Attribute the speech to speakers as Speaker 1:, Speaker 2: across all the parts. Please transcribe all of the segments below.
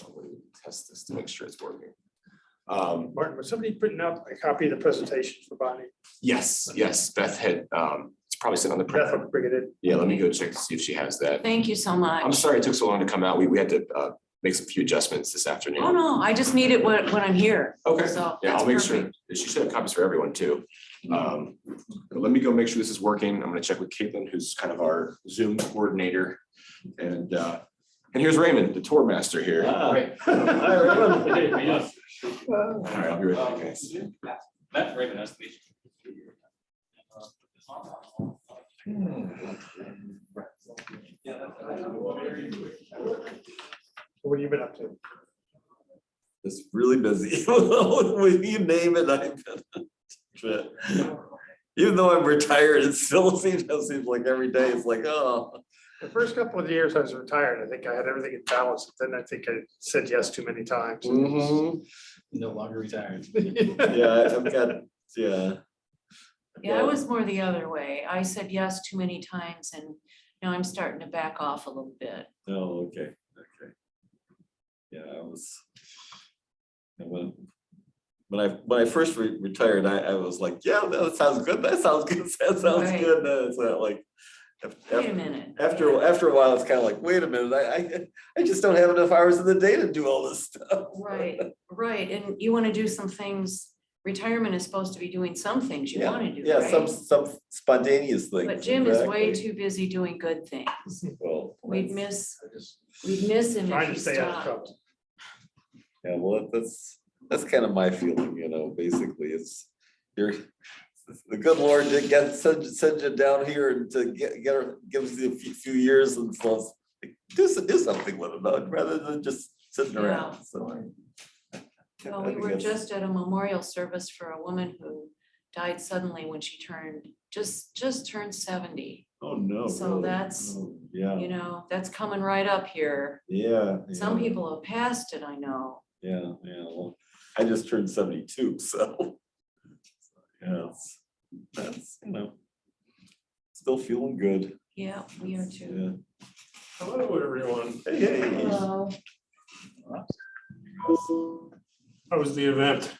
Speaker 1: Now we're going to test this to make sure it's working.
Speaker 2: Martin, was somebody putting up a copy of the presentation for Bonnie?
Speaker 1: Yes, Beth had, it's probably sitting on the
Speaker 2: Beth
Speaker 1: printer.
Speaker 2: will bring it in.
Speaker 1: Yeah, let me go check to see if she has that.
Speaker 3: Thank you so much.
Speaker 1: I'm sorry it took so long to come out. We had to make some few adjustments this afternoon.
Speaker 3: Oh, no, I just need it when I'm here.
Speaker 1: Okay,
Speaker 3: So
Speaker 1: yeah, I'll
Speaker 3: that's
Speaker 1: make sure.
Speaker 3: perfect.
Speaker 1: She should have copies for everyone too. But let me go make sure this is working. I'm gonna check with Caitlin, who's kind of our Zoom coordinator. And here's Raymond, the tour master here. All right, I'll be right back, guys.
Speaker 4: Matt, Raymond, nice to meet
Speaker 2: What have you been up to?
Speaker 5: It's really busy. When you name it, I've been. Even though I'm retired, it still seems like every day it's like, oh.
Speaker 2: The first couple of years I was retired, I think I had everything in balance. Then I think I said yes too many times.
Speaker 5: Mhm.
Speaker 4: No longer retired.
Speaker 5: Yeah, I've got, yeah.
Speaker 3: Yeah, I was more the other way. I said yes too many times and now I'm starting to back off a little bit.
Speaker 5: Oh, okay, okay. Yeah, I was. And when I first retired, I was like, yeah, that sounds good. That sounds good. That sounds
Speaker 3: Right.
Speaker 5: good. It's not like.
Speaker 3: Wait a minute.
Speaker 5: After a while, it's kind of like, wait a minute, I just don't have enough hours in the day to do all this stuff.
Speaker 3: Right, right. And you want to do some things. Retirement is supposed to be doing some things you want to do,
Speaker 5: Yeah, some
Speaker 3: right?
Speaker 5: spontaneous things.
Speaker 3: But Jim is way
Speaker 5: exactly.
Speaker 3: too busy doing good things.
Speaker 5: Well,
Speaker 3: We'd
Speaker 5: that's-
Speaker 3: miss him
Speaker 2: Trying
Speaker 3: if
Speaker 2: to
Speaker 3: he
Speaker 2: stay out of
Speaker 3: stopped.
Speaker 2: trouble.
Speaker 5: Yeah, well, that's kind of my feeling, basically, it's, the good Lord did send you down here and to gives you a few years and so do something with it, rather than just sitting around, so.
Speaker 3: Well, we were just at a memorial service for a woman who died suddenly when she just turned 70.
Speaker 5: Oh, no.
Speaker 3: So
Speaker 5: really?
Speaker 3: that's,
Speaker 5: Oh, yeah,
Speaker 3: You know, that's coming right up here.
Speaker 5: yeah.
Speaker 3: Some
Speaker 5: yeah,
Speaker 3: people have passed it, I know.
Speaker 5: Yeah, well, I just turned 72, so. Yeah, that's, still feeling good,
Speaker 3: Yeah, we are too.
Speaker 5: yeah.
Speaker 2: Hello, everyone.
Speaker 5: Hey.
Speaker 3: Hello.
Speaker 2: How was the event?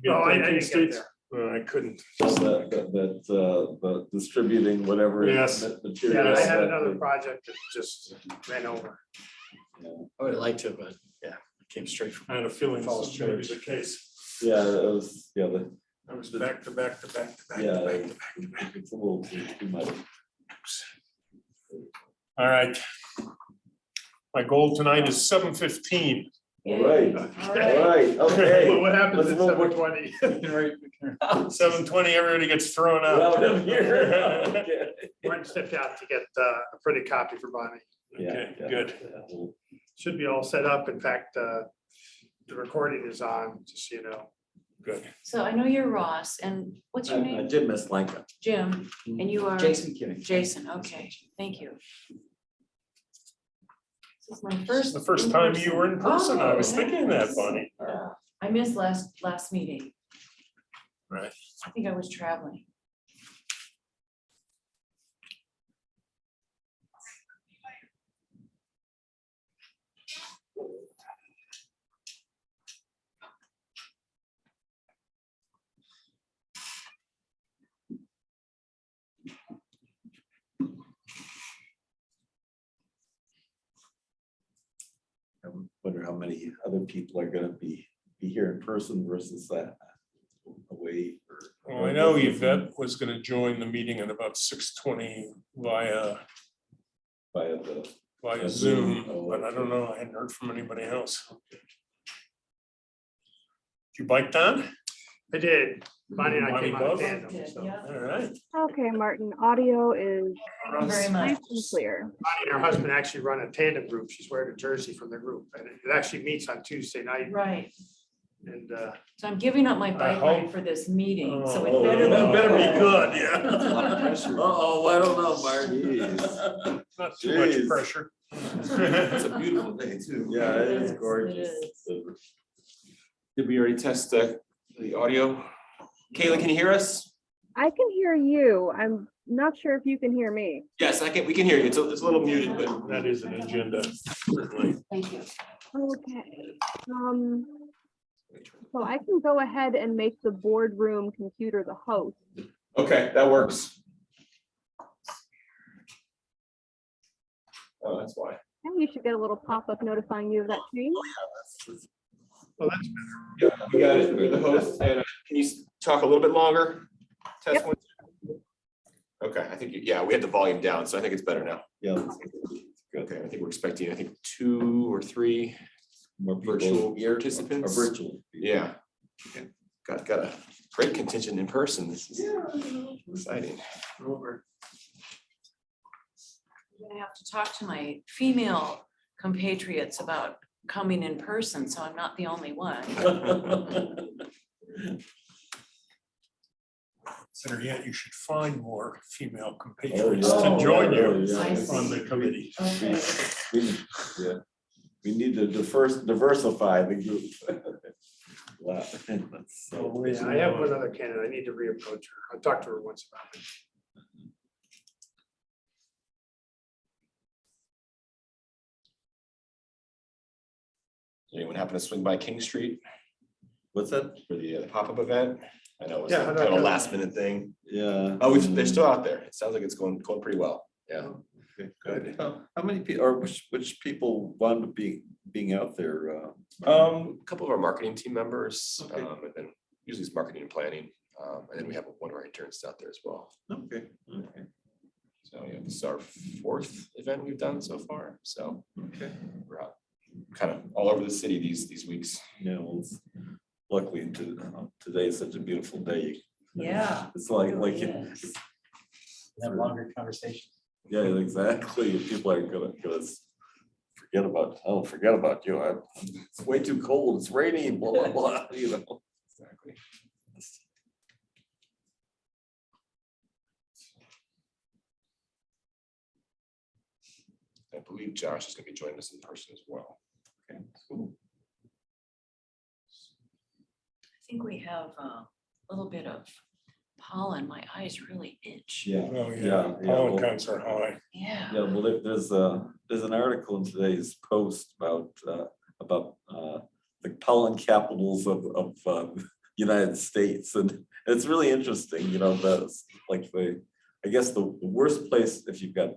Speaker 2: Oh, I didn't get there. I couldn't.
Speaker 5: That distributing whatever.
Speaker 2: Yes.
Speaker 5: ma-
Speaker 2: Yeah,
Speaker 5: materials
Speaker 2: I had
Speaker 5: that
Speaker 2: another
Speaker 5: they-
Speaker 2: project that just ran over.
Speaker 5: yeah.
Speaker 4: I would have liked to, but yeah, it came straight from.
Speaker 2: I had a feeling this
Speaker 4: Falls
Speaker 2: was gonna be
Speaker 4: Church.
Speaker 2: the case.
Speaker 5: Yeah, it was,
Speaker 2: I was back to back to back to back.
Speaker 5: yeah,
Speaker 2: to back to back.
Speaker 5: it's a little too much.
Speaker 2: All right. My goal tonight is 7:15.
Speaker 5: All right,
Speaker 3: All
Speaker 5: all
Speaker 3: right.
Speaker 5: right, okay.
Speaker 2: What happens at
Speaker 5: Let's move-
Speaker 2: 7:20? 7:20, everybody gets thrown out.
Speaker 5: Around up here. Okay.
Speaker 2: Martin stepped out to get a printed copy for Bonnie.
Speaker 5: Yeah,
Speaker 2: Okay,
Speaker 5: yeah,
Speaker 2: good.
Speaker 5: yeah.
Speaker 2: Should be all set up. In fact, the recording is on, just so you know. Good.
Speaker 3: So I know you're Ross, and what's your name?
Speaker 5: Jim Mislanka.
Speaker 3: Jim, and you are?
Speaker 4: Jason Kinney.
Speaker 3: Jason, okay, thank you. This is my
Speaker 2: This
Speaker 3: first.
Speaker 2: is the first time you were in person. I was
Speaker 3: Oh,
Speaker 2: thinking that,
Speaker 3: yes.
Speaker 2: Bonnie.
Speaker 3: Yeah. I missed last meeting.
Speaker 2: Right.
Speaker 3: I think I was traveling.
Speaker 5: I wonder how many other people are gonna be here in person versus that away.
Speaker 2: Well, I know Yvette was gonna join the meeting at about 6:20 via
Speaker 5: Zoom.
Speaker 2: Zoom,
Speaker 5: Oh,
Speaker 2: but I
Speaker 5: okay.
Speaker 2: don't know. I hadn't heard from anybody else. Did you bike down? I did. Bonnie and I
Speaker 1: Bonnie
Speaker 2: came out of
Speaker 1: both?
Speaker 2: tandem.
Speaker 3: Did,
Speaker 2: so.
Speaker 3: yeah.
Speaker 1: All right.
Speaker 6: Okay, Martin, audio is
Speaker 3: Thank you very much.
Speaker 6: nice and clear.
Speaker 2: Bonnie and her husband actually run a tandem group. She's wearing a jersey from the group, and it actually meets on Tuesday night.
Speaker 3: Right,
Speaker 2: And
Speaker 3: so I'm giving up my bike
Speaker 2: hope-
Speaker 3: ride for this meeting, so
Speaker 5: Oh,
Speaker 3: it better
Speaker 5: that
Speaker 3: be.
Speaker 2: better be good,
Speaker 5: A
Speaker 2: yeah.
Speaker 5: lot of pressure. Uh-oh, I don't know, Martin.
Speaker 1: Jeez.
Speaker 2: Not too much
Speaker 5: Jeez.
Speaker 2: pressure.
Speaker 1: It's a beautiful day too.
Speaker 5: Yeah, it is
Speaker 3: It
Speaker 5: gorgeous.
Speaker 1: Did we already test the audio? Caitlin, can you hear us?
Speaker 6: I can hear you. I'm not sure if you can hear me.
Speaker 1: Yes, we can hear you. It's a little muted, but
Speaker 2: That is an agenda, certainly.
Speaker 3: Thank you.
Speaker 6: Okay. So I can go ahead and make the boardroom computer the host.
Speaker 1: okay, that works. Oh, that's why.
Speaker 6: And you should get a little pop-up notifying you of that change.
Speaker 2: Well, that's
Speaker 1: Yeah, we got it. We're the host. And can you talk a little bit longer? Test
Speaker 6: Yep.
Speaker 1: one. Okay, I think, yeah, we had the volume down, so I think it's better now.
Speaker 5: Yeah. that's good.
Speaker 1: Okay, I think we're expecting, 2 or 3.
Speaker 5: More people
Speaker 1: Virtual
Speaker 5: here,
Speaker 1: participants?
Speaker 5: or virtual.
Speaker 1: Yeah. Okay. Got a great contingent in person. This is exciting.
Speaker 2: over.
Speaker 3: I'm gonna have to talk to my female compatriots about coming in person, so I'm not the only one.
Speaker 2: So yeah, you should find more female
Speaker 5: Oh,
Speaker 2: compatriots
Speaker 5: yeah.
Speaker 2: to join
Speaker 5: Oh,
Speaker 2: you
Speaker 5: yeah.
Speaker 3: I see.
Speaker 2: on the committee.
Speaker 5: Yeah, we need to diversify the group. Wow, that's so-
Speaker 2: Oh, yeah, I have one other candidate. I need to reapproach her. I talked to her once about it.
Speaker 1: Anyone happen to swing by King Street
Speaker 5: What's that?
Speaker 1: for the pop-up event? I know it was
Speaker 2: Yeah,
Speaker 1: kind
Speaker 2: how'd that
Speaker 1: of a
Speaker 2: go?
Speaker 1: last minute thing.
Speaker 5: Yeah.
Speaker 1: Oh, they're still out there. It sounds like it's going pretty well.
Speaker 5: Yeah.
Speaker 2: Okay, good.
Speaker 5: How many people, or which people wound up being out there?
Speaker 1: A couple of our marketing team members,
Speaker 5: Okay.
Speaker 1: and then usually it's marketing and planning. And then we have one of our interns out there as well.
Speaker 5: Okay, okay,
Speaker 1: So yeah, this is our 4th event we've done so far. So
Speaker 5: okay.
Speaker 1: we're out kind of all over the city these weeks.
Speaker 5: Yeah, well, luckily today is such a beautiful day.
Speaker 3: Yeah.
Speaker 5: It's like,
Speaker 4: Have longer conversations.
Speaker 5: yeah, exactly. People are gonna forget about you. It's way too cold. It's raining, blah, blah, blah, you know.
Speaker 1: Exactly. I believe Josh is going to be joining us in person as well.
Speaker 5: Okay, cool.
Speaker 3: I think we have a little bit of pollen. My eyes really itch.
Speaker 5: Yeah.
Speaker 2: Oh,
Speaker 5: Yeah,
Speaker 2: yeah,
Speaker 5: yeah,
Speaker 2: pollen
Speaker 5: well-
Speaker 2: counts are high.
Speaker 3: Yeah.
Speaker 5: Yeah, well, there's an article in today's Post about the pollen capitals of United States, and it's really interesting, you know, I guess the worst place if you've got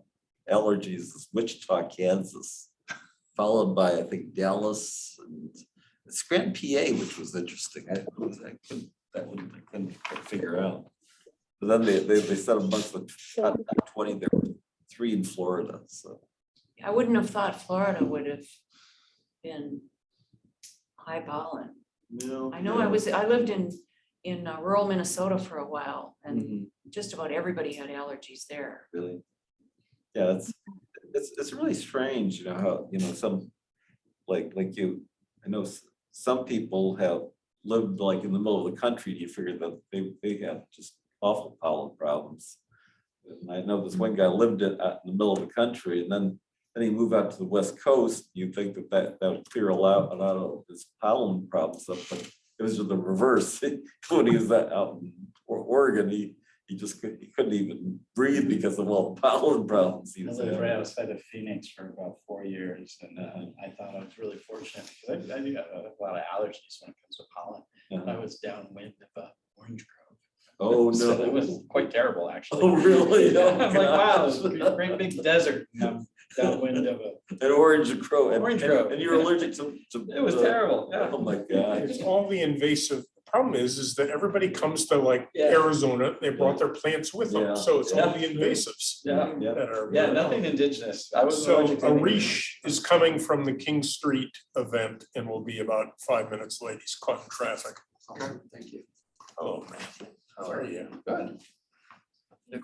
Speaker 5: allergies is Wichita, Kansas, followed by, I think, Dallas and Scranton, PA, which was interesting. I couldn't figure out. But then they said amongst the top 20, there were 3 in Florida, so.
Speaker 3: I wouldn't have thought Florida would have been high pollen.
Speaker 5: No.
Speaker 3: I know I lived in rural Minnesota for a while, and
Speaker 5: Mhm.
Speaker 3: just about everybody had allergies there.
Speaker 5: Really? Yeah, it's really strange, you know, how, you know, some, like you, I know some people have lived like in the middle of the country, you figure that they have just awful pollen problems. And I know this one guy lived out in the middle of the country, and then he moved out to the West Coast. You'd think that would clear a lot of his pollen problems up, but it was just the reverse. When he was out in Oregon, he couldn't even breathe because of all the pollen problems he
Speaker 4: I
Speaker 5: was
Speaker 4: lived right
Speaker 5: having.
Speaker 4: outside of Phoenix for about 4 years, and I thought I was really fortunate because I do have a lot of allergies when it comes to pollen.
Speaker 5: Uh-huh.
Speaker 4: I was downwind of a orange grove.
Speaker 5: Oh,
Speaker 4: So
Speaker 5: no.
Speaker 4: it was quite terrible, actually.
Speaker 5: Oh, really?
Speaker 4: Yeah,
Speaker 5: Oh,
Speaker 4: I'm like, wow,
Speaker 5: gosh.
Speaker 4: this is a great big desert. And I'm downwind of a.
Speaker 5: An orange crow.
Speaker 4: Orange grove.
Speaker 5: And you're allergic to.
Speaker 4: It was terrible. Yeah.
Speaker 5: Oh, my God.
Speaker 2: It's all the invasive. The problem is that everybody comes to like
Speaker 4: Yeah.
Speaker 2: Arizona, they brought their plants with
Speaker 5: Yeah.
Speaker 2: them, so it's all the invasives
Speaker 4: Yeah,
Speaker 5: Yeah.
Speaker 2: that are.
Speaker 4: yeah, nothing indigenous. I was
Speaker 2: So
Speaker 4: allergic to anything.
Speaker 2: Arish is coming from the King Street event and will be about 5 minutes late. He's caught in traffic.
Speaker 4: Thank you.
Speaker 2: Oh, man. How are you?
Speaker 4: Good.
Speaker 5: Yeah,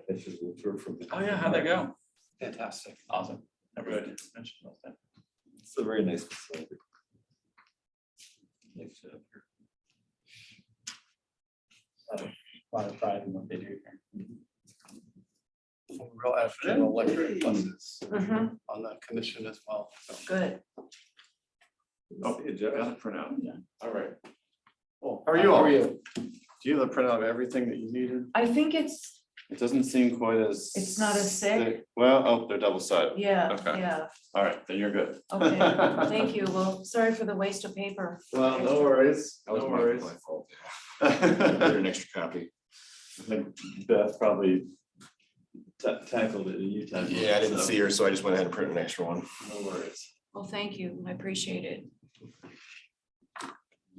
Speaker 5: that's just a tour from the-
Speaker 4: Oh, yeah, how'd that go? Fantastic. Awesome. Everybody mentioned those things.
Speaker 5: It's a very nice facility. Nice job here.
Speaker 4: A lot of pride in what they do here.
Speaker 7: Real effort electric buses
Speaker 3: Mhm,
Speaker 7: on the commission as well. So
Speaker 3: good.
Speaker 7: Oh, you got a printout?
Speaker 4: Yeah.
Speaker 7: All right.
Speaker 4: Well,
Speaker 7: How are you all? Do you have a printout of everything that you needed?
Speaker 3: I think it's
Speaker 7: It doesn't seem quite as.
Speaker 3: It's not as thick?
Speaker 7: Well, oh, they're double sided.
Speaker 3: Yeah,
Speaker 7: Okay.
Speaker 3: yeah,
Speaker 7: All right, then you're good.
Speaker 3: okay, thank you. Well, sorry for the waste of paper.
Speaker 7: Well, no worries,
Speaker 1: That was
Speaker 7: no
Speaker 1: my
Speaker 7: worries.
Speaker 1: my fault.
Speaker 7: I
Speaker 1: Get an extra copy.
Speaker 7: think Beth probably tackled it and you tackled it.
Speaker 1: Yeah, I didn't
Speaker 7: so
Speaker 1: see her, so I just went ahead and printed an extra one.
Speaker 7: No worries.
Speaker 3: Well, thank you. I appreciate it.
Speaker 7: You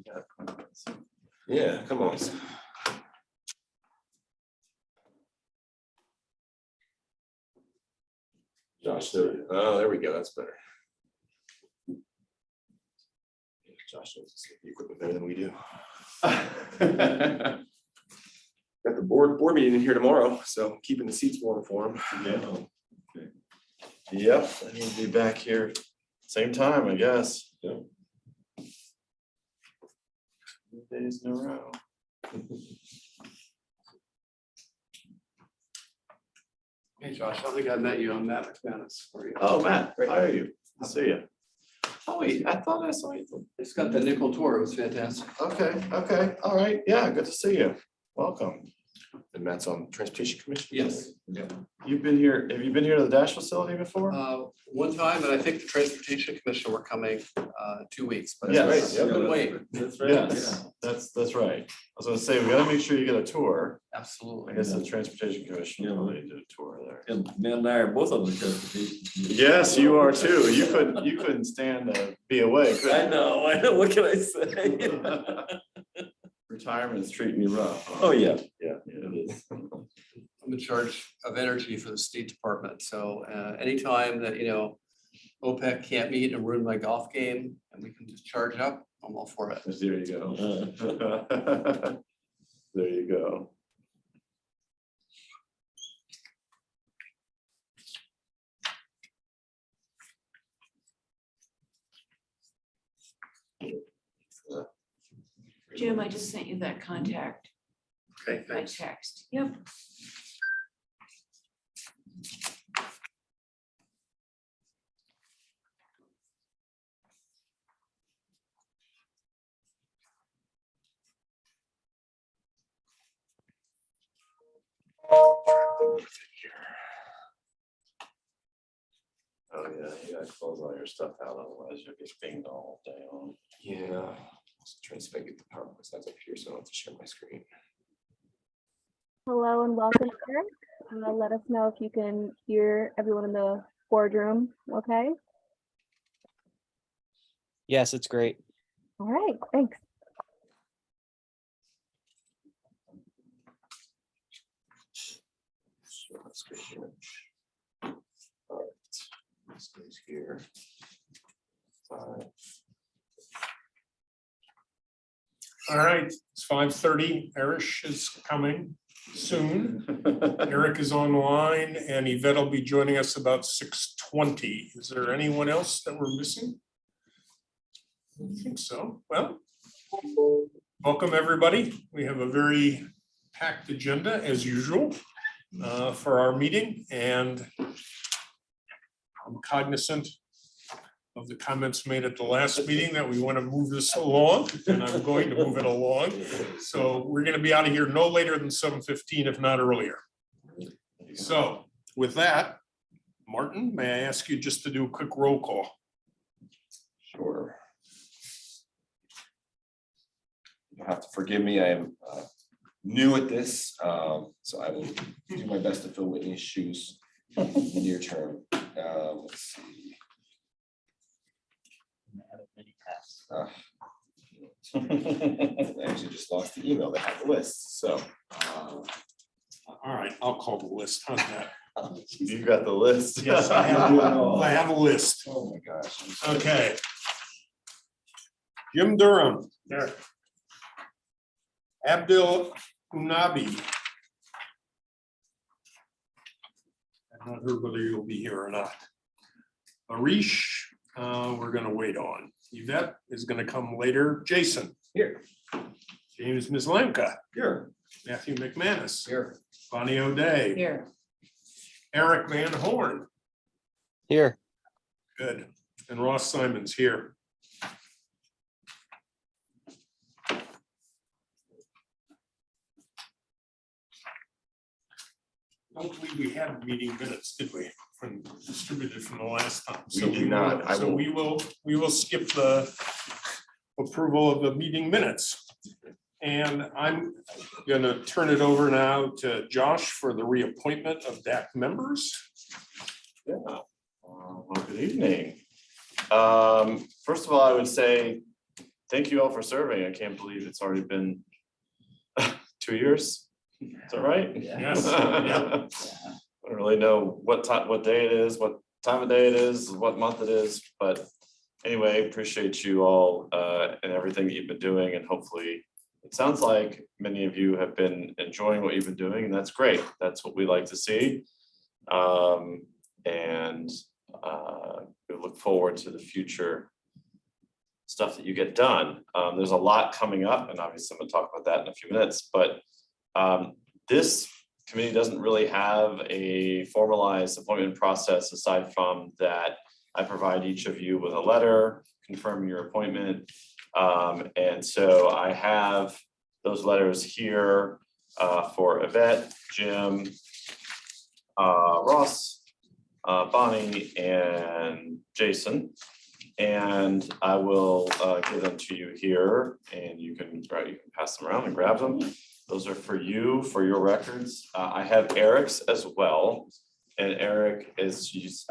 Speaker 7: got it.
Speaker 1: Yeah, come on. Josh, there we go, that's better. Yeah, Josh knows the equipment better than we do. Got the board meeting in here tomorrow, so keeping the seats warm for them.
Speaker 7: Yeah. Yep, I need to be back here same time, I guess.
Speaker 1: Yeah.
Speaker 7: Days in a row.
Speaker 8: Hey Josh, I think I met you on Matt McManus for you.
Speaker 7: Oh, Matt, how are you? I'll see you. Oh, wait, I thought I saw you.
Speaker 8: It's got the nickel tour. It was fantastic.
Speaker 7: Okay, all right, yeah, good to see you. Welcome.
Speaker 1: And Matt's on Transportation Commission?
Speaker 8: Yes.
Speaker 7: You've been here, have you been here to the Dash facility before?
Speaker 8: One time, and I think the Transportation Commission were coming 2 weeks, but
Speaker 7: Yes.
Speaker 8: I've been waiting.
Speaker 5: That's
Speaker 7: Yes, that's right. I was gonna say, we gotta make sure you get a tour. I
Speaker 8: Absolutely.
Speaker 7: guess the Transportation Commission
Speaker 5: Yeah.
Speaker 7: really did a tour there.
Speaker 5: And Matt and I are both on the transportation.
Speaker 7: Yes, you are too. You couldn't stand to be away. could
Speaker 5: I
Speaker 7: you?
Speaker 5: know, what can I say?
Speaker 7: Retirement's treating you rough. huh?
Speaker 5: Oh, yeah.
Speaker 7: Yeah, it is.
Speaker 8: I'm in charge of energy for the State Department, so anytime that, OPEC can't meet and ruin my golf game, and we can just charge up, I'm all for it.
Speaker 7: There you go. There you go.
Speaker 3: Jim, I just sent you that contact
Speaker 8: Okay,
Speaker 3: by
Speaker 8: thanks.
Speaker 3: text. Yep.
Speaker 7: Oh, yeah, you gotta close all your stuff out, otherwise you'll get dinged all day long.
Speaker 1: Yeah. Also trying to see if I get the PowerPoint slides up here, so I don't have to share my screen.
Speaker 6: Hello and welcome, Eric. Let us know if you can hear everyone in the boardroom, okay?
Speaker 9: Yes, it's great.
Speaker 6: All right, thanks.
Speaker 1: Share my screen here. All right, this goes here. 5.
Speaker 2: All right, it's 5:30. Erish is coming soon. Eric is online and Yvette will be joining us about 6:20. Is there anyone else that we're missing? I don't think so. Well, welcome, everybody. We have a very packed agenda as usual for our meeting, and I'm cognizant of the comments made at the last meeting that we want to move this along, and I'm going to move it along. So we're going to be out of here no later than 7:15, if not earlier. So with that, Martin, may I ask you just to do a quick roll call?
Speaker 1: Sure. You'll have to forgive me, I am new at this, so I will do my best to fill Whitney's shoes in the near term. Let's see. I actually just lost the email that had the list, so.
Speaker 2: All right, I'll call the list. How's that?
Speaker 7: You got the list.
Speaker 2: Yes, I have a list.
Speaker 1: Oh my gosh.
Speaker 2: Okay. Jim Durham. There. Abdul Unabi. I'm not sure whether you'll be here or not. Arish, we're gonna wait on. Yvette is gonna come later. Jason.
Speaker 1: Here.
Speaker 2: James Mislanka.
Speaker 1: Here.
Speaker 2: Matthew McManus.
Speaker 1: Here.
Speaker 2: Bonnie O'Day.
Speaker 3: Here.
Speaker 2: Eric Van Horn.
Speaker 9: Here.
Speaker 2: Good. And Ross Simon's here. don't believe we had meeting minutes, did we? From distributed from the last time.
Speaker 1: We
Speaker 2: So
Speaker 1: did not. I
Speaker 2: So
Speaker 1: will-
Speaker 2: we will skip the approval of the meeting minutes. And I'm gonna turn it over now to Josh for the reappointment of DAC members.
Speaker 7: Yeah, well, good evening. First of all, I would say, thank you all for serving. I can't believe it's already been 2 years. Is that right?
Speaker 2: Yes,
Speaker 7: I don't really know what day it is, what time of day it is, what month it is, but anyway, appreciate you all and everything that you've been doing, and hopefully it sounds like many of you have been enjoying what you've been doing, and that's great. That's what we like to see. And we look forward to the future stuff that you get done. There's a lot coming up, and obviously I'm gonna talk about that in a few minutes, but this committee doesn't really have a formalized appointment process aside from that I provide each of you with a letter confirming your appointment. And so I have those letters here for Yvette, Jim, Ross, Bonnie, and Jason. And I will give them to you here, and you can pass them around and grab them. Those are for you, for your records. I have Eric's as well. And Eric, I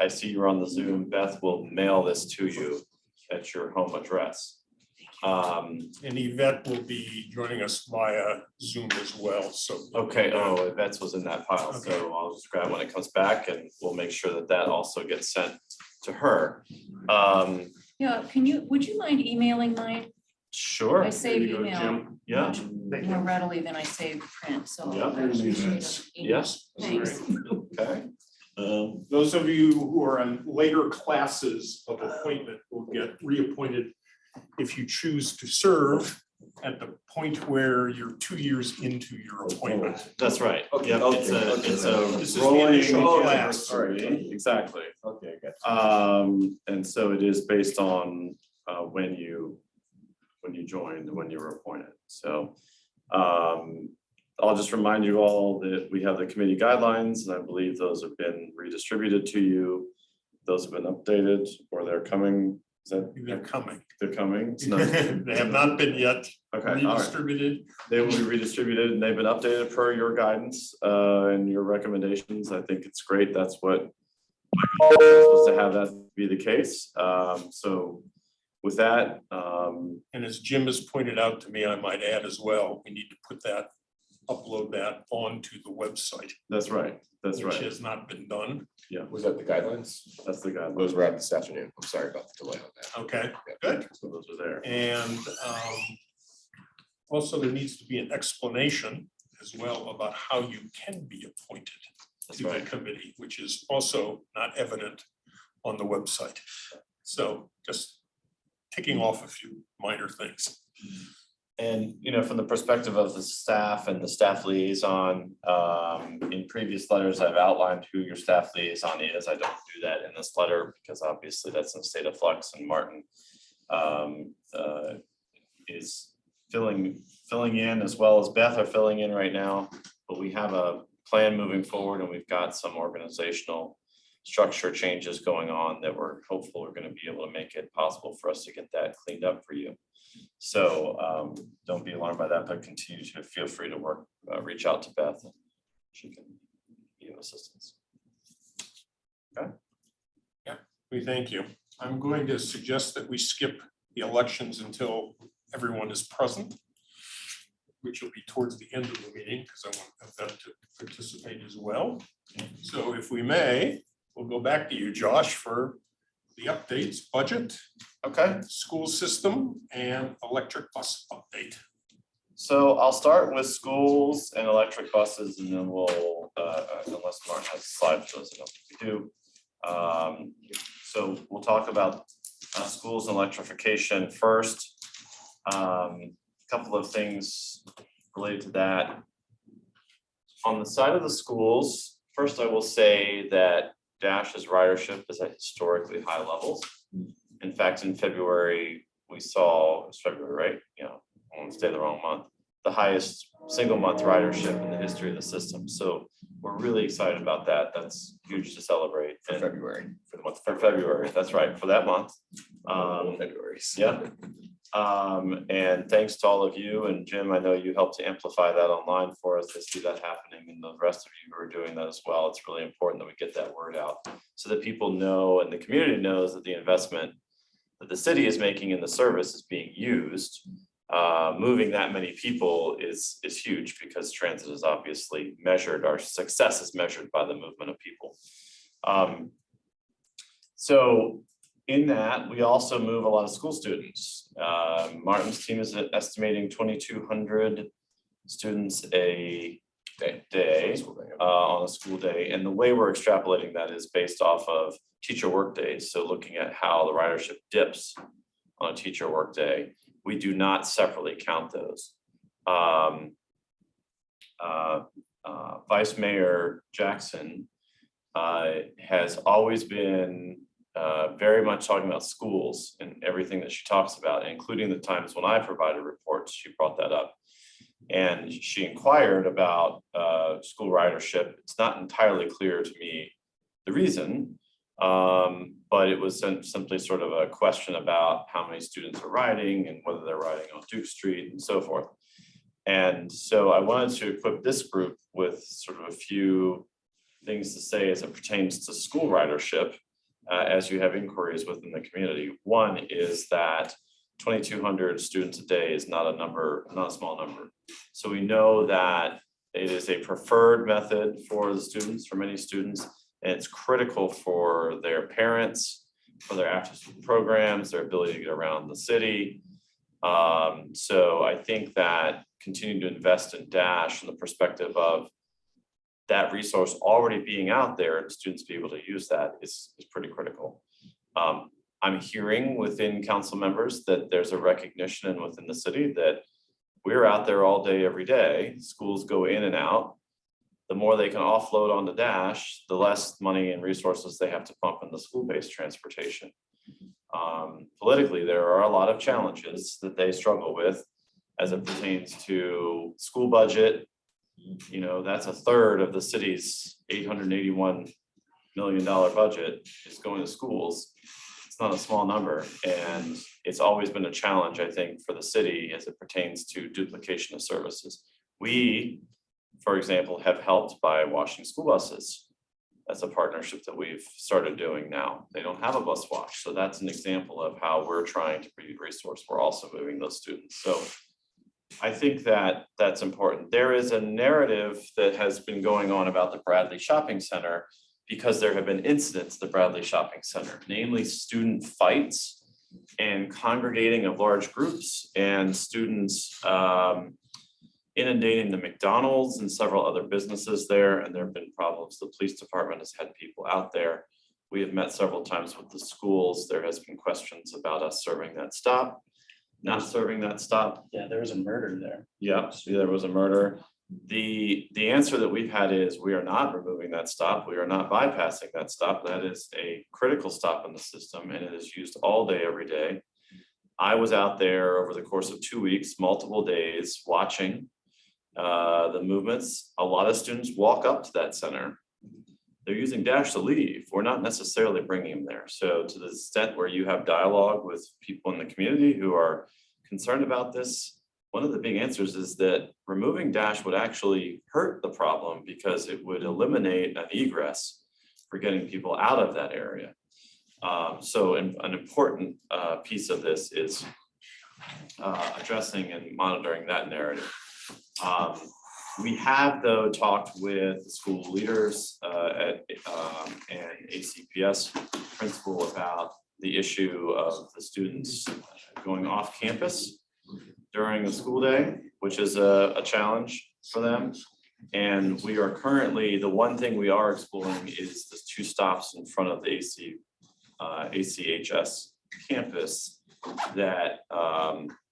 Speaker 7: see you're on the Zoom, Beth will mail this to you at your home address.
Speaker 2: And Yvette will be joining us via Zoom as well, so.
Speaker 7: Okay, Yvette's was in that pile, so I'll just grab when it comes back, and we'll make sure that that also gets sent to her.
Speaker 3: Yeah, would you mind emailing mine?
Speaker 7: Sure.
Speaker 3: I save
Speaker 2: There you go,
Speaker 3: email
Speaker 2: Jim.
Speaker 7: Yeah.
Speaker 3: much more readily than I save print, so.
Speaker 7: Yeah.
Speaker 3: I appreciate it.
Speaker 7: Yes.
Speaker 3: Thanks.
Speaker 7: Okay.
Speaker 2: Those of you who are on later classes of appointment will get reappointed if you choose to serve at the point where you're 2 years into your appointment.
Speaker 7: That's right.
Speaker 1: Okay,
Speaker 7: Yeah,
Speaker 1: okay,
Speaker 7: it's
Speaker 2: This is
Speaker 7: a
Speaker 2: the
Speaker 7: rolling
Speaker 2: initial class.
Speaker 7: anniversary, exactly.
Speaker 1: Okay, good.
Speaker 7: And so it is based on when you joined, when you were appointed. So I'll just remind you all that we have the committee guidelines, and I believe those have been redistributed to you. Those have been updated, or they're coming. Is that?
Speaker 2: They're coming.
Speaker 7: They're coming. It's not-
Speaker 2: They have not been yet
Speaker 7: Okay, all right.
Speaker 2: redistributed.
Speaker 7: They will be redistributed, and they've been updated per your guidance and your recommendations. I think it's great. That's what my goal was, to have that be the case. So with that,
Speaker 2: And as Jim has pointed out to me, I might add as well, we need to upload that onto the website.
Speaker 7: that's right. That's
Speaker 2: Which
Speaker 7: right.
Speaker 2: has not been done.
Speaker 1: Was that the guidelines?
Speaker 7: That's the guideline.
Speaker 1: Those were out this afternoon. I'm sorry about the delay on that.
Speaker 2: Okay,
Speaker 1: Yeah.
Speaker 2: good.
Speaker 7: So those are there.
Speaker 2: And also there needs to be an explanation as well about how you can be appointed
Speaker 7: That's
Speaker 2: to the
Speaker 7: right.
Speaker 2: committee, which is also not evident on the website. So just ticking off a few minor things.
Speaker 7: And, from the perspective of the staff and the staff liaison, in previous letters, I've outlined who your staff liaison is. I don't do that in this letter because obviously that's in state of flux, and Martin is filling in, as well as Beth are filling in right now. But we have a plan moving forward, and we've got some organizational structure changes going on that we're hopeful are going to be able to make it possible for us to get that cleaned up for you. So don't be alarmed by that, but continue to feel free to reach out to Beth, and she can give assistance. Okay.
Speaker 2: Yeah, we thank you. I'm going to suggest that we skip the elections until everyone is present, which will be towards the end of the meeting because I want them to participate as well. So if we may, we'll go back to you, Josh, for the updates, budget,
Speaker 7: Okay.
Speaker 2: school system, and electric bus update.
Speaker 7: So I'll start with schools and electric buses, and then we'll, unless Martin has slides, I don't think we do. So we'll talk about schools and electrification first. Couple of things related to that. On the side of the schools, first I will say that Dash's ridership is at historically high levels. In fact, in February, we saw, it was February, right? I want to say the wrong month. the highest single month ridership in the history of the system. So we're really excited about that. That's huge to celebrate.
Speaker 1: For
Speaker 7: And
Speaker 1: February.
Speaker 7: for the month, for February, that's right, for that month.
Speaker 1: February.
Speaker 7: Yeah. And thanks to all of you, and Jim, I know you helped to amplify that online for us, to see that happening, and the rest of you who are doing that as well. It's really important that we get that word out so that people know and the community knows that the investment that the city is making in the service is being used. Moving that many people is huge, because transit is obviously measured, our success is measured by the movement of people. So in that, we also move a lot of school students. Martin's team is estimating 2,200 students a day on a school day. And the way we're extrapolating that is based off of teacher work days. So looking at how the ridership dips on a teacher work day. We do not separately count those. Vice Mayor Jackson has always been very much talking about schools and everything that she talks about, including the times when I provided reports. She brought that up. And she inquired about school ridership. It's not entirely clear to me the reason, but it was simply sort of a question about how many students are riding and whether they're riding on Duke Street and so forth. And so I wanted to equip this group with sort of a few things to say as it pertains to school ridership, as you have inquiries within the community. One is that 2,200 students a day is not a number, not a small number. So we know that it is a preferred method for the students, for many students, and it's critical for their parents, for their after-school programs, their ability to get around the city. So I think that continuing to invest in Dash from the perspective of that resource already being out there and students be able to use that is pretty critical. I'm hearing within council members that there's a recognition and within the city that we're out there all day, every day. Schools go in and out. The more they can offload on the Dash, the less money and resources they have to pump in the school-based transportation. Politically, there are a lot of challenges that they struggle with as it pertains to school budget. You know, that's a third of the city's $881 million budget is going to schools. It's not a small number, and it's always been a challenge, I think, for the city as it pertains to duplication of services. We, for example, have helped by washing school buses. That's a partnership that we've started doing now. They don't have a bus wash, so that's an example of how we're trying to be a resource. We're also moving those students. So I think that that's important. There is a narrative that has been going on about the Bradley Shopping Center because there have been incidents at the Bradley Shopping Center, namely student fights and congregating of large groups and students inundating the McDonald's and several other businesses there. And there have been problems. The police department has had people out there. We have met several times with the schools. There has been questions about us serving that stop. Not serving that stop.
Speaker 4: Yeah, there was a murder there.
Speaker 7: Yeah, there was a murder. The answer that we've had is we are not removing that stop. We are not bypassing that stop. That is a critical stop in the system, and it is used all day, every day. I was out there over the course of 2 weeks, multiple days, watching the movements. A lot of students walk up to that center. They're using Dash to leave. We're not necessarily bringing them there. So to the extent where you have dialogue with people in the community who are concerned about this, one of the big answers is that removing Dash would actually hurt the problem because it would eliminate an egress for getting people out of that area. So an important piece of this is addressing and monitoring that narrative. We have, though, talked with the school leaders and ACPS principal about the issue of the students going off campus during the school day, which is a challenge for them. And we are currently, the one thing we are exploring is the 2 stops in front of the ACHS campus that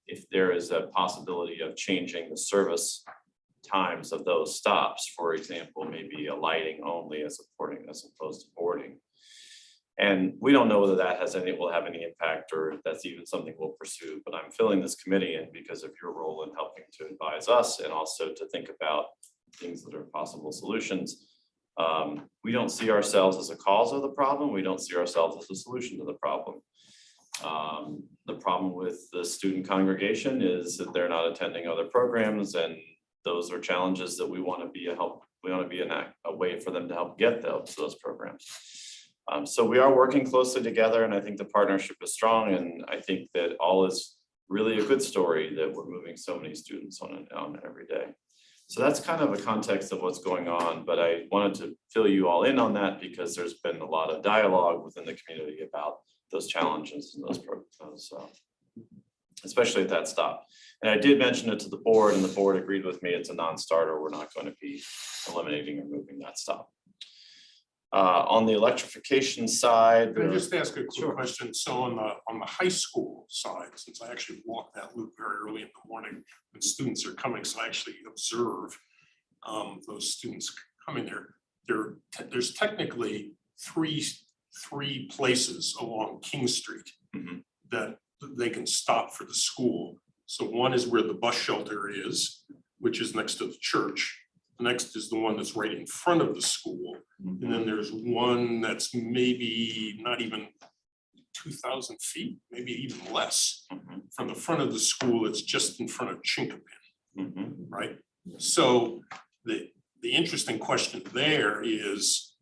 Speaker 7: if there is a possibility of changing the service times of those stops, for example, maybe a lighting only as opposed to boarding. And we don't know whether that will have any impact or if that's even something we'll pursue, but I'm filling this committee in because of your role in helping to advise us and also to think about things that are possible solutions. We don't see ourselves as a cause of the problem. We don't see ourselves as a solution to the problem. The problem with the student congregation is that they're not attending other programs, and those are challenges that we want to be a way for them to help get those programs. So we are working closely together, and I think the partnership is strong, and I think that all is really a good story that we're moving so many students on every day. So that's kind of a context of what's going on, but I wanted to fill you all in on that because there's been a lot of dialogue within the community about those challenges and those programs, especially at that stop. And I did mention it to the board, and the board agreed with me. It's a non-starter. We're not going to be eliminating or moving that stop. On the electrification side.
Speaker 2: Can I just ask a quick question? So on the high school side, since I actually walk that loop very early in the morning when students are coming, so I actually observe those students coming there. There's technically three places along King Street that they can stop for the school. So one is where the bus shelter is, which is next to the church. The next is the one that's right in front of the school. And then there's one that's maybe not even 2,000 feet, maybe even less from the front of the school. It's just in front of Chinkapin, right? So the interesting question there is,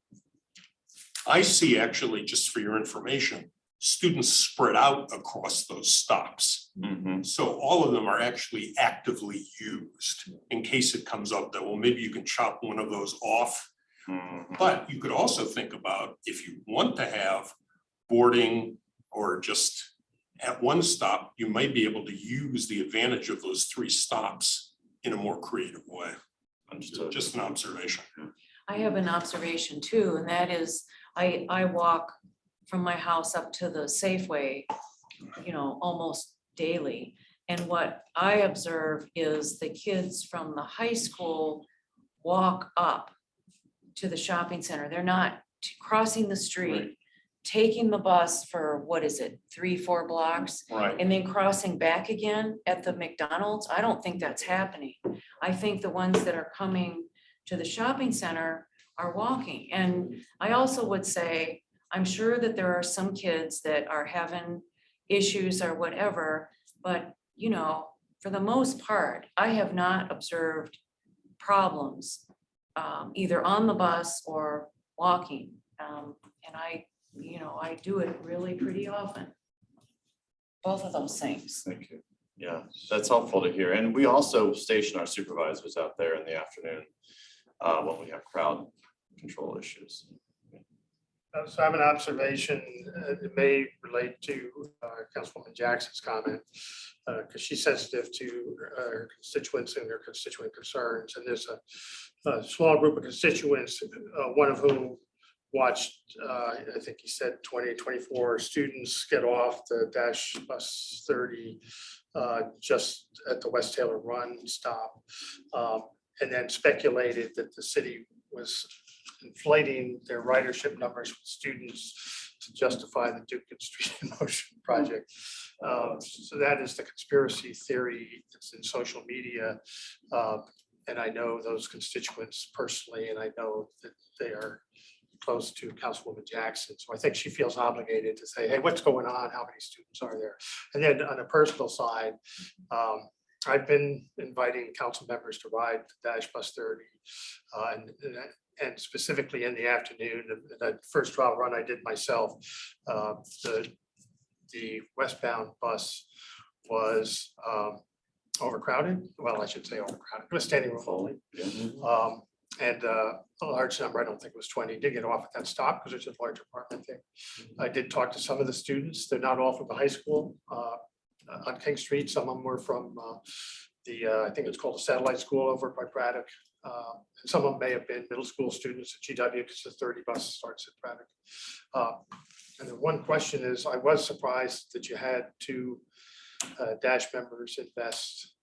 Speaker 2: I see actually, just for your information, students spread out across those stops. So all of them are actually actively used in case it comes up that, well, maybe you can chop one of those off. But you could also think about if you want to have boarding or just at one stop, you might be able to use the advantage of those three stops in a more creative way. Just an observation.
Speaker 3: I have an observation too, and that is I walk from my house up to the Safeway, almost daily. And what I observe is the kids from the high school walk up to the shopping center. They're not crossing the street, taking the bus for, what is it, 3-4 blocks?
Speaker 2: Right.
Speaker 3: And then crossing back again at the McDonald's. I don't think that's happening. I think the ones that are coming to the shopping center are walking. And I also would say, I'm sure that there are some kids that are having issues or whatever, but for the most part, I have not observed problems either on the bus or walking. And I do it really pretty often. Both of those things.
Speaker 7: Thank you. Yeah, that's helpful to hear. And we also station our supervisors out there in the afternoon when we have crowd control issues.
Speaker 10: So I have an observation, it may relate to Councilwoman Jackson's comment, because she's sensitive to her constituents and their constituent concerns. And there's a small group of constituents, one of whom watched, I think he said 24 students get off the Dash Bus 30 just at the West Taylor Run stop, and then speculated that the city was inflating their ridership numbers with students to justify the Dukin Street in Motion project. So that is the conspiracy theory that's in social media. And I know those constituents personally, and I know that they are close to Councilwoman Jackson. So I think she feels obligated to say, hey, what's going on? How many students are there? And then on a personal side, I've been inviting council members to ride the Dash Bus 30 and specifically in the afternoon, that first trial run I did myself, the westbound bus was overcrowded. Well, I should say overcrowded. It was standing room only. And a large number, I don't think it was 20, did get off at that stop because it's a large apartment thing. I did talk to some of the students. They're not all from the high school on King Street. Some of them were from I think it's called the Satellite School over by Braddock. And some of them may have been middle school students at GW because the 30 bus starts at Braddock. And the one question is, I was surprised that you had 2 Dash members invest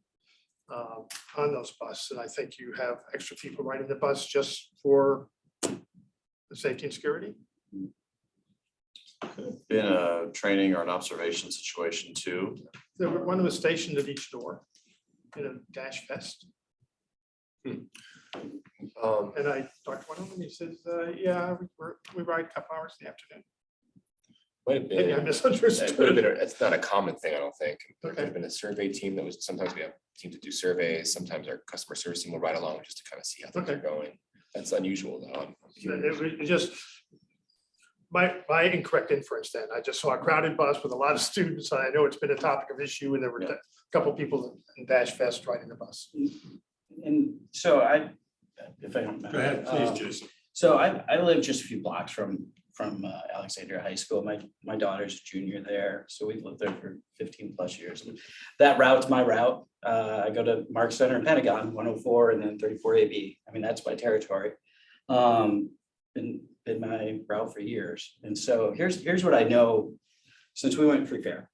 Speaker 10: on those buses. And I think you have extra people riding the bus just for the safety and security.
Speaker 7: been a training or an observation situation too.
Speaker 10: One was stationed at each door in a dash vest. And I talked to one of them, he says, yeah, we ride a couple hours in the afternoon.
Speaker 1: Might have
Speaker 10: Maybe I
Speaker 1: been,
Speaker 10: misunderstood.
Speaker 1: it's not a common thing, I don't think. There could
Speaker 10: Okay.
Speaker 1: have been a survey team that was, sometimes we have teams that do surveys, sometimes our customer service team will ride along just to kind of see how things are
Speaker 10: Okay.
Speaker 1: going. That's unusual though.
Speaker 10: It was just my incorrect inference then. I just saw a crowded bus with a lot of students. I know it's been a topic of issue and there were a couple people in dash vest riding the bus.
Speaker 4: And so if I don't mind.
Speaker 2: Go ahead, please, Jason.
Speaker 4: So I live just a few blocks from Alexandria High School. My daughter's a junior there, so we've lived there for 15 plus years. And that route's my route. I go to Mark Center and Pentagon, 104 and then 34 AB. I mean, that's my territory. Been my route for years. And so here's what I know since we went free fare.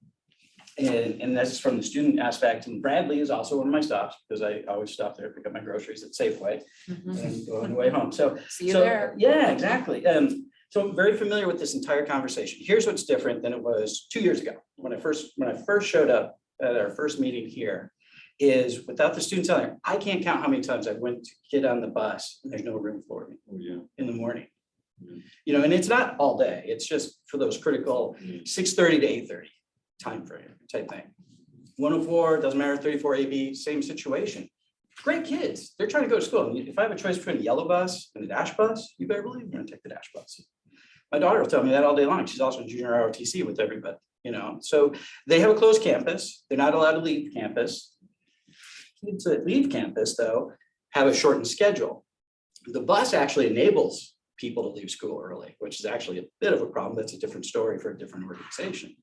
Speaker 4: And that's from the student aspect. And Bradley is also one of my stops because I always stop there, pick up my groceries at Safeway and go on the way home. So
Speaker 3: See you there.
Speaker 4: yeah, exactly. So I'm very familiar with this entire conversation. Here's what's different than it was 2 years ago. When I first showed up at our first meeting here, is without the students on there, I can't count how many times I went to get on the bus and there's no room for me in the morning. You know, and it's not all day. It's just for those critical 6:30 to 8:30 timeframe type thing. 104, doesn't matter, 34 AB, same situation. Great kids. They're trying to go to school. And if I have a choice between a yellow bus and a dash bus, you better believe I'm going to take the dash bus. My daughter will tell me that all day long. She's also in junior ROTC with everybody, you know. So they have a closed campus. They're not allowed to leave campus. Kids that leave campus, though, have a shortened schedule. The bus actually enables people to leave school early, which is actually a bit of a problem. That's a different story for a different organization.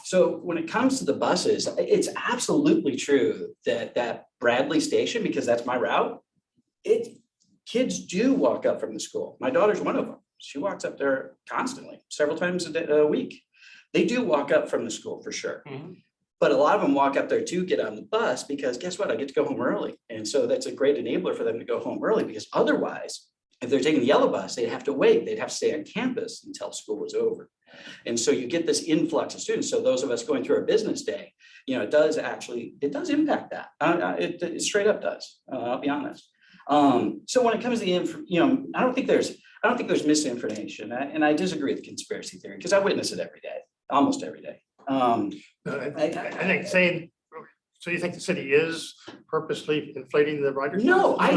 Speaker 4: So when it comes to the buses, it's absolutely true that Bradley Station, because that's my route, kids do walk up from the school. My daughter's one of them. She walks up there constantly, several times a week. They do walk up from the school for sure. But a lot of them walk up there to get on the bus because guess what? I get to go home early. And so that's a great enabler for them to go home early because otherwise, if they're taking the yellow bus, they'd have to wait. They'd have to stay on campus until school was over. And so you get this influx of students. So those of us going through our business day, you know, it does impact that. It straight up does. I'll be honest. So when it comes to the you know, I don't think there's misinformation, and I disagree with conspiracy theory because I witness it every day, almost every day.
Speaker 10: I think saying, so you think the city is purposely inflating the ridership?
Speaker 4: No, I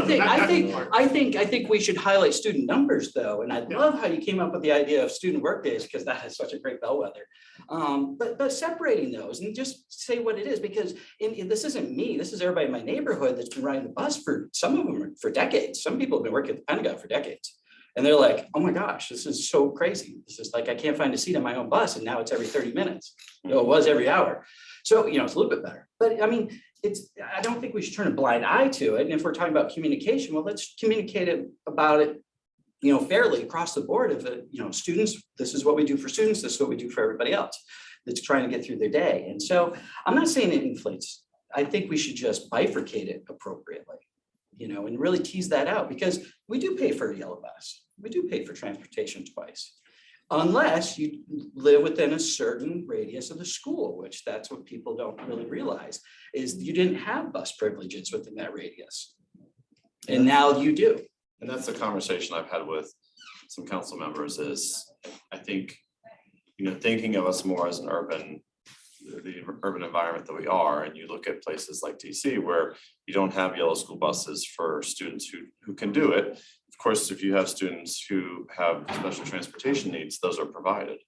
Speaker 4: think we should highlight student numbers though. And I love how you came up with the idea of student work days because that is such a great bellwether. But separating those and just say what it is, because this isn't me, this is everybody in my neighborhood that's been riding the bus for some of them for decades. Some people have been working at the Pentagon for decades. And they're like, oh my gosh, this is so crazy. This is like, I can't find a seat on my own bus. And now it's every 30 minutes. You know, it was every hour. So, you know, it's a little bit better. But I mean, I don't think we should turn a blind eye to it. And if we're talking about communication, well, let's communicate about it, you know, fairly across the board of it, you know, students, this is what we do for students. This is what we do for everybody else that's trying to get through their day. And so I'm not saying it inflates. I think we should just bifurcate it appropriately, you know, and really tease that out because we do pay for a yellow bus. We do pay for transportation twice. Unless you live within a certain radius of the school, which that's what people don't really realize, is you didn't have bus privileges within that radius. And now you do.
Speaker 7: And that's the conversation I've had with some council members is, I think, you know, thinking of us more as an the urban environment that we are, and you look at places like DC where you don't have yellow school buses for students who can do it. Of course, if you have students who have special transportation needs, those are provided.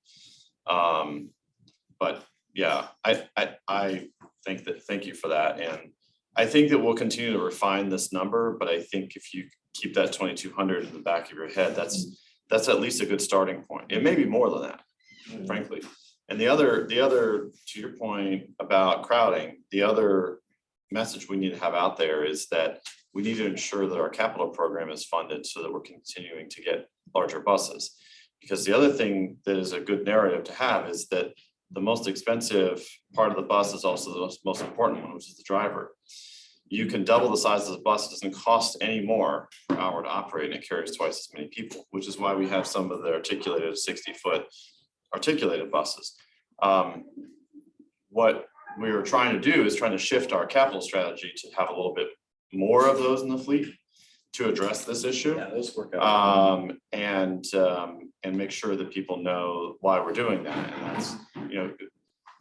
Speaker 7: But yeah, I think that, thank you for that. And I think that we'll continue to refine this number, but I think if you keep that 2,200 in the back of your head, that's at least a good starting point. It may be more than that, frankly. And the other, to your point about crowding, the other message we need to have out there is that we need to ensure that our capital program is funded so that we're continuing to get larger buses. Because the other thing that is a good narrative to have is that the most expensive part of the bus is also the most important one, which is the driver. You can double the size of the bus, it doesn't cost any more per hour to operate, and it carries twice as many people, which is why we have some of the articulated 60-foot articulated buses. What we were trying to do is trying to shift our capital strategy to have a little bit more of those in the fleet to address this issue.
Speaker 4: Yeah, those work out.
Speaker 7: And make sure that people know why we're doing that. And that's,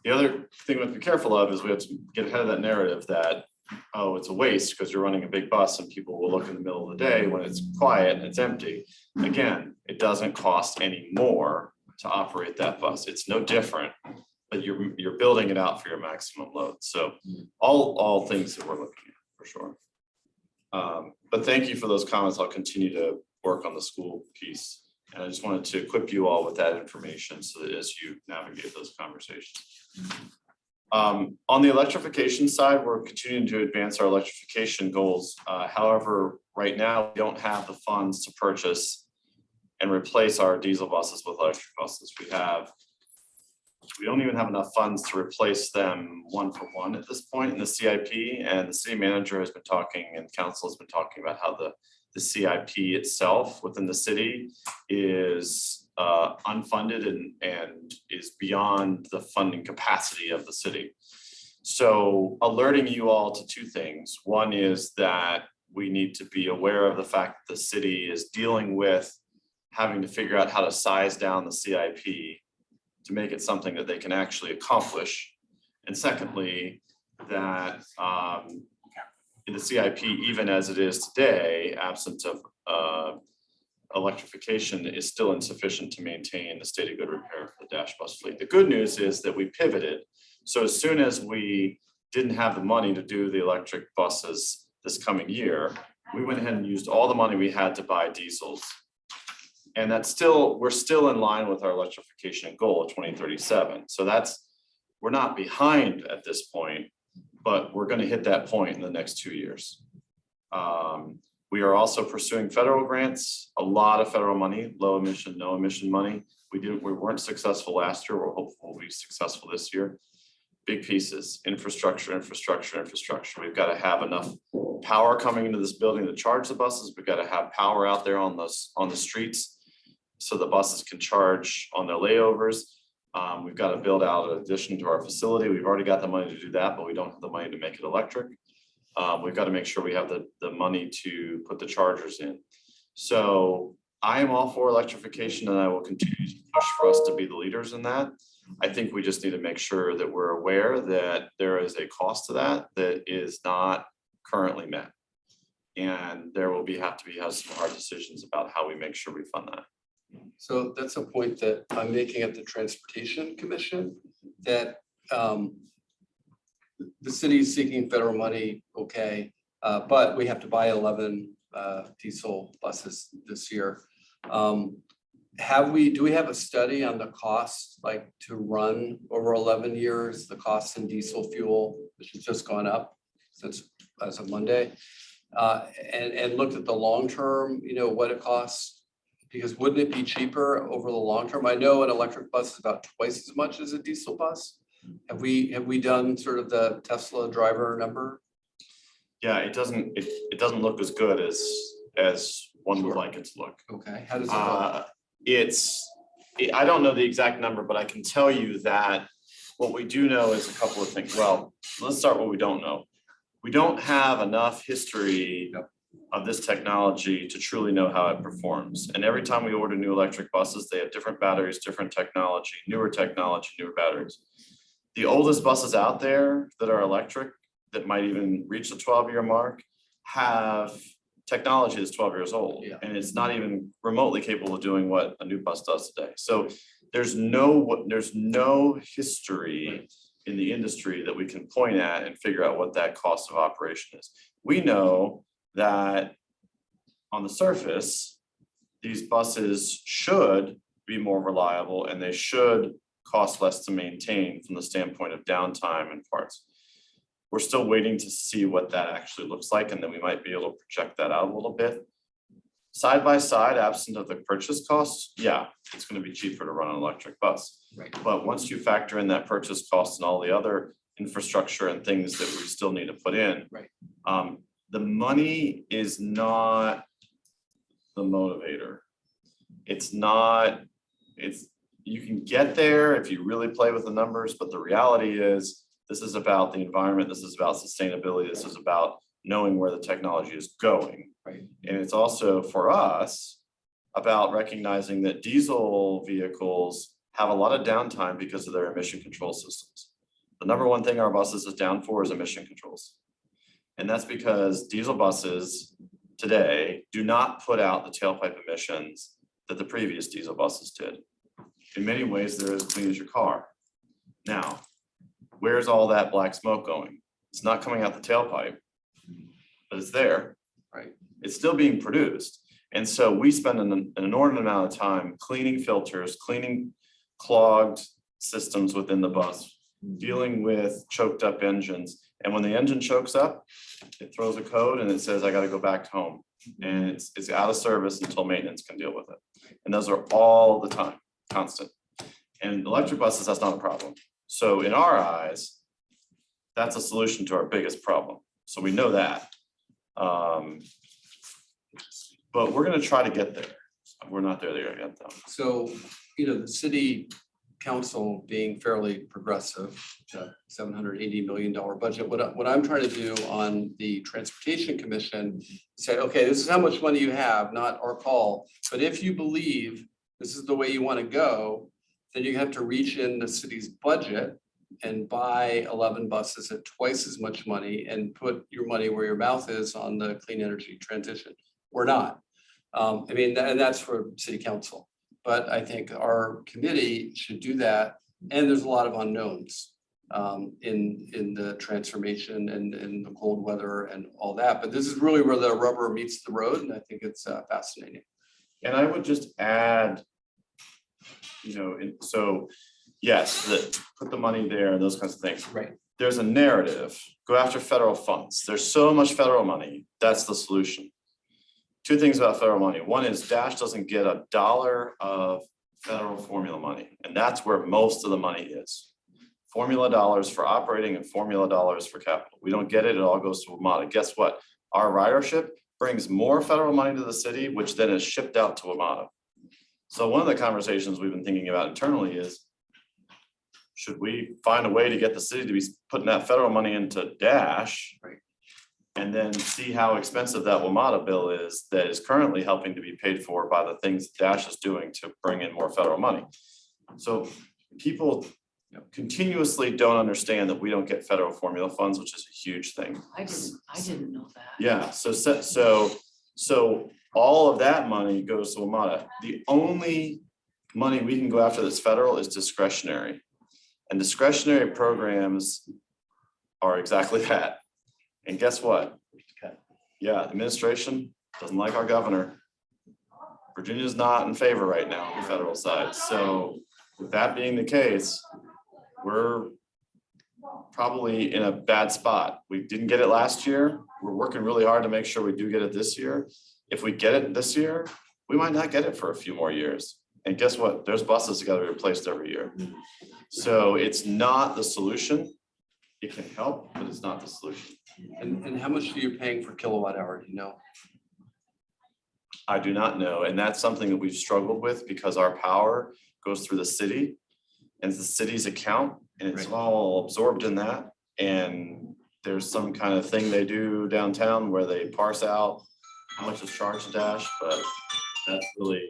Speaker 7: the other thing we have to be careful of is we have to get ahead of that narrative that, oh, it's a waste because you're running a big bus and people will look in the middle of the day when it's quiet and it's empty. Again, it doesn't cost any more to operate that bus. It's no different, but you're building it out for your maximum load. So all things that we're looking at for sure. But thank you for those comments. I'll continue to work on the school piece. And I just wanted to equip you all with that information so that as you navigate those conversations. On the electrification side, we're continuing to advance our electrification goals. However, right now, we don't have the funds to purchase and replace our diesel buses with electric buses. We don't even have enough funds to replace them one for one at this point in the CIP. And the city manager has been talking and council has been talking about how the CIP itself within the city is unfunded and is beyond the funding capacity of the city. So alerting you all to two things. One is that we need to be aware of the fact that the city is dealing with having to figure out how to size down the CIP to make it something that they can actually accomplish. And secondly, that in the CIP, even as it is today, absent of electrification is still insufficient to maintain the state of good repair for the dash bus fleet. The good news is that we pivoted. So as soon as we didn't have the money to do the electric buses this coming year, we went ahead and used all the money we had to buy diesels. And we're still in line with our electrification goal of 2037. So we're not behind at this point, but we're going to hit that point in the next 2 years. We are also pursuing federal grants, a lot of federal money, low emission, no emission money. We weren't successful last year. We're hopeful we'll be successful this year. Big pieces, infrastructure. We've got to have enough power coming into this building to charge the buses. We've got to have power out there on the streets so the buses can charge on their layovers. We've got to build out an addition to our facility. We've already got the money to do that, but we don't have the money to make it electric. We've got to make sure we have the money to put the chargers in. So I am all for electrification and I will continue to push for us to be the leaders in that. I think we just need to make sure that we're aware that there is a cost to that is not currently met. And there will have to be some hard decisions about how we make sure we fund that.
Speaker 8: So that's a point that I'm making at the Transportation Commission, that the city is seeking federal money, okay, but we have to buy 11 diesel buses this year. Do we have a study on the cost, like to run over 11 years, the cost in diesel fuel, which has just gone up since as of Monday, and looked at the long term, what it costs? Because wouldn't it be cheaper over the long term? I know an electric bus is about twice as much as a diesel bus. Have we done sort of the Tesla driver number?
Speaker 7: Yeah, it doesn't look as good as one would like it to look.
Speaker 8: Okay, how does it look?
Speaker 7: I don't know the exact number, but I can tell you that what we do know is a couple of things. Well, let's start what we don't know. We don't have enough history of this technology to truly know how it performs. And every time we order new electric buses, they have different batteries, different technology, newer batteries. The oldest buses out there that are electric, that might even reach the 12-year mark, have technology that's 12 years old.
Speaker 8: Yeah.
Speaker 7: And it's not even remotely capable of doing what a new bus does today. So there's no history in the industry that we can point at and figure out what that cost of operation is. We know that on the surface, these buses should be more reliable and they should cost less to maintain from the standpoint of downtime and parts. We're still waiting to see what that actually looks like, and then we might be able to project that out a little bit. Side by side, absent of the purchase costs, yeah, it's going to be cheaper to run an electric bus.
Speaker 8: Right.
Speaker 7: But once you factor in that purchase cost and all the other infrastructure and things that we still need to put in,
Speaker 8: Right.
Speaker 7: The money is not the motivator. you can get there if you really play with the numbers, but the reality is this is about the environment, this is about sustainability, this is about knowing where the technology is going.
Speaker 8: Right.
Speaker 7: And it's also for us about recognizing that diesel vehicles have a lot of downtime because of their emission control systems. The number one thing our buses is down for is emission controls. And that's because diesel buses today do not put out the tailpipe emissions that the previous diesel buses did. In many ways, they're as clean as your car. Now, where's all that black smoke going? It's not coming out the tailpipe, but it's there.
Speaker 8: Right.
Speaker 7: It's still being produced. And so we spend an inordinate amount of time cleaning filters, cleaning clogged systems within the bus, dealing with choked up engines. And when the engine chokes up, it throws a code and it says, I gotta go back home. And it's out of service until maintenance can deal with it. And those are all the time, constant. And electric buses, that's not a problem. So in our eyes, that's a solution to our biggest problem. So we know that. But we're gonna try to get there. We're not there yet though.
Speaker 8: So, the city council being fairly progressive, $780 million budget. What I'm trying to do on the transportation commission, say, okay, this is how much money you have, not our call. But if you believe this is the way you want to go, then you have to reach in the city's budget and buy 11 buses at twice as much money and put your money where your mouth is on the clean energy transition. We're not. And that's for city council. But I think our committee should do that. And there's a lot of unknowns in the transformation and in the cold weather and all that. But this is really where the rubber meets the road. And I think it's fascinating.
Speaker 7: And I would just add, so yes, put the money there and those kinds of things.
Speaker 8: Right.
Speaker 7: There's a narrative, go after federal funds. There's so much federal money. That's the solution. Two things about federal money. One is Dash doesn't get $1 of federal formula money, and that's where most of the money is. Formula dollars for operating and formula dollars for capital. We don't get it, it all goes to WMATA. Guess what? Our ridership brings more federal money to the city, which then is shipped out to WMATA. So one of the conversations we've been thinking about internally is, should we find a way to get the city to be putting that federal money into Dash?
Speaker 8: Right.
Speaker 7: And then see how expensive that WMATA bill is that is currently helping to be paid for by the things Dash is doing to bring in more federal money. So people continuously don't understand that we don't get federal formula funds, which is a huge thing.
Speaker 3: I didn't know that.
Speaker 7: Yeah, so all of that money goes to WMATA. The only money we can go after that's federal is discretionary. And discretionary programs are exactly that. And guess what? Yeah, administration doesn't like our governor. Virginia's not in favor right now on the federal side. So with that being the case, we're probably in a bad spot. We didn't get it last year. We're working really hard to make sure we do get it this year. If we get it this year, we might not get it for a few more years. And guess what? There's buses that gotta be replaced every year. So it's not the solution. It can help, but it's not the solution.
Speaker 8: And how much are you paying for kilowatt hour, do you know?
Speaker 7: I do not know. And that's something that we've struggled with because our power goes through the city and it's the city's account and it's all absorbed in that. And there's some kind of thing they do downtown where they parse out how much is charged to Dash, but that's really,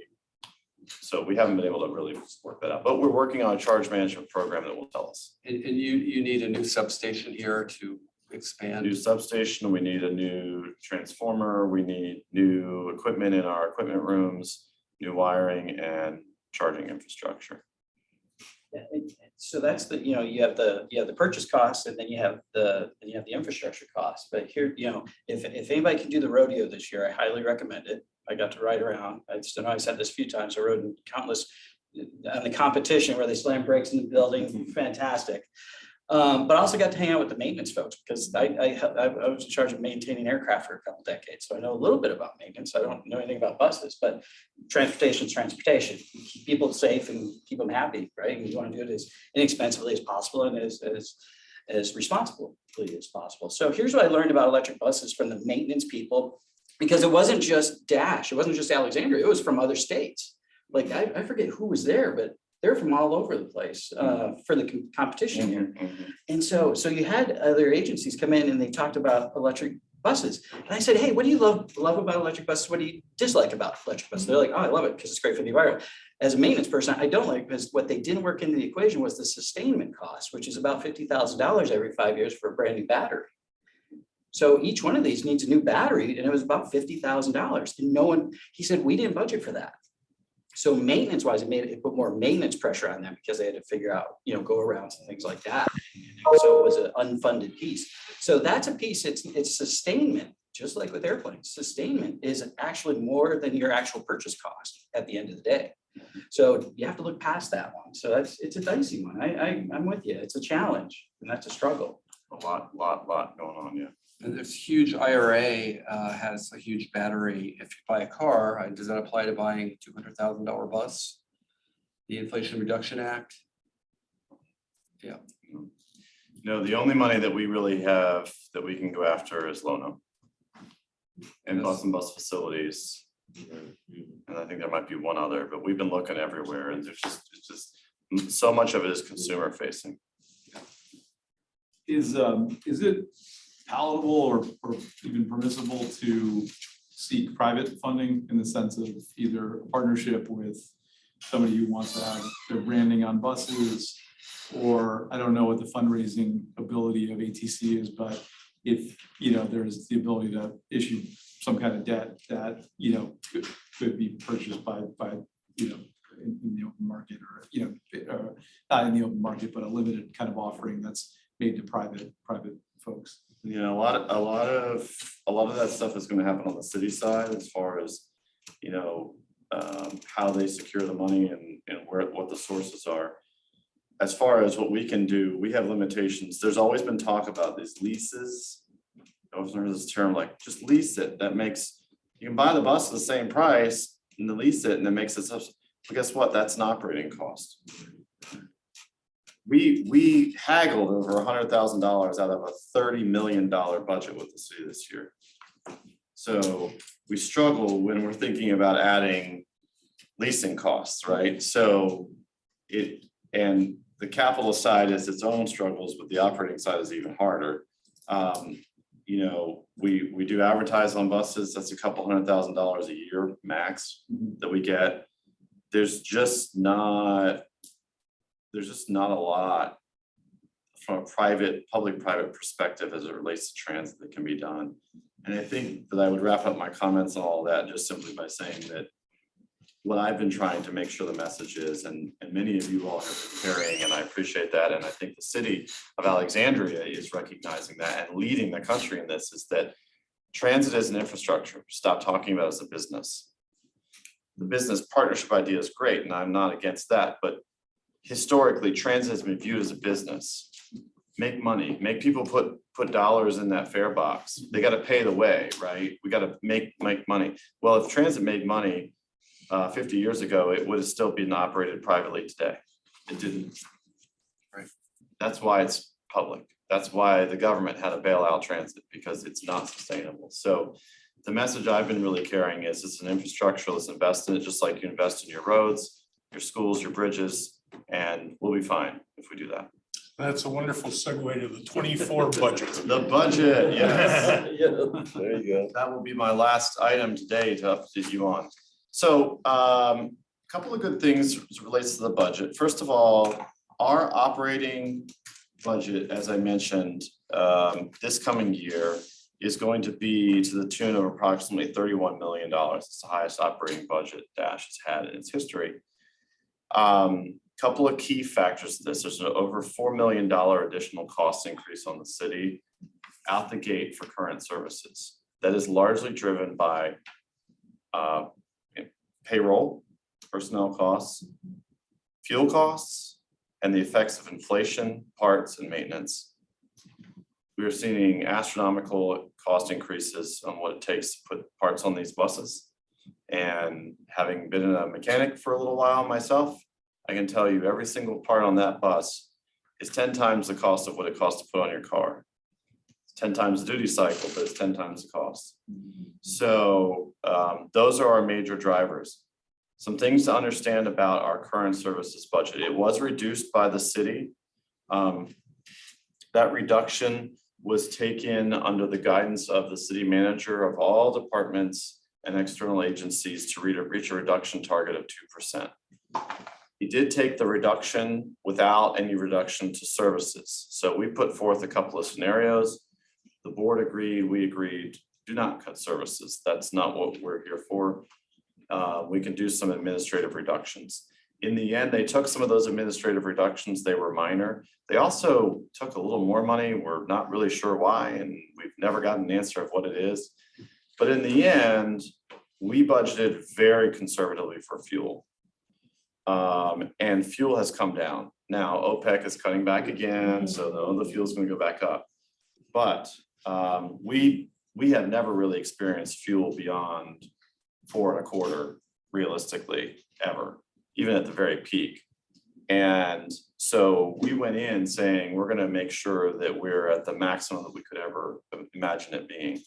Speaker 7: so we haven't been able to really work that out. But we're working on a charge management program that will tell us.
Speaker 8: And you need a new substation here to expand.
Speaker 7: New substation, we need a new transformer, we need new equipment in our equipment rooms, new wiring and charging infrastructure.
Speaker 4: So that's the, you have the purchase costs and then you have the infrastructure costs. But here, if anybody can do the rodeo this year, I highly recommend it. I got to ride around. I know I've said this a few times. I rode in countless on the competition where they slam brakes in the building. Fantastic. But I also got to hang out with the maintenance folks because I was in charge of maintaining aircraft for a couple decades. So I know a little bit about maintenance. I don't know anything about buses, but transportation is transportation. Keep people safe and keep them happy, right? And you want to do it as inexpensively as possible and as responsibly as possible. So here's what I learned about electric buses from the maintenance people, because it wasn't just Dash, it wasn't just Alexandria, it was from other states. Like I forget who was there, but They're from all over the place for the competition here.
Speaker 7: Mhm.
Speaker 4: And so you had other agencies come in and they talked about electric buses. And I said, hey, what do you love about electric buses? What do you dislike about electric buses? They're like, oh, I love it because it's great for the environment. As a maintenance person, I don't like, because what they didn't work into the equation was the sustainment cost, which is about $50,000 every 5 years for a brand new battery. So each one of these needs a new battery, and it was about $50,000. And no one, he said, we didn't budget for that. So maintenance wise, it put more maintenance pressure on them because they had to figure out, go arounds and things like that. So it was an unfunded piece. So that's a piece, it's sustainment, just like with airplanes. Sustainment is actually more than your actual purchase cost at the end of the day. So you have to look past that one. So it's a dicey one. I'm with you. It's a challenge and that's a struggle.
Speaker 7: A lot going on, yeah.
Speaker 8: And this huge IRA has a huge battery. If you buy a car, does that apply to buying $200,000 bus? The Inflation Reduction Act? Yeah.
Speaker 7: No, the only money that we really have that we can go after is Lono. And bus facilities. And I think there might be one other, but we've been looking everywhere and it's just so much of it is consumer facing.
Speaker 11: Is it palatable or even permissible to seek private funding in the sense of either a partnership with somebody who wants to have their branding on buses, or I don't know what the fundraising ability of ATC is, but if there's the ability to issue some kind of debt that could be purchased by in the open market, or not in the open market, but a limited kind of offering that's made to private folks.
Speaker 7: Yeah, a lot of that stuff is going to happen on the city side as far as how they secure the money and what the sources are. As far as what we can do, we have limitations. There's always been talk about these leases. I always heard this term, like just lease it. That makes, you can buy the bus at the same price and then lease it and it makes it, but guess what? That's an operating cost. We haggled over $100,000 out of a $30 million budget with the city this year. So we struggle when we're thinking about adding leasing costs, right? So and the capital side is its own struggles, but the operating side is even harder. We do advertise on buses. That's a couple $100,000 a year max that we get. There's just not a lot from a public-private perspective as it relates to transit that can be done. And I think that I would wrap up my comments on all that just simply by saying that what I've been trying to make sure the message is, and many of you all have been carrying, and I appreciate that, and I think the city of Alexandria is recognizing that and leading the country in this, is that transit is an infrastructure. Stop talking about it as a business. The business partnership idea is great, and I'm not against that, but historically, transit has been viewed as a business. Make money, make people put dollars in that fare box. They got to pay the way, right? We got to make money. Well, if transit made money 50 years ago, it would have still been operated privately today. It didn't. Right. That's why it's public. That's why the government had to bail out transit, because it's not sustainable. So the message I've been really carrying is it's an infrastructure. Let's invest in it, just like you invest in your roads, your schools, your bridges, and we'll be fine if we do that.
Speaker 2: That's a wonderful segue to the 24 budget.
Speaker 7: The budget, yes.
Speaker 5: There you go.
Speaker 7: That will be my last item today to update you on. So a couple of good things as it relates to the budget. First of all, our operating budget, as I mentioned, this coming year is going to be to the tune of approximately $31 million. It's the highest operating budget Dash has had in its history. Couple of key factors to this. There's an over $4 million additional cost increase on the city out the gate for current services. That is largely driven by payroll, personnel costs, fuel costs, and the effects of inflation, parts, and maintenance. We are seeing astronomical cost increases on what it takes to put parts on these buses. And having been a mechanic for a little while myself, I can tell you every single part on that bus is 10 times the cost of what it costs to put on your car. It's 10 times the duty cycle, but it's 10 times the cost. So those are our major drivers. Some things to understand about our current services budget. It was reduced by the city. That reduction was taken under the guidance of the city manager of all departments and external agencies to reach a reduction target of 2%. He did take the reduction without any reduction to services. So we put forth a couple of scenarios. The board agreed, we agreed, do not cut services. That's not what we're here for. We can do some administrative reductions. In the end, they took some of those administrative reductions. They were minor. They also took a little more money. We're not really sure why, and we've never gotten an answer of what it is. But in the end, we budgeted very conservatively for fuel. And fuel has come down. Now OPEC is cutting back again, so the fuel's gonna go back up. But we have never really experienced fuel beyond $4.25 realistically ever, even at the very peak. And so we went in saying, we're gonna make sure that we're at the maximum that we could ever imagine it being.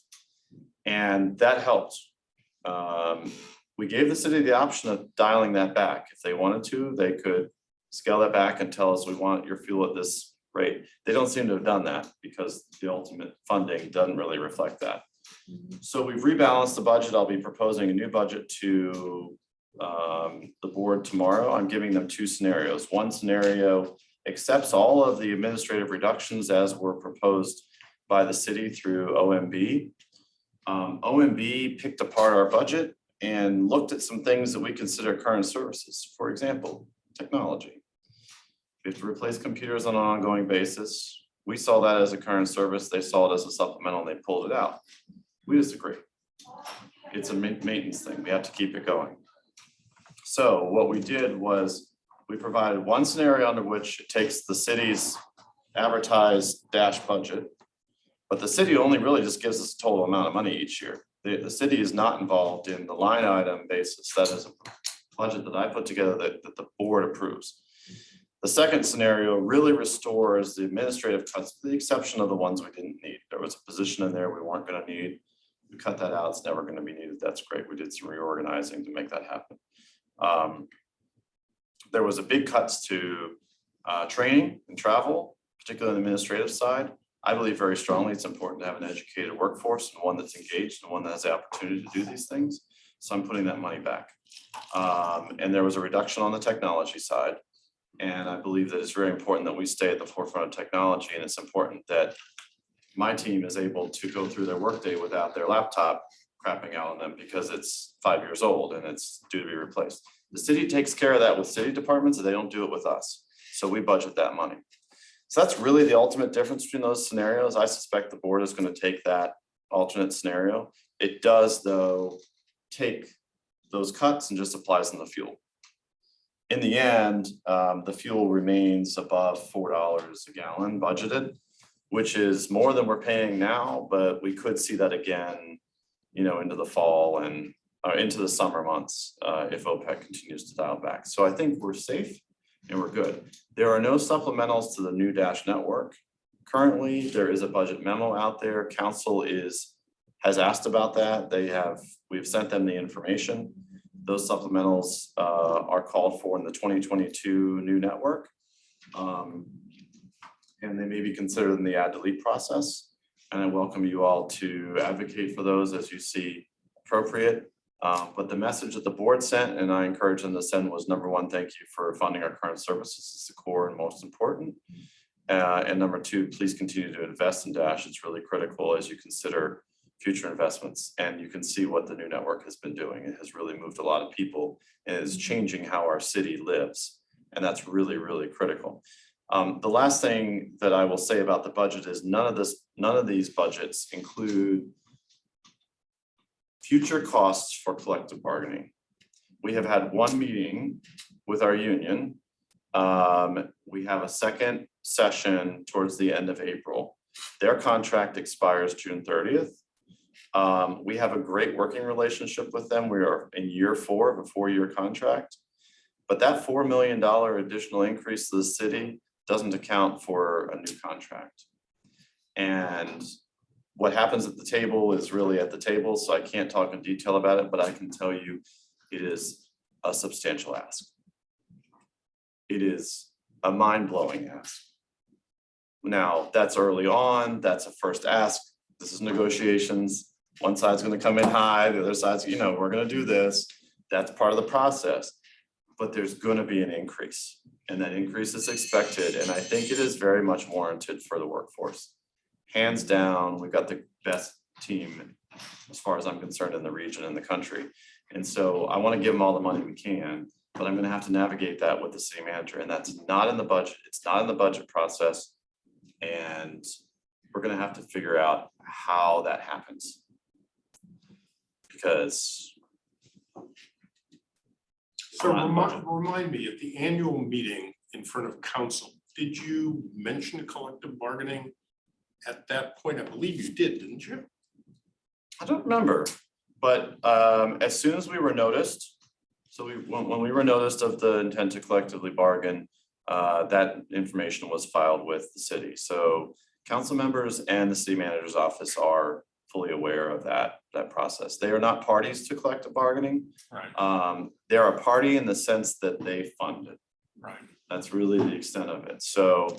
Speaker 7: And that helped. We gave the city the option of dialing that back. If they wanted to, they could scale that back and tell us we want your fuel at this rate. They don't seem to have done that because the ultimate funding doesn't really reflect that. So we've rebalanced the budget. I'll be proposing a new budget to the board tomorrow. I'm giving them two scenarios. One scenario accepts all of the administrative reductions as were proposed by the city through OMB. OMB picked apart our budget and looked at some things that we consider current services. For example, technology. We have to replace computers on an ongoing basis. We saw that as a current service. They saw it as a supplemental and they pulled it out. We disagree. It's a maintenance thing. We have to keep it going. So what we did was we provided one scenario under which it takes the city's advertised dash budget, but the city only really just gives us a total amount of money each year. The city is not involved in the line item basis. That is a budget that I put together that the board approves. The second scenario really restores the administrative cuts, with the exception of the ones we didn't need. There was a position in there we weren't going to need. We cut that out. It's never going to be needed. That's great. We did some reorganizing to make that happen. There was a big cuts to training and travel, particularly on the administrative side. I believe very strongly it's important to have an educated workforce and one that's engaged and one that has the opportunity to do these things. So I'm putting that money back. And there was a reduction on the technology side. And I believe that it's very important that we stay at the forefront of technology. And it's important that my team is able to go through their workday without their laptop crapping out on them because it's 5 years old and it's due to be replaced. The city takes care of that with city departments and they don't do it with us. So we budget that money. So that's really the ultimate difference between those scenarios. I suspect the board is going to take that alternate scenario. It does, though, take those cuts and just applies them to fuel. In the end, the fuel remains above $4 a gallon budgeted, which is more than we're paying now, but we could see that again, into the fall and into the summer months if OPEC continues to dial back. So I think we're safe and we're good. There are no supplementals to the new Dash network. Currently, there is a budget memo out there. Council has asked about that. We've sent them the information. Those supplementals are called for in the 2022 new network. And they may be considered in the add delete process. And I welcome you all to advocate for those as you see appropriate. But the message that the board sent, and I encourage them to send, was number one, thank you for funding our current services. It's the core and most important. And number two, please continue to invest in Dash. It's really critical as you consider future investments. And you can see what the new network has been doing. It has really moved a lot of people and is changing how our city lives. And that's really, really critical. The last thing that I will say about the budget is none of these budgets include future costs for collective bargaining. We have had one meeting with our union. We have a second session towards the end of April. Their contract expires June 30th. We have a great working relationship with them. We are in year 4 of a 4-year contract. But that $4 million additional increase to the city doesn't account for a new contract. And what happens at the table is really at the table, so I can't talk in detail about it, but I can tell you it is a substantial ask. It is a mind-blowing ask. Now, that's early on, that's a first ask, this is negotiations. One side's gonna come in high, the other side's, we're gonna do this, that's part of the process. But there's gonna be an increase, and that increase is expected, and I think it is very much warranted for the workforce. Hands down, we've got the best team, as far as I'm concerned, in the region and the country. And so I wanna give them all the money we can, but I'm gonna have to navigate that with the city manager, and that's not in the budget, it's not in the budget process. And we're gonna have to figure out how that happens. Because
Speaker 2: So remind me, at the annual meeting in front of council, did you mention collective bargaining at that point? I believe you did, didn't you?
Speaker 7: I don't remember, but as soon as we were noticed, so when we were noticed of the intent to collectively bargain, that information was filed with the city. So council members and the city manager's office are fully aware of that process. They are not parties to collective bargaining.
Speaker 2: Right.
Speaker 7: They're a party in the sense that they fund it.
Speaker 2: Right.
Speaker 7: That's really the extent of it. So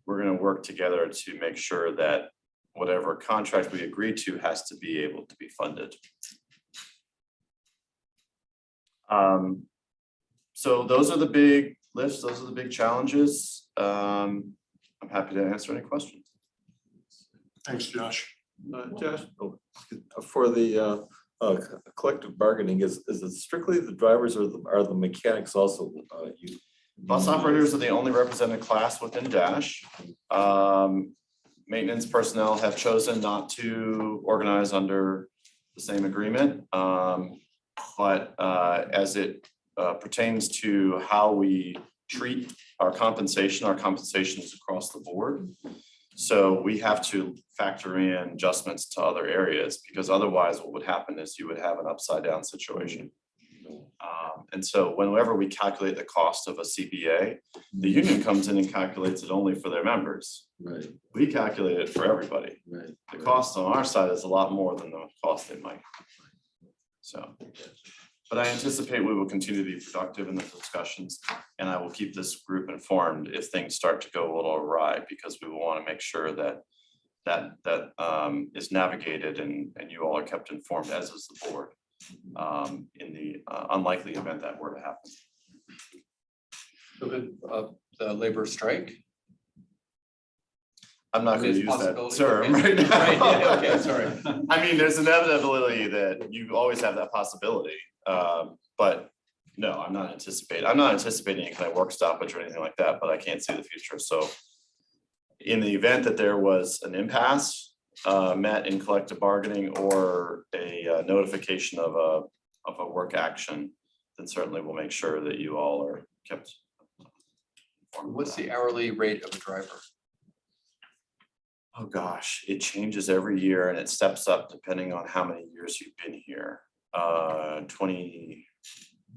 Speaker 7: we're gonna work together to make sure that whatever contract we agree to has to be able to be funded. So those are the big lifts, those are the big challenges. I'm happy to answer any questions.
Speaker 2: Thanks, Josh.
Speaker 5: Josh, for the collective bargaining, is it strictly the drivers or are the mechanics also?
Speaker 7: Bus operators are the only represented class within Dash. Maintenance personnel have chosen not to organize under the same agreement. But as it pertains to how we treat our compensation is across the board. So we have to factor in adjustments to other areas, because otherwise what would happen is you would have an upside down situation. And so whenever we calculate the cost of a CBA, the union comes in and calculates it only for their members.
Speaker 5: Right,
Speaker 7: We calculate it for everybody.
Speaker 5: right.
Speaker 7: The cost on our side is a lot more than the cost they might. So, but I anticipate we will continue to be productive in the discussions, and I will keep this group informed if things start to go a little awry, because we will want to make sure that is navigated and you all are kept informed, as is the board, in the unlikely event that were to happen.
Speaker 8: So the labor strike?
Speaker 7: I'm not going to
Speaker 8: It's
Speaker 7: use that
Speaker 8: possibility,
Speaker 7: term
Speaker 8: okay.
Speaker 7: right now.
Speaker 8: Right, yeah, okay, sorry.
Speaker 7: I mean, there's inevitability that you always have that possibility, but no, I'm not anticipating any kind of work stoppage or anything like that, but I can't see the future. So in the event that there was an impasse met in collective bargaining or a notification of a work action, then certainly we'll make sure that you all are kept informed of
Speaker 8: What's
Speaker 7: that.
Speaker 8: the hourly rate of a driver?
Speaker 7: Oh, gosh, it changes every year and it steps up depending on how many years you've been here. 20,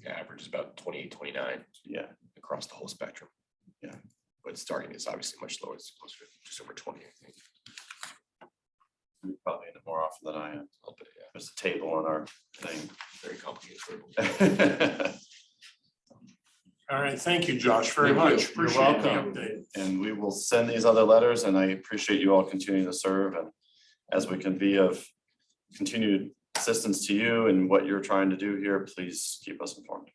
Speaker 1: Average is about 28, 29
Speaker 7: yeah,
Speaker 1: across the whole spectrum.
Speaker 7: Yeah.
Speaker 1: But starting is obviously much lower, it's closer to just over 20, I think.
Speaker 7: you're probably in it more often than I am.
Speaker 1: A little bit, yeah.
Speaker 7: There's a table on our thing.
Speaker 1: Very complicated.
Speaker 2: All right, thank you, Josh, very
Speaker 7: Thank you.
Speaker 2: much.
Speaker 7: You're
Speaker 2: Appreciate the
Speaker 7: welcome.
Speaker 2: update.
Speaker 7: And we will send these other letters, and I appreciate you all continuing to serve, and as we can be of continued assistance to you and what you're trying to do here, please keep us informed.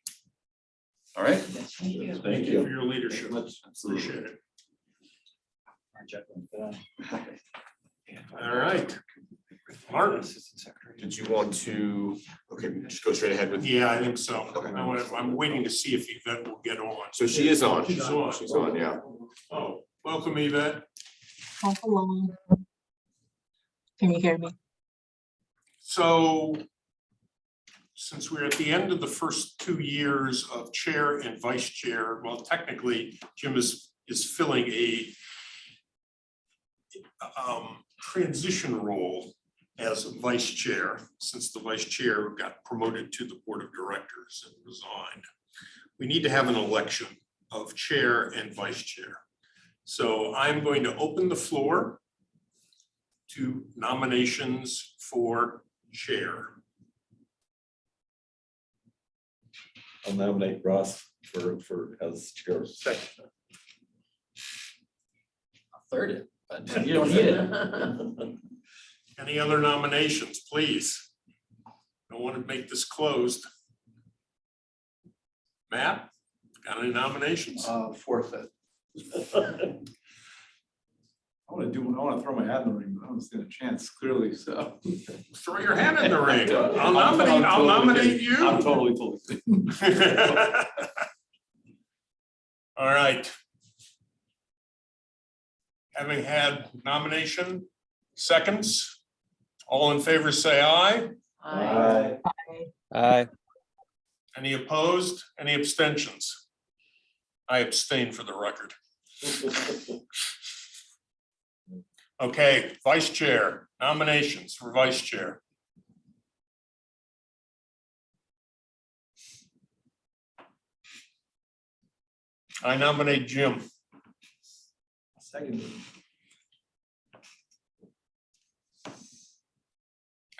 Speaker 7: All right?
Speaker 3: Thank you.
Speaker 2: Thank you for your leadership. Appreciate it. All right. Martin.
Speaker 1: Did you want to, okay, just go straight ahead with?
Speaker 2: Yeah, I think so. I'm waiting to see if Yvette will get on.
Speaker 1: So she is on.
Speaker 2: She's on.
Speaker 1: She's on, yeah.
Speaker 2: Oh, welcome, Yvette.
Speaker 12: Oh, hello. Can you hear me?
Speaker 2: So since we're at the end of the first 2 years of chair and vice chair, well, technically Jim is filling a transition role as vice chair, since the vice chair got promoted to the board of directors and resigned. We need to have an election of chair and vice chair. So I'm going to open the floor to nominations for chair.
Speaker 5: I'll nominate Ross for as chair.
Speaker 2: Second.
Speaker 4: Third it, but you don't need it.
Speaker 2: Any other nominations, please? I want to make this closed. Matt, got any nominations?
Speaker 8: Forfeit.
Speaker 11: I want to throw my hat in the ring, but I don't stand a chance clearly, so.
Speaker 2: Throw your hat in the ring. I'll
Speaker 11: I'm totally
Speaker 2: nominate
Speaker 11: kidding.
Speaker 2: you.
Speaker 11: I'm totally kidding.
Speaker 2: All right. Having had nomination seconds, all in favor say aye.
Speaker 3: Aye.
Speaker 9: Aye.
Speaker 2: Any opposed? Any abstentions? I abstain for the record. Okay, vice chair, nominations for vice chair. I nominate Jim.
Speaker 11: Second.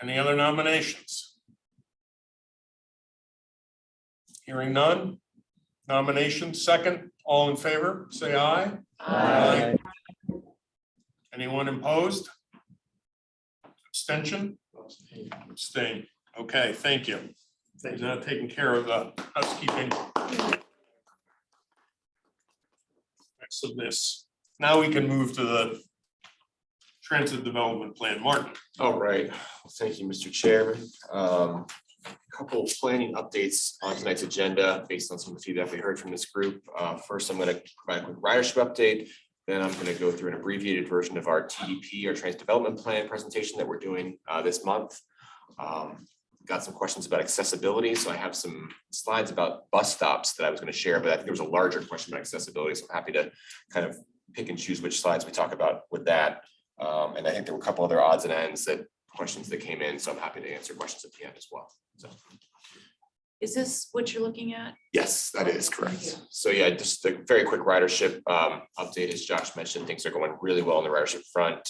Speaker 2: Any other nominations? Hearing none. Nomination second, all in favor, say aye.
Speaker 3: Aye.
Speaker 2: Anyone opposed? Abstention? Abstain. Okay, thank you. You're now taking care of the housekeeping. Next of this. Now we can move to the transit development plan. Martin.
Speaker 1: All right, well, thank you, Mr. Chairman. Couple of planning updates on tonight's agenda based on some of the feedback we heard from this group. First, I'm going to provide a quick ridership update. Then I'm going to go through an abbreviated version of our TDP, our Transit Development Plan presentation that we're doing this month. Got some questions about accessibility, so I have some slides about bus stops that I was going to share, but I think there was a larger question about accessibility, so I'm happy to kind of pick and choose which slides we talk about with that. And I think there were a couple other odds and ends that questions that came in, so I'm happy to answer questions at the end as well. So.
Speaker 3: Is this what you're looking at?
Speaker 1: Yes, that is
Speaker 3: Thank
Speaker 1: correct.
Speaker 3: you.
Speaker 1: So yeah, just a very quick ridership update. As Josh mentioned, things are going really well on the ridership front.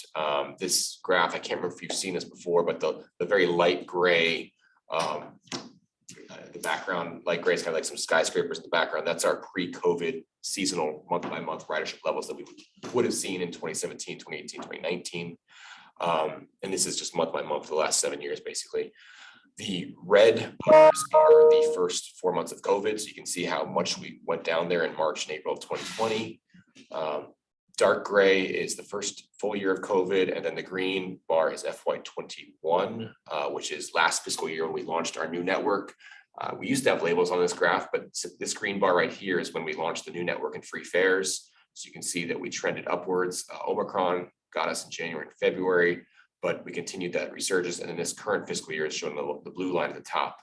Speaker 1: This graph, I can't remember if you've seen this before, but the very light gray, the background light gray is kind of like some skyscrapers in the background. That's our pre-COVID seasonal month-by-month ridership levels that we would have seen in 2017, 2018, 2019. And this is just month by month for the last 7 years, basically. The red bars are the first 4 months of COVID. So you can see how much we went down there in March and April of 2020. Dark gray is the first full year of COVID. And then the green bar is FY21, which is last fiscal year when we launched our new network. We used to have labels on this graph, but this green bar right here is when we launched the new network and free fares. So you can see that we trended upwards. Omicron got us in January and February, but we continued that resurgence. And in this current fiscal year, it's showing the blue line at the top.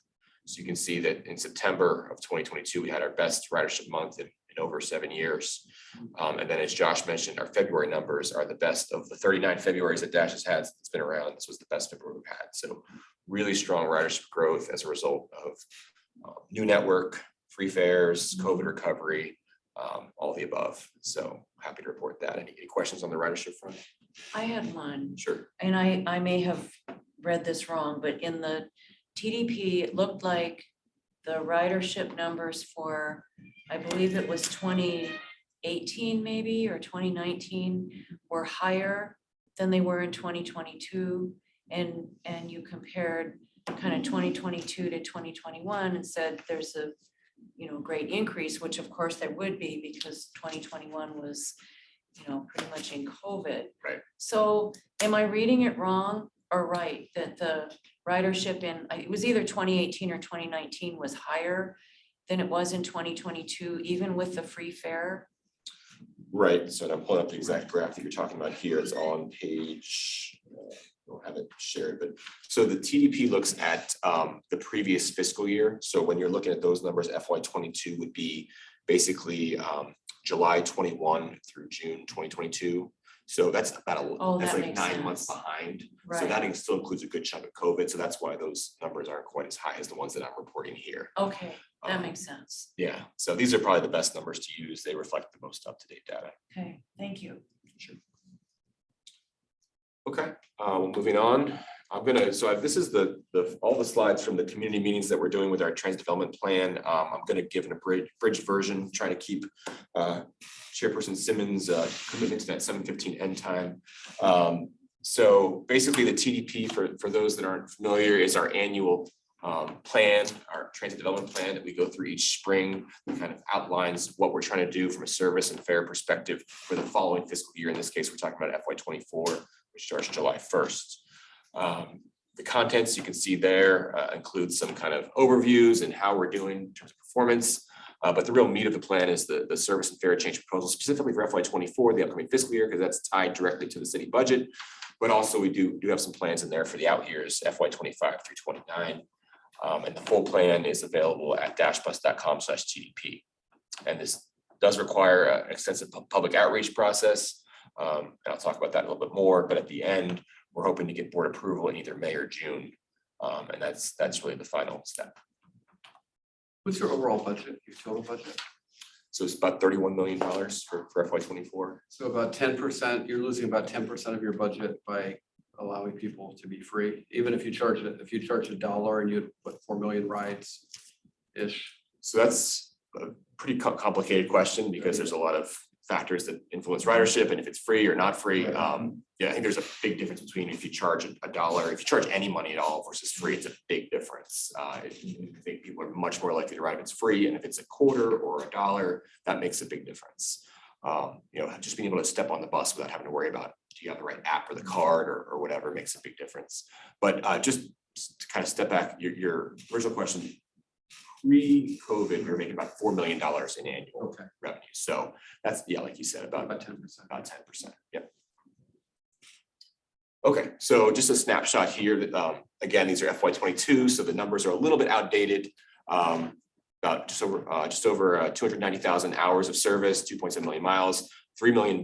Speaker 1: So you can see that in September of 2022, we had our best ridership month in over 7 years. And then as Josh mentioned, our February numbers are the best of the 39 Februarys that Dash has had. It's been around. This was the best February we've had. So really strong ridership growth as a result of new network, free fares, COVID recovery, all the above. So happy to report that. Any questions on the ridership front?
Speaker 3: I had one,
Speaker 1: Sure.
Speaker 3: and I may have read this wrong, but in the TDP, it looked like the ridership numbers for, I believe it was 2018 maybe, or 2019, were higher than they were in 2022. And you compared kind of 2022 to 2021 and said there's a great increase, which of course there would be because 2021 was pretty much in COVID.
Speaker 1: Right.
Speaker 3: So am I reading it wrong or right, that the ridership it was either 2018 or 2019 was higher than it was in 2022, even with the free fare?
Speaker 1: Right. So I'm pulling up the exact graph that you're talking about here. It's on page, I don't have it shared, but so the TDP looks at the previous fiscal year. So when you're looking at those numbers, FY22 would be basically July 21 through June 2022. So that's about that's like 9 months behind.
Speaker 3: Right.
Speaker 1: So that still includes a good chunk of COVID. So that's why those numbers aren't quite as high as the ones that I'm reporting here.
Speaker 3: Okay, that makes sense.
Speaker 1: Yeah. So these are probably the best numbers to use. They reflect the most up-to-date data.
Speaker 3: Okay, thank you.
Speaker 1: Sure. Okay, moving on. This is all the slides from the community meetings that we're doing with our transit development plan. I'm gonna give an abridged version, trying to keep Chairperson Simmons' commitment to that 7:15 end time. So basically the TDP, for those that aren't familiar, is our annual plan, our transit development plan that we go through each spring. It kind of outlines what we're trying to do from a service and fare perspective for the following fiscal year. In this case, we're talking about FY24, which starts July 1st. The contents you can see there include some kind of overviews and how we're doing in terms of performance. But the real meat of the plan is the service and fare change proposal, specifically for FY24, the upcoming fiscal year, because that's tied directly to the city budget. But also we do have some plans in there for the out years, FY25 through 29. And the full plan is available at dashbus.com/TDP. And this does require an extensive public outreach process. And I'll talk about that a little bit more, but at the end, we're hoping to get board approval in either May or June. And that's really the final step.
Speaker 8: What's your overall budget, your total budget?
Speaker 1: So it's about $31 million for FY24.
Speaker 8: So about 10%, you're losing about 10% of your budget by allowing people to be free, even if you charge $1 and you put 4 million rides-ish.
Speaker 1: So that's a pretty complicated question because there's a lot of factors that influence ridership and if it's free or not free. Yeah, I think there's a big difference between if you charge $1, if you charge any money at all versus free, it's a big difference. I think people are much more likely to ride if it's free, and if it's a quarter or $1, that makes a big difference. Just being able to step on the bus without having to worry about do you have the right app or the card or whatever makes a big difference. But just to kind of step back, your original question, pre-COVID, we were making about $4 million in annual revenue. So that's, like you said, about 10%. About 10%. Yep. Okay, so just a snapshot here that again, these are FY22, so the numbers are a little bit outdated. About just over 290,000 hours of service, 2.7 million miles, 3 million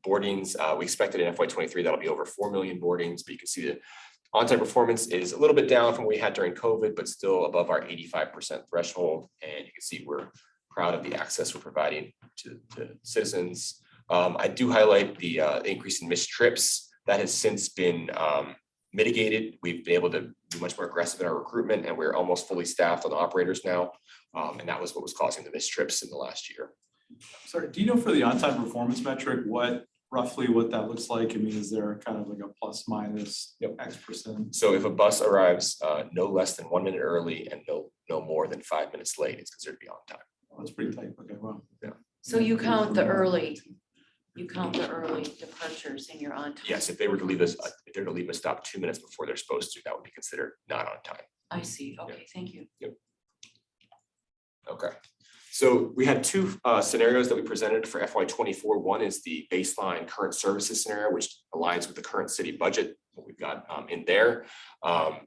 Speaker 1: boardings. We expected in FY23 that'll be over 4 million boardings, but you can see the on-time performance is a little bit down from what we had during COVID, but still above our 85% threshold. And you can see we're proud of the access we're providing to citizens. I do highlight the increase in missed trips. That has since been mitigated. We've been able to be much more aggressive in our recruitment, and we're almost fully staffed on operators now. And that was what was causing the missed trips in the last year.
Speaker 11: Sorry, do you know for the on-time performance metric, roughly what that looks like? I mean, is there kind of like a plus minus X percent?
Speaker 1: So if a bus arrives no less than 1 minute early and no more than 5 minutes late, it's considered to be on time.
Speaker 11: Oh, that's pretty tight. Okay, well.
Speaker 1: Yeah.
Speaker 3: So you count the early departures in your on time?
Speaker 1: Yes, if they were to leave us, if they're to leave a stop 2 minutes before they're supposed to, that would be considered not on time.
Speaker 3: I see. Okay, thank you.
Speaker 1: Yep. Okay. So we had two scenarios that we presented for FY24. One is the baseline current services scenario, which aligns with the current city budget, what we've got in there. A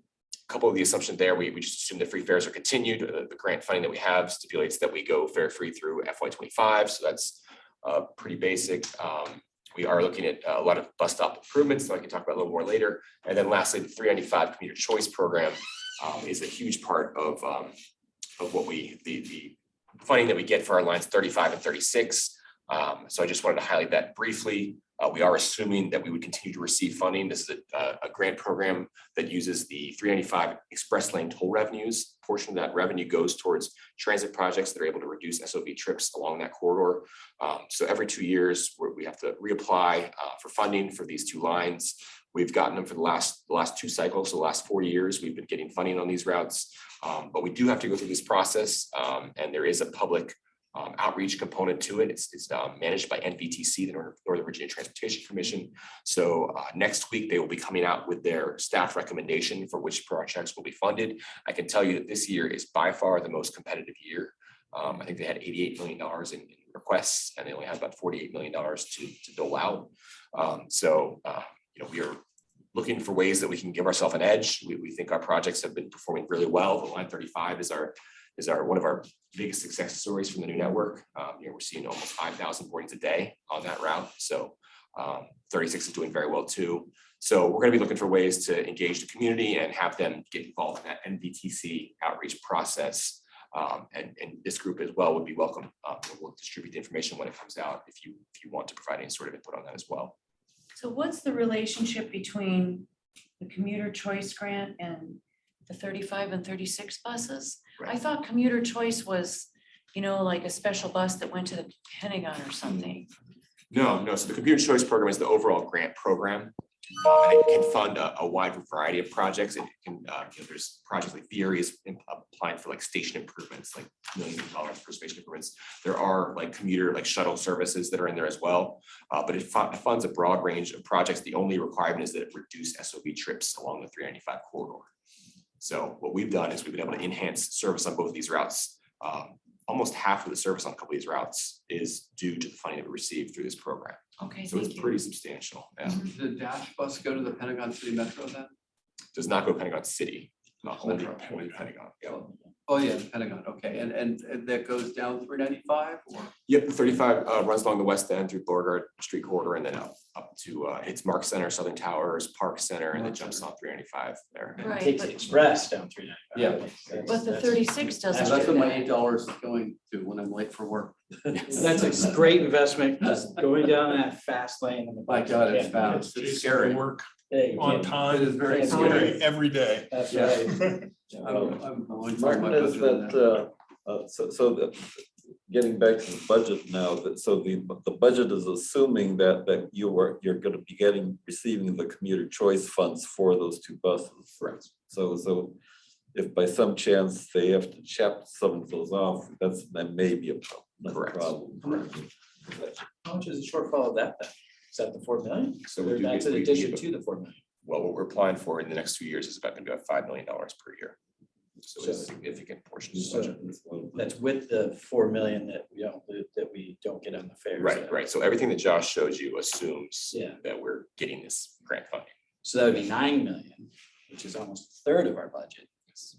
Speaker 1: couple of the assumptions there, we just assume that free fares are continued. The grant funding that we have stipulates that we go fare free through FY25. So that's pretty basic. We are looking at a lot of bus stop improvements that I can talk about a little more later. And then lastly, the 395 commuter choice program is a huge part of what the funding that we get for our lines 35 and 36. So I just wanted to highlight that briefly. We are assuming that we would continue to receive funding. This is a grant program that uses the 395 express lane toll revenues. A portion of that revenue goes towards transit projects that are able to reduce SOV trips along that corridor. So every 2 years, we have to reapply for funding for these two lines. We've gotten them for the last two cycles, so the last 4 years, we've been getting funding on these routes. But we do have to go through this process, and there is a public outreach component to it. It's managed by NVTC, the Northern Virginia Transportation Commission. So next week, they will be coming out with their staff recommendation for which projects will be funded. I can tell you that this year is by far the most competitive year. I think they had $88 million in requests, and they only had about $48 million to dole out. We are looking for ways that we can give ourselves an edge. We think our projects have been performing really well. The line 35 is one of our biggest success stories from the new network. We're seeing almost 5,000 boardings a day on that route. So 36 is doing very well too. So we're going to be looking for ways to engage the community and have them get involved in that NVTC outreach process. And this group as well would be welcome. We'll distribute the information when it comes out if you want to provide any sort of input on that as well.
Speaker 3: So what's the relationship between the commuter choice grant and the 35 and 36 buses. I
Speaker 1: Right.
Speaker 3: thought commuter choice was, like a special bus that went to the Pentagon or something.
Speaker 1: No, so the computer choice program is the overall grant program. And it can fund a wide variety of projects. It can, there's projects like Theory is applying for like station improvements, like millions of dollars for station improvements. There are like commuter, like shuttle services that are in there as well. But it funds a broad range of projects. The only requirement is that it reduce SOV trips along the 395 corridor. So what we've done is we've been able to enhance service on both of these routes. Almost half of the service on a couple of these routes is due to the funding that we received through this program.
Speaker 3: Okay,
Speaker 1: So it's
Speaker 3: thank you.
Speaker 1: pretty substantial. Yeah.
Speaker 3: Mhm.
Speaker 8: Did the Dash bus go to the Pentagon City Metro then?
Speaker 1: Does not go Pentagon City, not only
Speaker 8: Metro.
Speaker 1: Pentagon. Yeah.
Speaker 8: Oh, yeah, the Pentagon, okay, and that goes down 395 or?
Speaker 1: Yep, the 35 runs along the west end through Beauregard Street Corridor and then up to it's Mark Center, Southern Towers, Park Center, and then
Speaker 8: Mark
Speaker 1: jumps on 395 there.
Speaker 3: Right,
Speaker 4: Takes
Speaker 3: but-
Speaker 4: the express down 395.
Speaker 8: Yeah.
Speaker 3: But the 36 doesn't
Speaker 8: That's
Speaker 3: do
Speaker 8: what my
Speaker 3: that.
Speaker 8: $8 is going to when I'm late for work.
Speaker 4: That's a great investment, just going down that fast lane. and the
Speaker 8: My
Speaker 4: bikes
Speaker 8: God, it's
Speaker 4: can't-
Speaker 8: fast,
Speaker 2: Jason,
Speaker 8: it's
Speaker 2: they
Speaker 8: scary.
Speaker 2: work
Speaker 4: Yeah, you
Speaker 2: on
Speaker 4: can't-
Speaker 2: time.
Speaker 8: It is very
Speaker 4: It's
Speaker 8: scary.
Speaker 2: Every day.
Speaker 4: That's
Speaker 8: Yeah.
Speaker 4: right.
Speaker 8: I'm going through my
Speaker 5: Martin, is
Speaker 8: budget on that.
Speaker 5: that, so that, getting back to the budget now, so the budget is assuming that you're gonna be receiving the commuter choice funds for those two buses.
Speaker 1: Correct.
Speaker 5: So if by some chance they have to chap some of those off, that may be a
Speaker 1: Correct.
Speaker 5: problem.
Speaker 4: How much is the shortfall of that then? Is that the 4 million?
Speaker 1: So
Speaker 4: Or
Speaker 1: we do
Speaker 4: that's
Speaker 1: get-
Speaker 4: in
Speaker 1: we
Speaker 4: addition
Speaker 1: get-
Speaker 4: to the 4 million?
Speaker 1: Well, what we're applying for in the next 2 years is about gonna be about $5 million per year. So it's a
Speaker 4: So-
Speaker 1: significant portion of the budget.
Speaker 4: That's with the 4 million that we don't get on the fares.
Speaker 1: Right. So everything that Josh showed you assumes
Speaker 4: Yeah.
Speaker 1: that we're getting this grant funding.
Speaker 4: So that would be 9 million, which is almost a third of our budget.
Speaker 1: So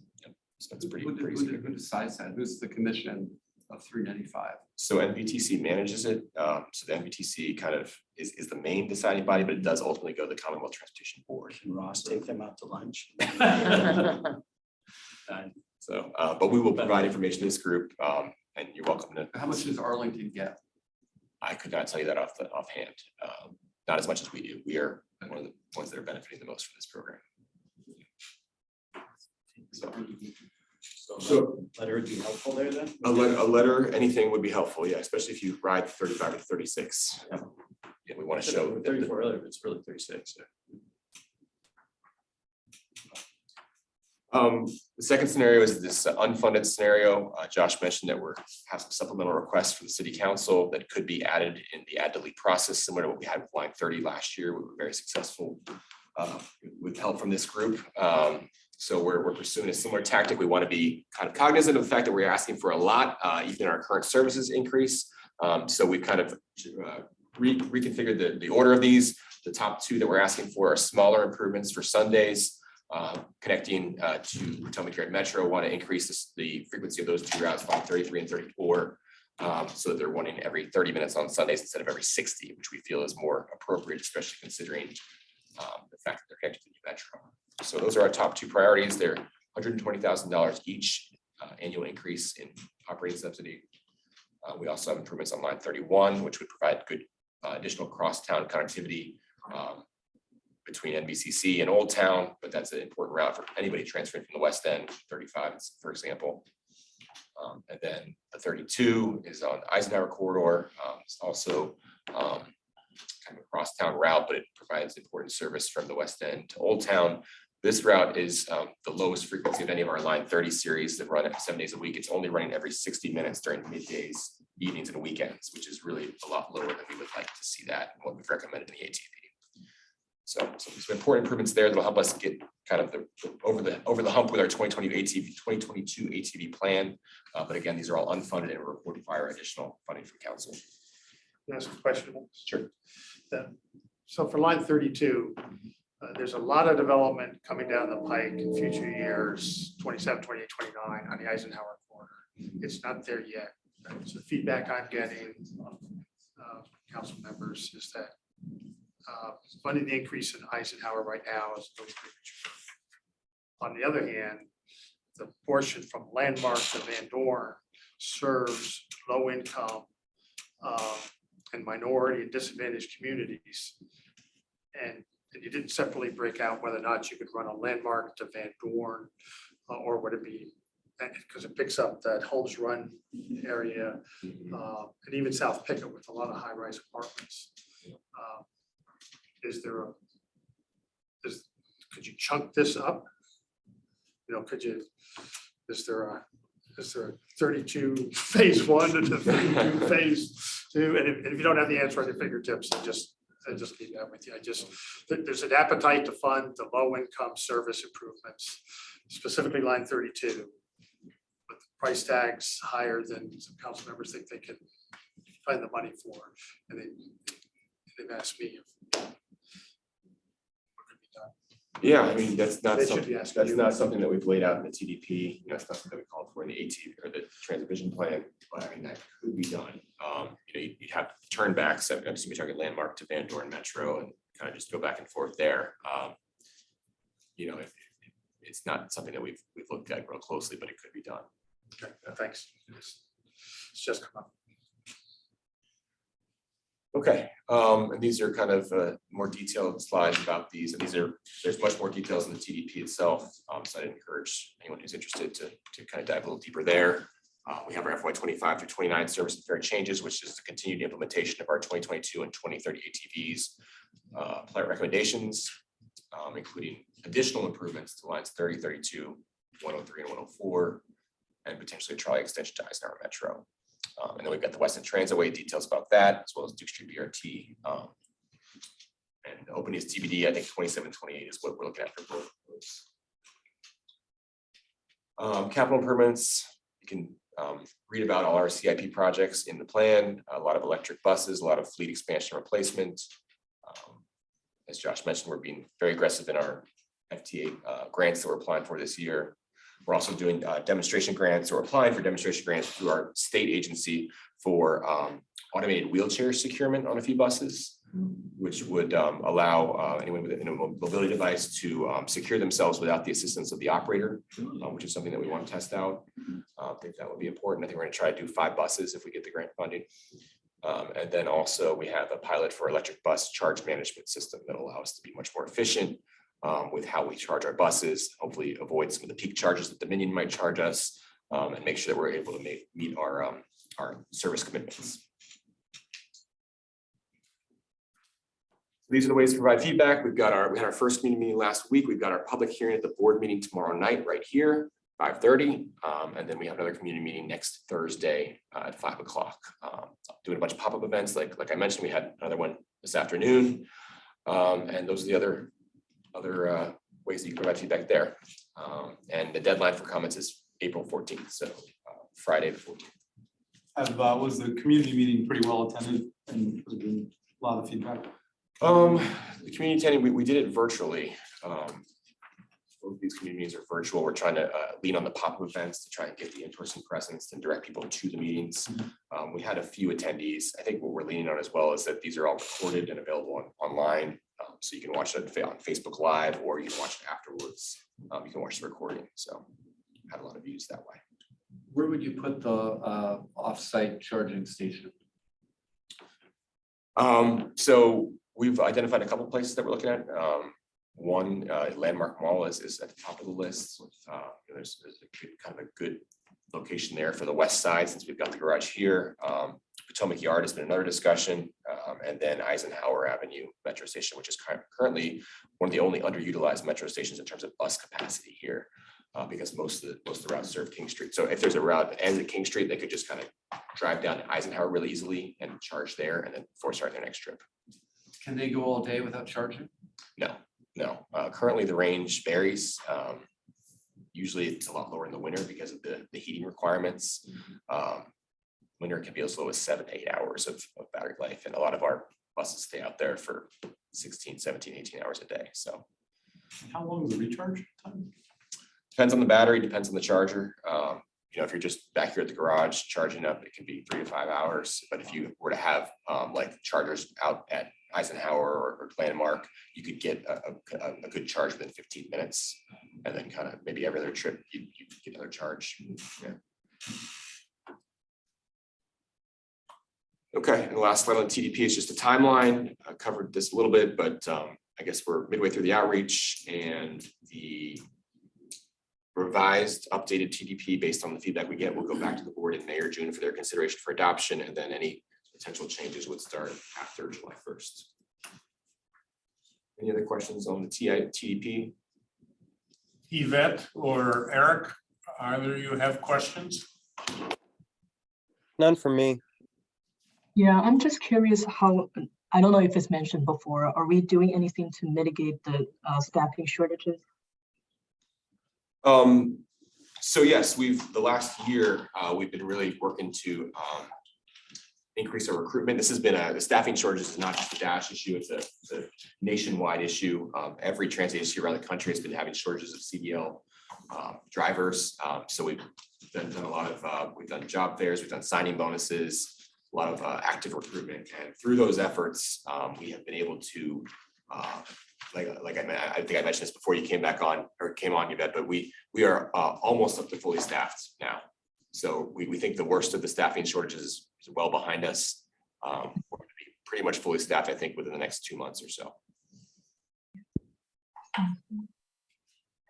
Speaker 1: it's pretty,
Speaker 8: Who
Speaker 1: pretty
Speaker 8: who
Speaker 1: significant.
Speaker 8: decides that? Who's the commission of 395?
Speaker 1: So NVTC manages it. So the NVTC kind of is the main deciding body, but it does ultimately go to the Commonwealth Transportation Board.
Speaker 4: Can Ross take them out to lunch?
Speaker 1: So, but we will provide information to this group, and you're welcome to.
Speaker 8: How much does Arlington get?
Speaker 1: I could not tell you that offhand. Not as much as we do. We are one of the ones that are benefiting the most from this program. So
Speaker 4: Letter would be helpful there then?
Speaker 1: a letter, anything would be helpful, yeah, especially if you ride 35 to 36. Yeah, we want to show. that the-
Speaker 4: 34 earlier, but it's really 36.
Speaker 1: The second scenario is this unfunded scenario. Josh mentioned that we're have some supplemental requests from the city council that could be added in the add delete process, similar to what we had with line 30 last year. We were very successful with help from this group. So we're pursuing a similar tactic. We want to be kind of cognizant of the fact that we're asking for a lot, even our current services increase. So we kind of reconfigured the order of these. The top two that we're asking for are smaller improvements for Sundays. Connecting to Potomac Area Metro, want to increase the frequency of those two routes by 33 and 34. So that they're running every 30 minutes on Sundays instead of every 60, which we feel is more appropriate, especially considering the fact that they're connected to the Metro. So those are our top two priorities. They're $120,000 each annual increase in operating subsidy. We also have improvements on line 31, which would provide good additional crosstown connectivity between NBCC and Old Town, but that's an important route for anybody transferring from the West End, 35, for example. And then the 32 is on Eisenhower corridor. It's also kind of a crosstown route, but it provides important service from the West End to Old Town. This route is the lowest frequency of any of our line 30 series that run 7 days a week. It's only running every 60 minutes during middays, evenings, and weekends, which is really a lot lower than we would like to see that, and what we've recommended in the ATV. So some important improvements there that'll help us get kind of over the hump with our 2022 ATV plan. But again, these are all unfunded and would require additional funding from council.
Speaker 10: Can I ask a question?
Speaker 1: Sure.
Speaker 10: So for line 32, there's a lot of development coming down the pike in future years, 27, 28, 29 on the Eisenhower corridor. It's not there yet. So the feedback I'm getting from council members is that funding the increase in Eisenhower right now is a little premature. On the other hand, the portion from Landmark to Van Dorn serves low income and minority and disadvantaged communities. And and you didn't separately break out whether or not you could run a Landmark to Van Dorn, or would it be, because it picks up that Holmes Run area, and even South Pickett with a lot of high-rise apartments. Is there a, could you chunk this up? You know, is there a 32 phase 1 and a 32 phase 2? And if you don't have the answer on your fingertips, then just leave that with you. There's an appetite to fund the low income service improvements, specifically line 32. But the price tag's higher than some council members think they can find the money for. And they've asked me if what could be done.
Speaker 1: Yeah, I mean, that's not
Speaker 10: They should
Speaker 1: something,
Speaker 10: be asking
Speaker 1: that's
Speaker 10: you.
Speaker 1: not something that we've laid out in the TDP, you know, it's not something we called for in the AT or the transit vision plan, but I mean, that could be done. You know, you'd have to turn back, so I'm assuming you're talking Landmark to Van Dorn Metro and kind of just go back and forth there. You know, if it's not something that we've looked at real closely, but it could be done.
Speaker 10: Okay, thanks. It's just come up.
Speaker 1: Okay, and these are kind of more detailed slides about these, and there's much more details in the TDP itself. So I'd encourage anyone who's interested to kind of dive a little deeper there. We have our FY 25 through 29 service and fare changes, which is the continued implementation of our 2022 and 2030 ATVs. Plan recommendations, including additional improvements to lines 30, 32, 103, and 104, and potentially a trolley extension to Eisenhower Metro. And then we've got the Western Transitway details about that, as well as Duke Street BRT. And opening is TBD, I think 27, 28 is what we're looking at for both of those. Capital improvements, you can read about all our CIP projects in the plan, a lot of electric buses, a lot of fleet expansion replacement. As Josh mentioned, we're being very aggressive in our FTA grants that we're applying for this year. We're also doing demonstration grants, or applying for demonstration grants through our state agency for automated wheelchair securement on a few buses, which would allow anyone with a mobility device to secure themselves without the assistance of the operator, which is something that we want to test out. I think that would be important. I think we're going to try to do 5 buses if we get the grant funding. And then also we have a pilot for electric bus charge management system that will allow us to be much more efficient with how we charge our buses, hopefully avoid some of the peak charges that Dominion might charge us, and make sure that we're able to meet our service commitments. These are the ways to provide feedback. We had our first meeting last week. We've got our public hearing at the board meeting tomorrow night right here, 5:30. And then we have another community meeting next Thursday at 5 o'clock. Doing a bunch of pop-up events. Like I mentioned, we had another one this afternoon. And those are the other ways that you can provide feedback there. And the deadline for comments is April 14th, so Friday the 14th.
Speaker 11: Was the community meeting pretty well attended and was there a lot of feedback?
Speaker 1: The community attending, we did it virtually. Both these community meetings are virtual. We're trying to lean on the pop-up events to try and get the in-person presence and direct people to the meetings. We had a few attendees. I think what we're leaning on as well is that these are all recorded and available online. So you can watch it on Facebook Live, or you can watch it afterwards. You can watch the recording. So had a lot of views that way.
Speaker 8: Where would you put the off-site charging station?
Speaker 1: So we've identified a couple places that we're looking at. One, Landmark Mall is at the top of the list. There's kind of a good location there for the west side, since we've got the garage here. Potomac Yard has been another discussion, and then Eisenhower Avenue Metro Station, which is currently one of the only underutilized metro stations in terms of bus capacity here, because most of the routes serve King Street. So if there's a route that ends at King Street, they could just kind of drive down to Eisenhower really easily and charge there, and then before starting their next trip.
Speaker 8: Can they go all day without charging?
Speaker 1: No. Currently the range varies. Usually it's a lot lower in the winter because of the heating requirements. Winter can be as low as 7 to 8 hours of battery life, and a lot of our buses stay out there for 16, 17, 18 hours a day. So
Speaker 11: How long is the recharge time?
Speaker 1: depends on the battery, depends on the charger. If you're just back here at the garage charging up, it can be 3 to 5 hours. But if you were to have like chargers out at Eisenhower or Landmark, you could get a good charge within 15 minutes, and then kind of maybe every other trip you get another charge. Yeah. Okay, and the last slide on TDP is just a timeline. I covered this a little bit, but I guess we're midway through the outreach, and the revised updated TDP based on the feedback we get will go back to the board in May or June for their consideration for adoption, and then any potential changes would start after July 1st. Any other questions on the TDP?
Speaker 2: Yvette or Eric, either of you have questions?
Speaker 9: None for me.
Speaker 12: Yeah, I'm just curious how, I don't know if it's mentioned before, are we doing anything to mitigate the staffing shortages?
Speaker 1: So yes, the last year, we've been really working to increase our recruitment. This has been the staffing shortages is not just a Dash issue, it's a nationwide issue. Every transit agency around the country has been having shortages of CDL drivers. So we've done a lot of, we've done job fairs, we've done signing bonuses, a lot of active recruitment. And through those efforts, we have been able to, like I think I mentioned this before you came back on, or came on, Yvette, but we are almost up to fully staffed now. So we think the worst of the staffing shortages is well behind us. We're going to be pretty much fully staffed, I think, within the next 2 months or so.
Speaker 3: I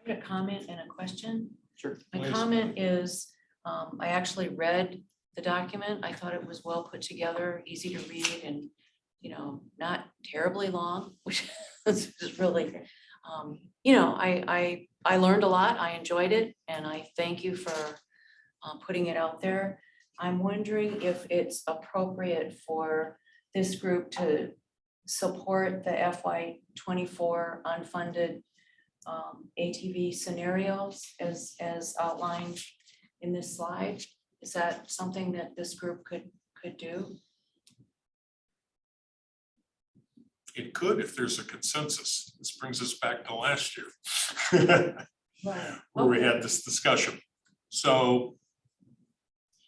Speaker 3: have a comment and a question.
Speaker 1: Sure.
Speaker 3: My
Speaker 2: Please.
Speaker 3: comment is, I actually read the document. I thought it was well put together, easy to read, and, you know, not terribly long, which is really, you know, I learned a lot. I enjoyed it, and I thank you for putting it out there. I'm wondering if it's appropriate for this group to support the FY24 unfunded ATV scenarios as outlined in this slide. Is that something that this group could do?
Speaker 2: It could if there's a consensus. This brings us back to last year.
Speaker 3: Right.
Speaker 2: Where we had this discussion. So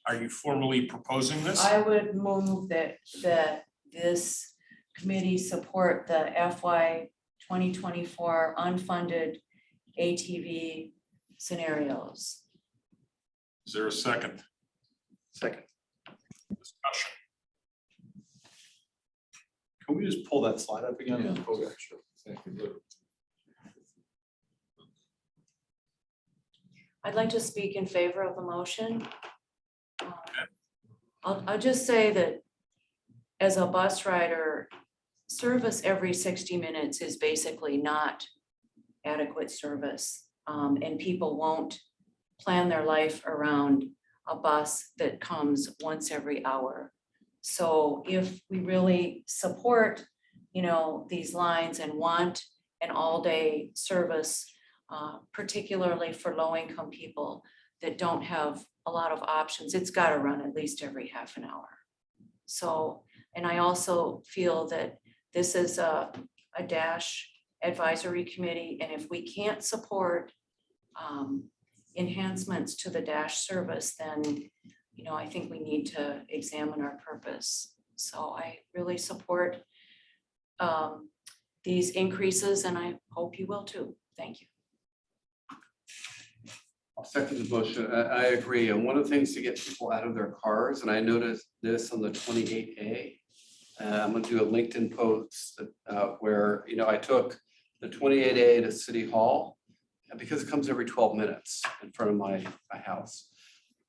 Speaker 2: are you formally proposing this?
Speaker 3: I would move that this committee support the FY 2024 unfunded ATV scenarios.
Speaker 2: Is there a second?
Speaker 8: Second.
Speaker 2: Discussion.
Speaker 11: Can we just pull that slide up again?
Speaker 1: Oh, yeah, sure. Thank you.
Speaker 3: I'd like to speak in favor of the motion. I'll just say that as a bus rider, service every 60 minutes is basically not adequate service. And people won't plan their life around a bus that comes once every hour. So if we really support, you know, these lines and want an all-day service, particularly for low-income people that don't have a lot of options, it's got to run at least every half an hour. So, and I also feel that this is a Dash advisory committee, and if we can't support enhancements to the Dash service, then, you know, I think we need to examine our purpose. So I really support these increases, and I hope you will too. Thank you.
Speaker 8: I'll second the motion. I agree. And one of the things to get people out of their cars, and I noticed this on the 28A, I'm gonna do a LinkedIn post where, you know, I took the 28A to City Hall because it comes every 12 minutes in front of my house.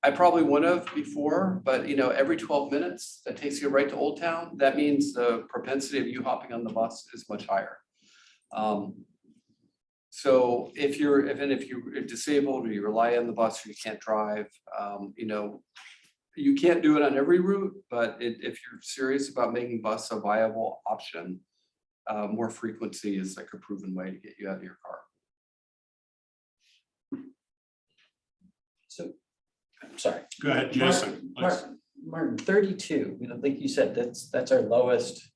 Speaker 8: I probably would have before, but you know, every 12 minutes, that takes you right to Old Town. That means the propensity of you hopping on the bus is much higher. So if you're disabled or you rely on the bus or you can't drive, you know, you can't do it on every route, but if you're serious about making bus a viable option, more frequency is like a proven way to get you out of your car.
Speaker 4: So, I'm sorry.
Speaker 2: Go ahead, Jason. please.
Speaker 4: Martin, 32, you know, like you said, that's our lowest.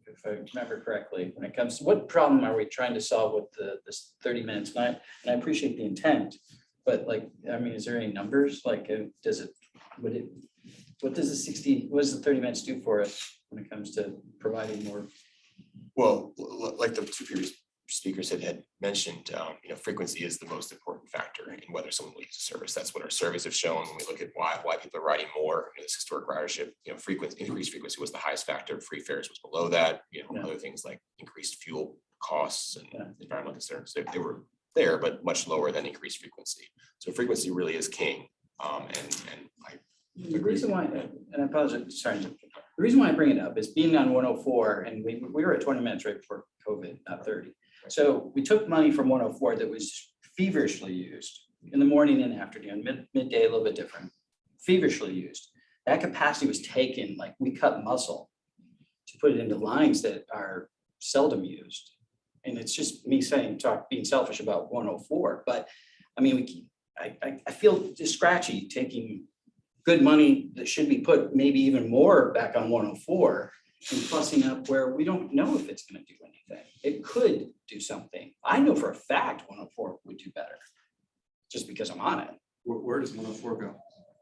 Speaker 4: If I remember correctly, when it comes to what problem are we trying to solve with this 30 minutes? And I appreciate the intent, but like, I mean, is there any numbers? Like, what does what does the 30 minutes do for us when it comes to providing more?
Speaker 1: Well, like the two previous speakers had mentioned, you know, frequency is the most important important factor in whether someone will use a service. That's what our surveys have shown. When we look at why people are riding more, this historic ridership, increased frequency was the highest factor. Free fares was below that. Other things like increased fuel costs and environmental concerns, they were there, but much lower than increased frequency. So frequency really is king.
Speaker 4: The reason why, and I apologize, sorry, the reason why I bring it up is being on 104, and we were at 20 minutes right before COVID, not 30. So we took money from 104 that was feverishly used in the morning and afternoon, midday, a little bit different, feverishly used. That capacity was taken, like we cut muscle to put it into lines that are seldom used. And it's just me being selfish about 104, but I mean, I feel just scratchy taking good money that should be put maybe even more back on 104 and fussing up where we don't know if it's going to do anything. It could do something. I know for a fact 104 would do better just because I'm on it.
Speaker 8: Where does 104 go?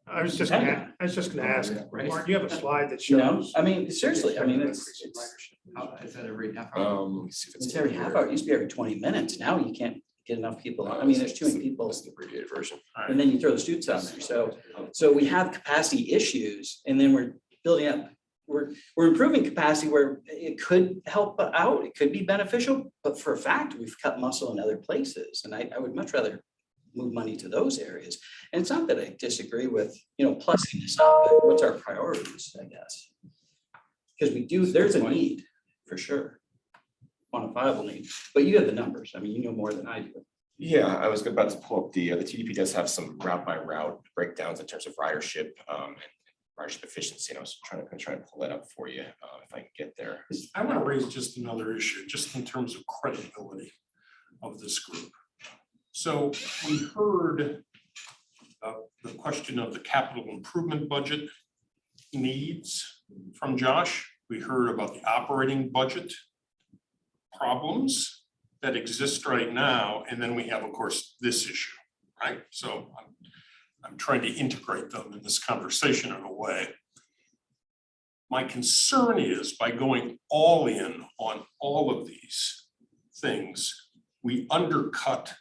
Speaker 10: I was just gonna ask, Mark, you have a slide that shows.
Speaker 4: I mean, seriously, I mean, it's
Speaker 8: Is that every half
Speaker 1: Let me see if
Speaker 4: it's every half hour. It used to be every 20 minutes. Now you can't get enough people. I mean, there's too many people.
Speaker 1: That's the abbreviated version.
Speaker 4: And then you throw the students on there. So we have capacity issues, and then we're building up, we're improving capacity where it could help out, it could be beneficial, but for a fact, we've cut muscle in other places. And I would much rather move money to those areas. And it's not that I disagree with, plussing this up, but what's our priorities, I guess? Because there's a need for sure. Quantifiable need, but you have the numbers. I mean, you know more than I do.
Speaker 1: Yeah, I was about to pull up the TDP does have some route by route breakdowns in terms of ridership and ridership efficiency. And I was trying to pull that up for you if I can get there.
Speaker 2: I want to raise just another issue, just in terms of credibility of this group. So we heard the question of the capital improvement budget needs from Josh. We heard about the operating budget problems that exist right now. And then we have, of course, this issue, right? So I'm trying to integrate them in this conversation in a way. My concern is by going all in on all of these things, we undercut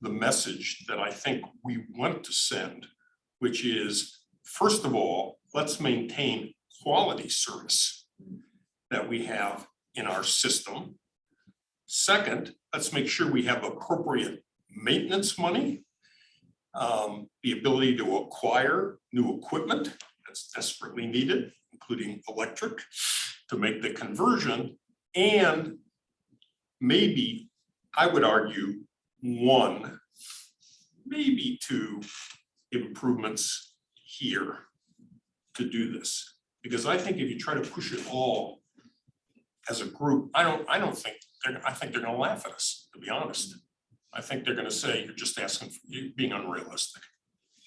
Speaker 2: the message that I think we want to send, which is, first of all, let's maintain quality service that we have in our system. Second, let's make sure we have appropriate maintenance money, the ability to acquire new equipment that's desperately needed, including electric, to make the conversion, and maybe, I would argue, one, maybe two improvements here to do this. Because I think if you try to push it all as a group, I think they're gonna laugh at us, to be honest. I think they're gonna say, you're just asking, you're being unrealistic.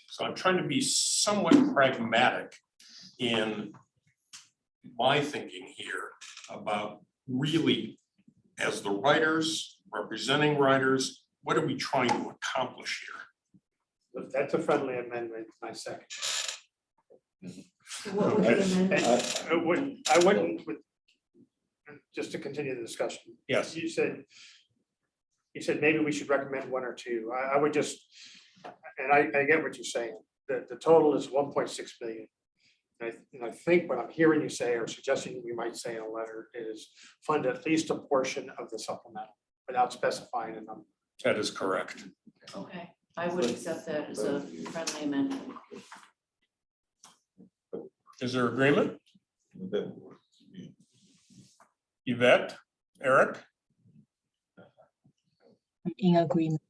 Speaker 2: So I'm trying to be somewhat pragmatic in my thinking here about really, as the writers, representing writers, what are we trying to accomplish here?
Speaker 10: That's a friendly amendment, my second.
Speaker 3: What would the amendment?
Speaker 10: I wouldn't, just to continue the discussion.
Speaker 2: Yes.
Speaker 10: You said maybe we should recommend one or two. I would just, and I get what you're saying. The total is 1.6 million. And I think what I'm hearing you say or suggesting we might say in a letter is fund at least a portion of the supplemental without specifying a number.
Speaker 2: That is correct.
Speaker 3: Okay, I would accept that as a friendly amendment.
Speaker 2: Is there agreement? Yvette, Eric?
Speaker 12: I'm in agreement.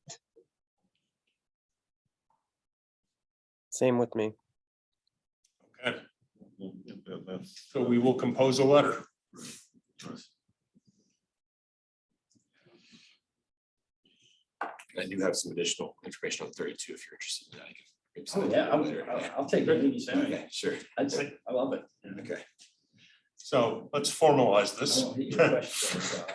Speaker 9: Same with me.
Speaker 2: Okay, so we will compose a letter.
Speaker 1: I do have some additional information on 32 if you're interested in that. I can maybe send
Speaker 4: Oh,
Speaker 1: it
Speaker 4: yeah,
Speaker 1: later.
Speaker 4: I'll take everything you say.
Speaker 1: Okay, sure.
Speaker 4: I love it.
Speaker 1: Okay.
Speaker 2: So let's formalize
Speaker 4: I
Speaker 2: this.
Speaker 4: won't hit your question, so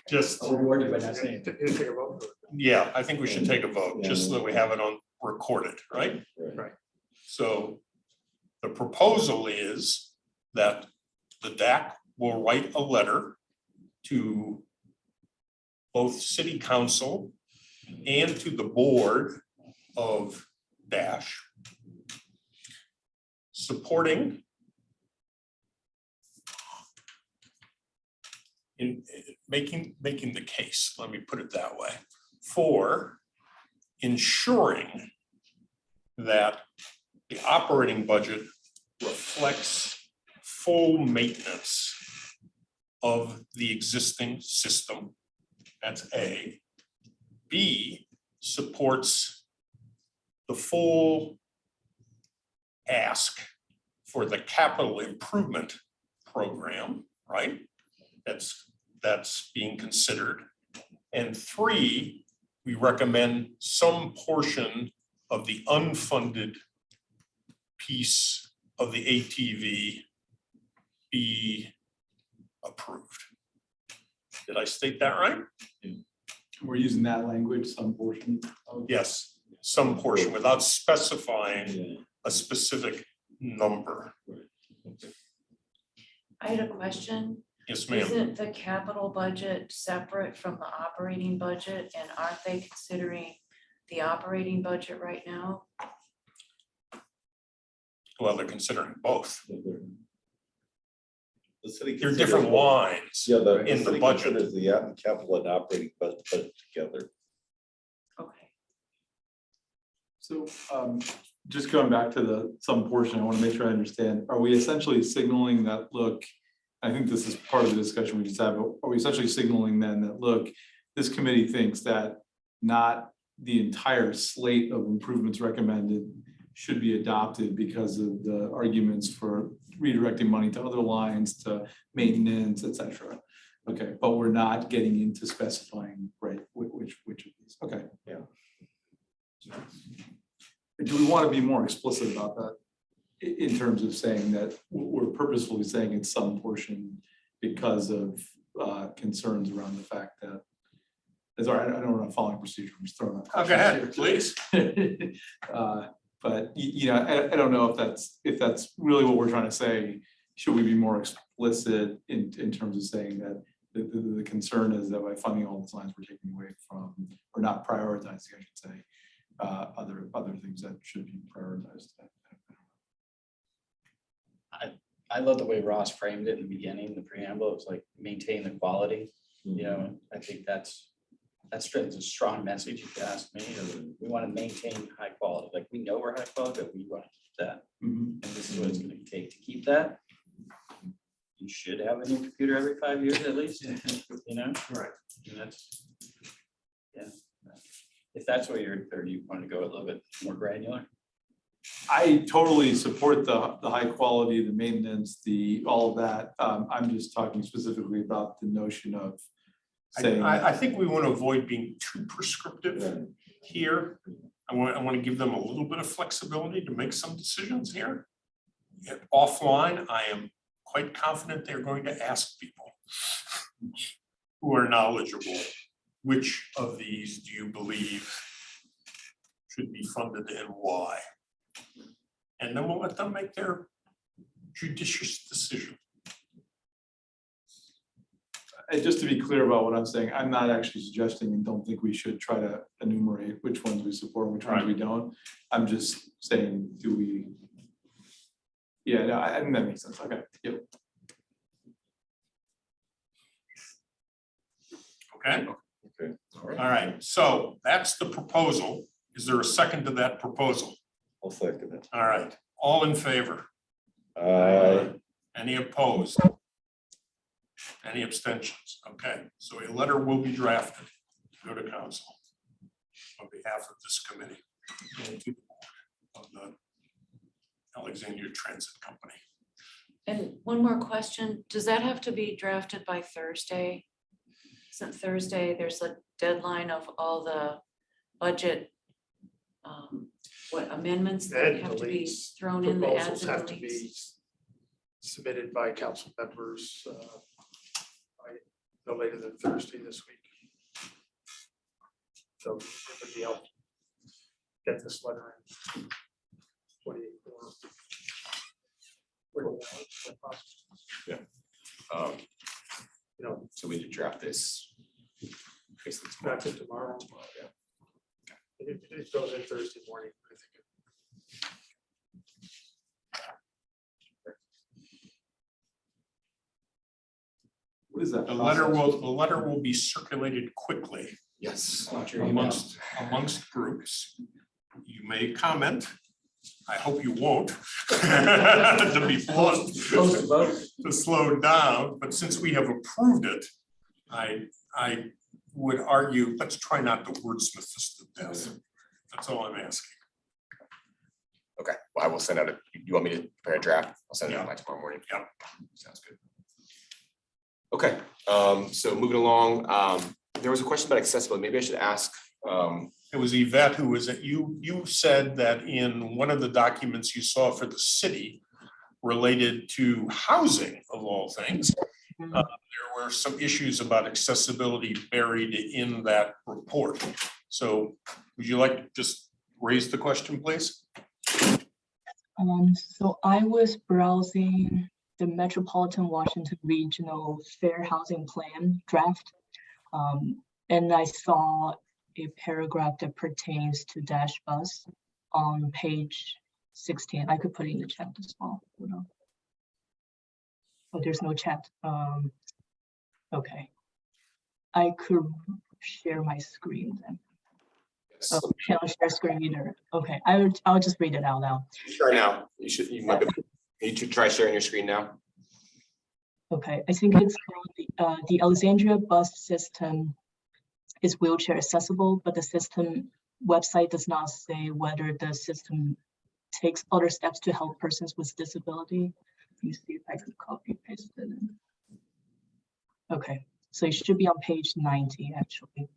Speaker 2: Just,
Speaker 4: I'll reward you by not saying it.
Speaker 10: You take a vote for it.
Speaker 2: yeah, I think we should take a vote, just so that we have it on recorded, right?
Speaker 10: Right.
Speaker 2: So the proposal is that the DAC will write a letter to both city council and to the board of dash supporting in making the case, let me put it that way, for ensuring that the operating budget reflects full maintenance of the existing system. That's A. B, supports the full ask for the capital improvement program, right? That's being considered. And 3, we recommend some portion of the unfunded piece of the ATV be approved. Did I state that right?
Speaker 11: We're using that language, some portion.
Speaker 2: Yes, some portion without specifying a specific number.
Speaker 3: I had a question.
Speaker 2: Yes, ma'am.
Speaker 3: Isn't the capital budget separate from the operating budget, and aren't they considering the operating budget right now?
Speaker 2: Well, they're considering both.
Speaker 5: The city
Speaker 2: They're
Speaker 5: considers
Speaker 2: different
Speaker 5: both.
Speaker 2: lines.
Speaker 5: Yeah, the
Speaker 2: in the
Speaker 5: city
Speaker 2: budget.
Speaker 5: considers the capital and operating budget together.
Speaker 3: Okay.
Speaker 11: So just going back to the some portion, I want to make sure I understand. Are we essentially signaling that, look, I think this is part of the discussion we just had, but are we essentially signaling then that, look, this committee thinks that not the entire slate of improvements recommended should be adopted because of the arguments for redirecting money to other lines, to maintenance, et cetera. Okay, but we're not getting into specifying, right, which of these, okay.
Speaker 5: Yeah.
Speaker 11: Do we want to be more explicit about that in terms of saying that we're purposefully saying it's some portion because of concerns around the fact that, it's all right, I don't know, I'm following procedure, I'm just throwing out.
Speaker 2: Go ahead,
Speaker 11: questions
Speaker 2: please.
Speaker 11: here. But you know, I don't know if that's really what we're trying to say. Should we be more explicit in terms of saying that the concern is that by funding all these lines, we're taking away from, or not prioritizing, I should say, other things that should be prioritized.
Speaker 4: I love the way Ross framed it in the beginning, the preamble. It was like maintain the quality. You know, I think that's straight. It's a strong message, if you ask me. We want to maintain high quality. Like, we know we're high quality, but we want to keep that. And this is what it's going to take to keep that. You should have a new computer every 5 years at least, you know?
Speaker 2: Right.
Speaker 4: And that's, yeah. If that's what you're, or you want to go a little bit more granular?
Speaker 11: I totally support the high quality, the maintenance, all of that. I'm just talking specifically about the notion of saying.
Speaker 2: I think we want to avoid being too prescriptive here. I want to give them a little bit of flexibility to make some decisions here. Yet offline, I am quite confident they're going to ask people who are knowledgeable, which of these do you believe should be funded and why? And then we'll let them make their judicious decision.
Speaker 11: And just to be clear about what I'm saying, I'm not actually suggesting and don't think we should try to enumerate which ones we support and which ones we don't. I'm just saying, do we? Yeah, no, I think that makes sense. Okay, yep.
Speaker 2: Okay,
Speaker 5: Okay.
Speaker 2: all right, so that's the proposal. Is there a second to that proposal?
Speaker 5: I'll second it.
Speaker 2: All right, all in favor? Any opposed? Any abstentions? Okay, so a letter will be drafted to go to council on behalf of this committee and to the board of the Alexandria Transit Company.
Speaker 3: And one more question, does that have to be drafted by Thursday? Isn't Thursday, there's a deadline of all the budget what amendments that have to be thrown in, the adds
Speaker 10: Proposals
Speaker 3: and
Speaker 10: have to be
Speaker 3: deletes?
Speaker 10: submitted by council members by no later than Thursday this week. So it would be helpful. Get this letter in. 24.
Speaker 1: Yeah.
Speaker 10: You know,
Speaker 1: So we need to draft this. Basically
Speaker 10: draft it tomorrow.
Speaker 1: Yeah.
Speaker 10: It goes in Thursday morning, I think.
Speaker 11: What is that?
Speaker 2: The letter will be circulated quickly
Speaker 1: Yes.
Speaker 2: amongst groups. You may comment. I hope you won't. To be blunt.
Speaker 4: Post a vote.
Speaker 2: To slow down, but since we have approved it, I would argue, let's try not to wordsmith this to death. That's all I'm asking.
Speaker 1: Okay, well, I will send out you want me to prepare a draft? I'll send it out
Speaker 2: Yeah.
Speaker 1: by tomorrow morning.
Speaker 2: Yeah.
Speaker 1: Sounds good. Okay, so moving along, there was a question about accessibility. Maybe I should ask,
Speaker 2: It was Yvette who was at, you said that in one of the documents you saw for the city related to housing of all things, there were some issues about accessibility buried in that report. So would you like to just raise the question, please?
Speaker 12: So I was browsing the Metropolitan Washington Regional Fair Housing Plan draft. And I saw a paragraph that pertains to Dash Bus on page 16. I could put it in the chat as well. Hold on. Oh, there's no chat. Okay. I could share my screen then. Oh, can I share screen either? Okay, I'll just read it out loud.
Speaker 1: Sure now, you might be, you should try sharing your screen now.
Speaker 12: Okay, I think it's called the Alexandria bus system is wheelchair accessible, but the system website does not say whether the system takes other steps to help persons with disability. Let me see if I can copy paste it in. Okay, so it should be on page 90 actually.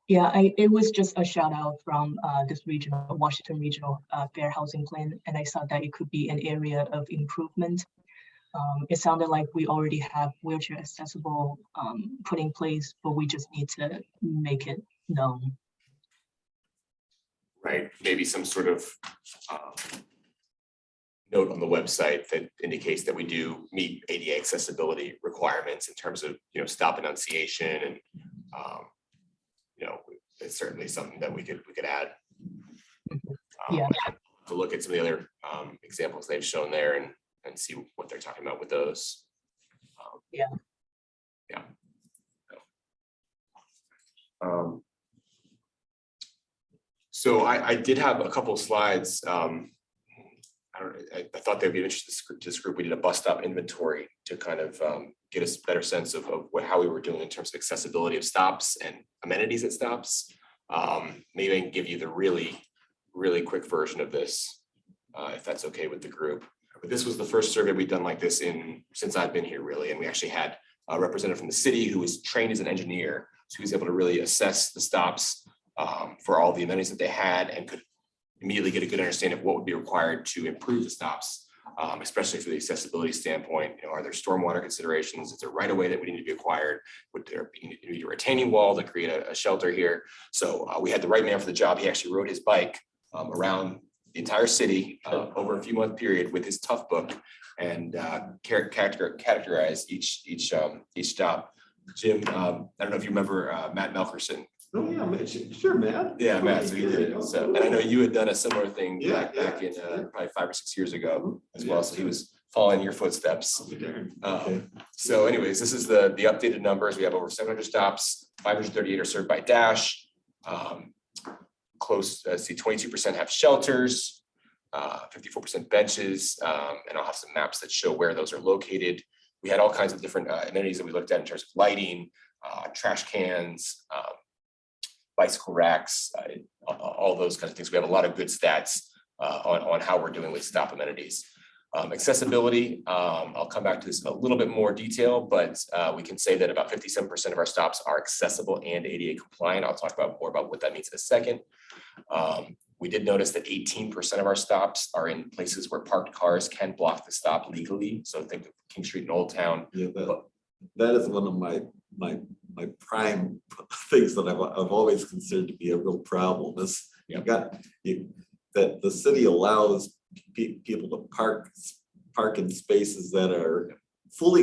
Speaker 12: Yeah, it was just a shout out from this regional Washington Regional Fair Housing Plan, and I thought that it could be an area of improvement. It sounded like we already have wheelchair accessible put in place, but we just need to make it known.
Speaker 1: Right, maybe some sort of note on the website that indicates that we do meet ADA accessibility requirements in terms of, stop enunciation and, it's certainly something that we could add.
Speaker 12: Yeah.
Speaker 1: To look at some of the other examples they've shown there and see what they're talking about with those.
Speaker 12: Yeah.
Speaker 1: Yeah. So I did have a couple of slides. I thought they'd be interested to this group. We did a bus stop inventory to kind of get a better sense of how we were doing in terms of accessibility of stops and amenities at stops. Maybe I can give you the really quick version of this, if that's okay with the group. But this was the first survey we've done like this since I've been here, really. And we actually had a representative from the city who was trained as an engineer. So he was able to really assess the stops for all the amenities that they had and could immediately get a good understanding of what would be required to improve the stops, especially for the accessibility standpoint. Are there stormwater considerations? Is there right of way that would need to be acquired? Would there be a retaining wall to create a shelter here? So we had the right man for the job. He actually rode his bike around the entire city over a few month period with his tough book and categorize each stop. Jim, I don't know if you remember Matt Melkerson.
Speaker 5: Oh, yeah, sure, Matt.
Speaker 1: Yeah, Matt, so he did it. So, and I know you had done a similar thing
Speaker 5: Yeah,
Speaker 1: back in probably 5 or 6 years ago as well. So he was following your footsteps. So anyways, this is the updated numbers. We have over 700 stops, 538 are served by Dash. Close, see 22% have shelters, 54% benches, and I'll have some maps that show where those are located. We had all kinds of different amenities that we looked at in terms of lighting, trash cans, bicycle racks, all those kinds of things. We have a lot of good stats on how we're doing with stop amenities. Accessibility, I'll come back to this in a little bit more detail, but we can say that about 57% of our stops are accessible and ADA compliant. I'll talk more about what that means in a second. We did notice that 18% of our stops are in places where parked cars can block the stop legally. So think of King Street in Old Town.
Speaker 5: Yeah, that is one of my prime things that I've always considered to be a real problem is that the city allows people to park in spaces that are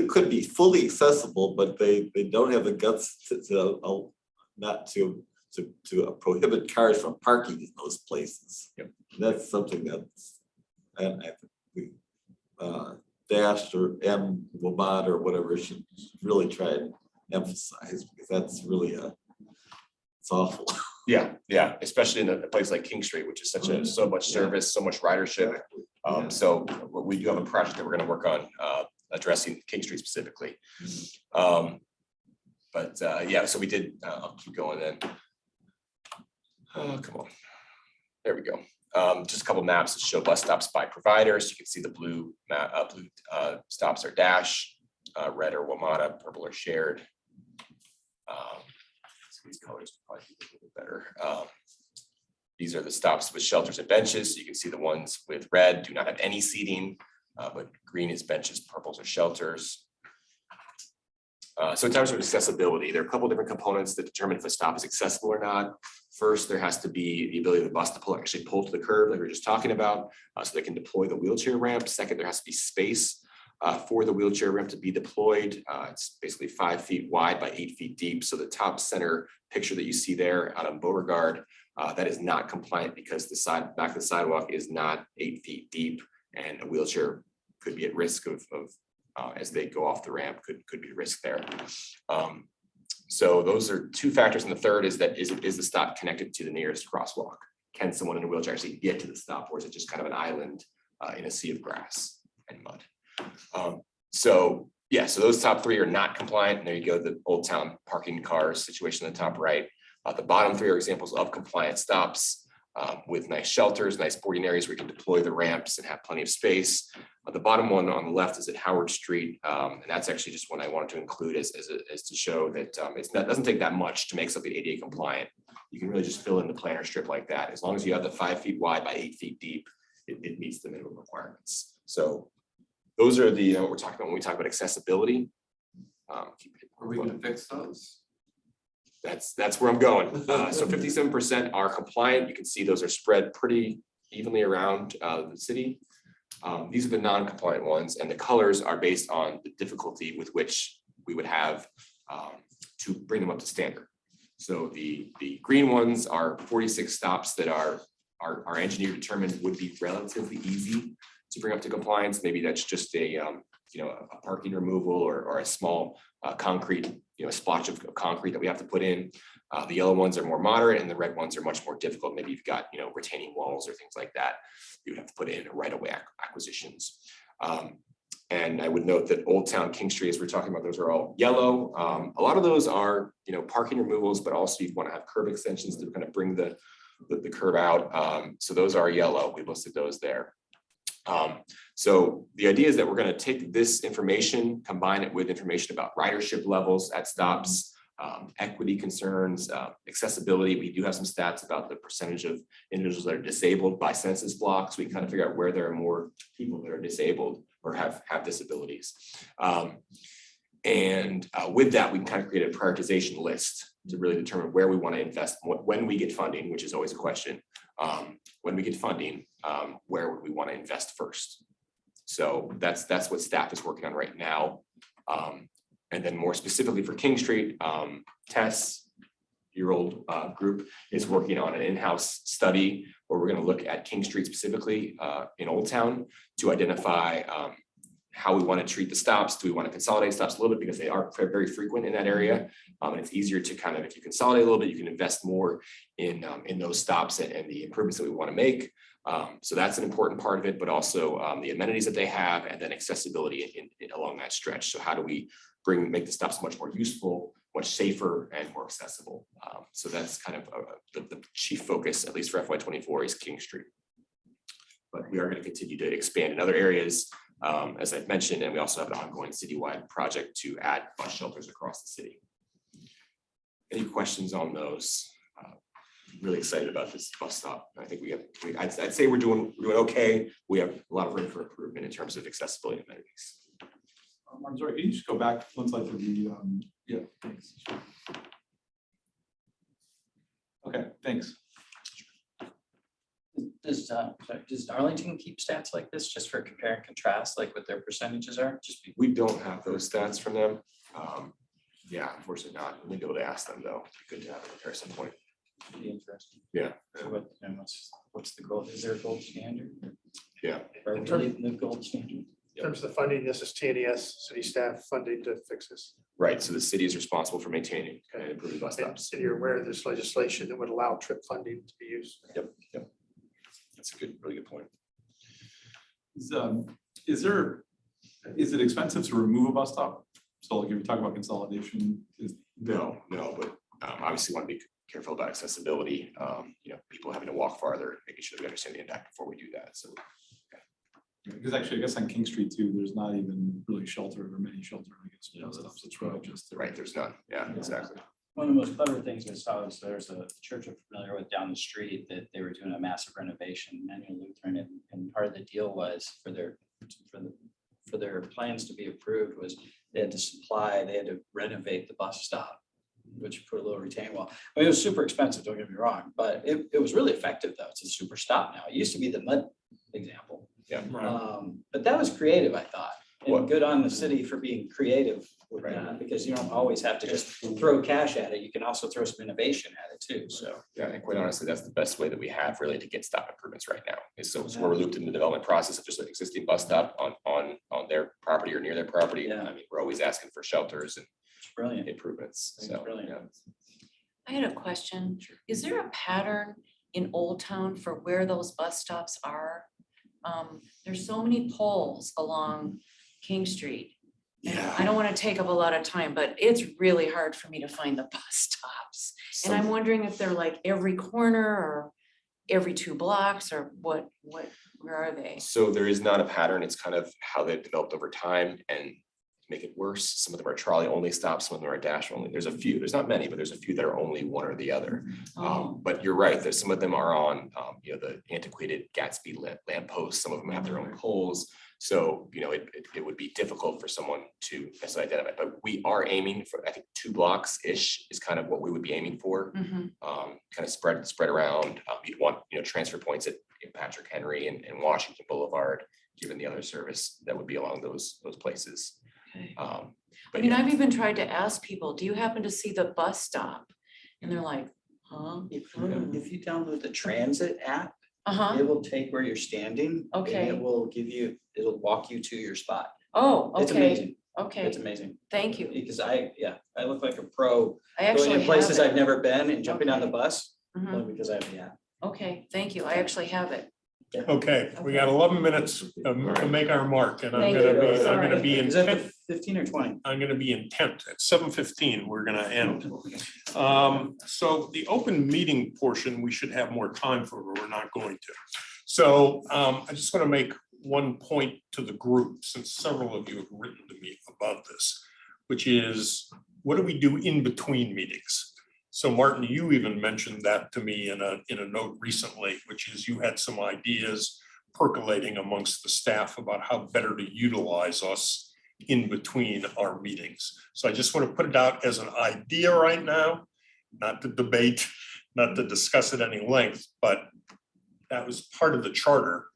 Speaker 5: could be fully accessible, but they don't have the guts to not to to prohibit cars from parking in those places.
Speaker 1: Yep.
Speaker 5: That's something that's, and I think we, Dash and Wabad or whatever should really try and emphasize, because that's really it's awful.
Speaker 1: Yeah, yeah, especially in a place like King Street, which is so much service, so much ridership. So we do have a project that we're gonna work on addressing King Street specifically. But yeah, so we did, I'll keep going then. Oh, come on. There we go. Just a couple maps that show bus stops by providers. You can see the blue stops are Dash, red or WMATA, purple or shared. So these colors probably be a little bit better. These are the stops with shelters and benches. You can see the ones with red do not have any seating, but green is benches, purples are shelters. So in terms of accessibility, there are a couple different components that determine if a stop is accessible or not. First, there has to be the ability of the bus to actually pull to the curb, like we were just talking about, so they can deploy the wheelchair ramp. Second, there has to be space for the wheelchair ramp to be deployed. It's basically 5 feet wide by 8 feet deep. So the top center picture that you see there out on Beauregard, that is not compliant because the back of the sidewalk is not 8 feet deep, and a wheelchair could be at risk of as they go off the ramp, could be a risk there. So those are two factors. And the third is that is the stop connected to the nearest crosswalk? Can someone in a wheelchair actually get to the stop, or is it just kind of an island in a sea of grass and mud? So yeah, so those top three are not compliant. And there you go, the Old Town parking cars situation in the top right. The bottom three are examples of compliant stops with nice shelters, nice boarding areas where you can deploy the ramps and have plenty of space. The bottom one on the left is at Howard Street. And that's actually just one I wanted to include as to show that it doesn't take that much to make something ADA compliant. You can really just fill in the planter strip like that. As long as you have the 5 feet wide by 8 feet deep, it meets the minimum requirements. So those are the what we're talking about when we talk about accessibility.
Speaker 8: Are we gonna fix those?
Speaker 1: That's where I'm going. So 57% are compliant. You can see those are spread pretty evenly around the city. These are the non-compliant ones, and the colors are based on the difficulty with which we would have to bring them up to standard. So the green ones are 46 stops that our engineer determined would be relatively easy to bring up to compliance. Maybe that's just a parking removal or a small concrete, a splotch of concrete that we have to put in. The yellow ones are more moderate, and the red ones are much more difficult. Maybe you've got retaining walls or things like that. You would have to put in right-of-way acquisitions. And I would note that Old Town, King Street, as we're talking about, those are all yellow. A lot of those are parking removals, but also you want to have curb extensions to kind of bring the curb out. So those are yellow. We listed those there. So the idea is that we're going to take this information, combine it with information about ridership levels at stops, equity concerns, accessibility. We do have some stats about the percentage of individuals that are disabled by census blocks. We can kind of figure out where there are more people that are disabled or have disabilities. And with that, we can kind of create a prioritization list to really determine where we want to invest when we get funding, which is always a question. When we get funding, where would we want to invest first? So that's what staff is working on right now. And then more specifically for King Street, Tess, your old group, is working on an in-house study where we're going to look at King Street specifically in Old Town to identify how we want to treat the stops. Do we want to consolidate stops a little bit because they are very frequent in that area? And it's easier to kind of, if you consolidate a little bit, you can invest more in those stops and the improvements that we want to make. So that's an important part of it, but also the amenities that they have, and then accessibility along that stretch. So how do we make the stops much more useful, much safer, and more accessible? So that's kind of the chief focus, at least for FY24, is King Street. But we are going to continue to expand in other areas, as I've mentioned, and we also have an ongoing citywide project to add bus shelters across the city. Any questions on those? Really excited about this bus stop. I think I'd say we're doing okay. We have a lot of room for improvement in terms of accessibility and amenities.
Speaker 11: I'm sorry, can you just go back one slide to the, yeah, thanks. Okay, thanks.
Speaker 4: Does Arlington keep stats like this just for compare and contrast, like what their percentages are?
Speaker 1: We don't have those stats from them. Yeah, unfortunately not. We'll be able to ask them though. Good to have a comparison point.
Speaker 4: Be interesting.
Speaker 1: Yeah.
Speaker 4: So what, and what's the goal? Is there a gold standard?
Speaker 1: Yeah.
Speaker 4: Are we leaving the gold standard?
Speaker 10: In terms of the funding, this is TNES, city staff funding to fix this.
Speaker 1: Right, so the city is responsible for maintaining and improving bus stops.
Speaker 10: And you're aware of this legislation that would allow trip funding to be used.
Speaker 1: Yep. That's a good, really good point.
Speaker 11: Is it expensive to remove a bus stop? So like if you talk about consolidation,
Speaker 1: No, but obviously want to be careful about accessibility. People having to walk farther, making sure that we understand the impact before we do that. So
Speaker 11: because actually, I guess on King Street too, there's not even really sheltered or many sheltered, I guess, bus stops. It's really just.
Speaker 1: right, there's none. Yeah, exactly.
Speaker 4: One of the most clever things I saw is there's a church I'm familiar with down the street that they were doing a massive renovation, Manual Lutheran, and part of the deal was for their plans to be approved was they had to renovate the bus stop, which put a little retaining wall. I mean, it was super expensive, don't get me wrong, but it was really effective though. It's a super stop now. It used to be the mud example.
Speaker 1: Yeah.
Speaker 4: But that was creative, I thought.
Speaker 1: What?
Speaker 4: And good on the city for being creative with
Speaker 1: Right.
Speaker 4: that, because you don't always have to just throw cash at it. You can also throw some innovation at it too, so.
Speaker 1: Yeah, and quite honestly, that's the best way that we have really to get stop improvements right now. Is so we're looped in the development process of just an existing bus stop on their property or near their property.
Speaker 4: Yeah.
Speaker 1: I mean, we're always asking for shelters and
Speaker 4: It's brilliant.
Speaker 1: improvements.
Speaker 4: It's
Speaker 1: So
Speaker 4: brilliant.
Speaker 1: yeah.
Speaker 3: I had a question. Is there a pattern in Old Town for where those bus stops are? There's so many poles along King Street. And I don't want to take up a lot of time, but it's really hard for me to find the bus stops. And I'm wondering if they're like every corner or every 2 blocks or where are they?
Speaker 1: So there is not a pattern. It's kind of how they've developed over time and to make it worse. Some of them are trolley only stops, some of them are dash only. There's a few, there's not many, but there's a few that are only one or the other.
Speaker 3: Oh,
Speaker 1: But you're right, there's some of them are on, the antiquated Gatsby lamp posts. Some of them have their own poles. So, it would be difficult for someone to necessarily identify, but we are aiming for, I think 2 blocks-ish is kind of what we would be aiming for.
Speaker 3: mhm.
Speaker 1: Kind of spread around. You'd want, transfer points at Patrick Henry and Washington Boulevard, given the other service that would be along those places.
Speaker 3: Okay. I
Speaker 1: But
Speaker 3: mean,
Speaker 1: yeah,
Speaker 3: I've even tried to ask people, do you happen to see the bus stop? And they're like, huh?
Speaker 4: If you download the transit app,
Speaker 3: Uh-huh.
Speaker 4: it will take where you're standing. and
Speaker 3: Okay.
Speaker 4: It'll walk you to your spot.
Speaker 3: Oh,
Speaker 4: It's
Speaker 3: okay,
Speaker 4: amazing.
Speaker 3: okay.
Speaker 4: It's amazing.
Speaker 3: Thank you.
Speaker 4: Because I look like a pro
Speaker 3: I
Speaker 4: going
Speaker 3: actually
Speaker 4: in places
Speaker 3: have
Speaker 4: I've
Speaker 3: it.
Speaker 4: never been and jumping on the
Speaker 3: Okay.
Speaker 4: bus,
Speaker 3: Mhm.
Speaker 4: only because I have the app.
Speaker 3: Okay, thank you. I actually have it.
Speaker 2: Okay, we got 11 minutes to make our mark and I'm
Speaker 3: Thank
Speaker 2: gonna
Speaker 3: you.
Speaker 2: be, I'm
Speaker 3: Sorry.
Speaker 2: gonna be
Speaker 4: Is that
Speaker 2: intent.
Speaker 4: the 15 or 20?
Speaker 2: I'm gonna be intent. At 7:15, we're gonna end. So the open meeting portion, we should have more time for, but we're not going to. So I just want to make one point to the group, since several of you have written to me about this, which is, what do we do in between meetings? So Martin, you even mentioned that to me in a note recently, which is you had some ideas percolating amongst the staff about how better to utilize us in between our meetings. So I just want to put it out as an idea right now, not to debate, not to discuss at any length, but that was part of the charter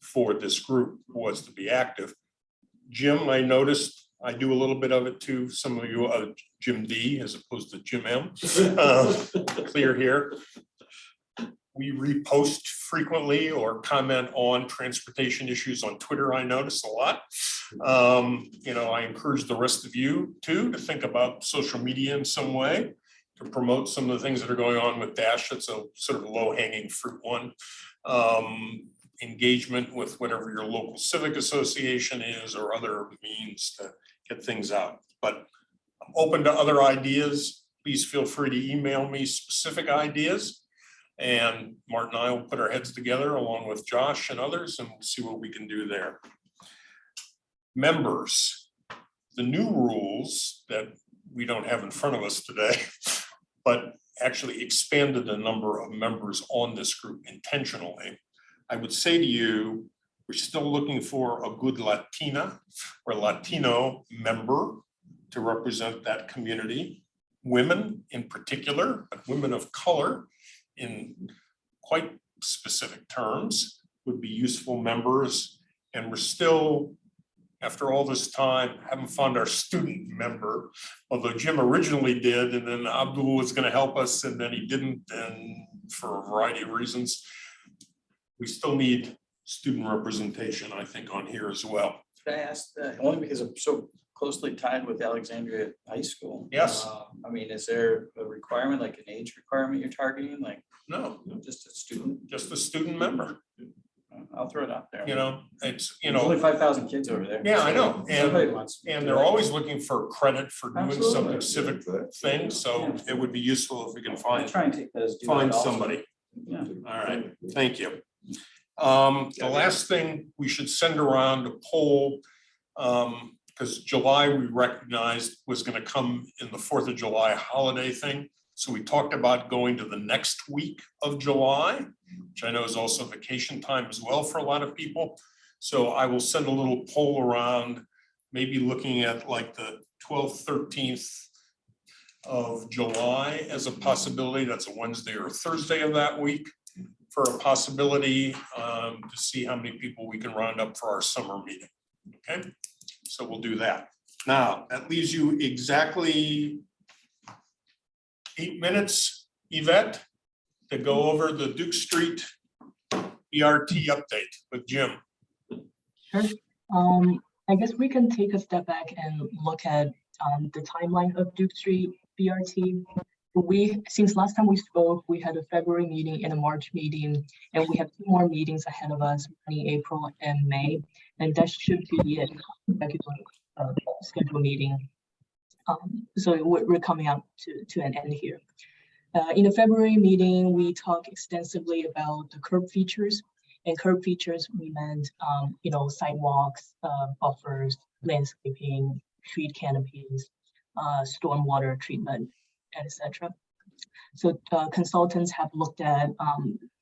Speaker 2: for this group, was to be active. Jim, I noticed, I do a little bit of it too. Some of you, Jim D as opposed to Jim M. Clear here. We repost frequently or comment on transportation issues on Twitter. I notice a lot. I encourage the rest of you too to think about social media in some way to promote some of the things that are going on with Dash. That's a sort of low hanging fruit one. Engagement with whatever your local civic association is or other means to get things out. But I'm open to other ideas. Please feel free to email me specific ideas. And Martin and I will put our heads together along with Josh and others and we'll see what we can do there. Members, the new rules that we don't have in front of us today, but actually expanded the number of members on this group intentionally. I would say to you, we're still looking for a good Latina or Latino member to represent that community. Women in particular, but women of color in quite specific terms would be useful members. And we're still after all this time, haven't found our student member, although Jim originally did, and then Abdul was gonna help us, and then he didn't, and for a variety of reasons. We still need student representation, I think, on here as well.
Speaker 4: Could I ask that, only because I'm so closely tied with Alexandria High School?
Speaker 2: Yes.
Speaker 4: I mean, is there a requirement, like an age requirement you're targeting, like
Speaker 2: No,
Speaker 4: just a student?
Speaker 2: just a student member,
Speaker 4: I'll throw it out there.
Speaker 2: you know, it's, you
Speaker 4: There's only
Speaker 2: know,
Speaker 4: 5,000 kids over there.
Speaker 2: Yeah, I know, and-
Speaker 4: Somebody wants. to
Speaker 2: and
Speaker 4: do
Speaker 2: they're
Speaker 4: that.
Speaker 2: always looking for credit for doing something
Speaker 4: Absolutely.
Speaker 2: civic thing, so it would be useful if we can
Speaker 4: I'll
Speaker 2: find
Speaker 4: try and take that as. do that
Speaker 2: find
Speaker 4: also.
Speaker 2: somebody.
Speaker 4: Yeah.
Speaker 2: All right, thank you. The last thing we should send around a poll, because July we recognized was gonna come in the 4th of July holiday thing. So we talked about going to the next week of July, which I know is also vacation time as well for a lot of people. So I will send a little poll around, maybe looking at like the 12th, 13th of July as a possibility. That's a Wednesday or a Thursday of that week for a possibility to see how many people we can round up for our summer meeting. Okay, so we'll do that. Now, that leaves you exactly 8 minutes, Yvette, to go over the Duke Street ERT update with Jim.
Speaker 12: Sure. I guess we can take a step back and look at the timeline of Duke Street BRT. Since last time we spoke, we had a February meeting and a March meeting, and we have 2 more meetings ahead of us, in April and May, and that should be it, regular scheduled meeting. So we're coming up to an end here. In the February meeting, we talked extensively about the curb features. And curb features, we meant, sidewalks, buffers, landscaping, tree canopies, stormwater treatment, etc. So consultants have looked at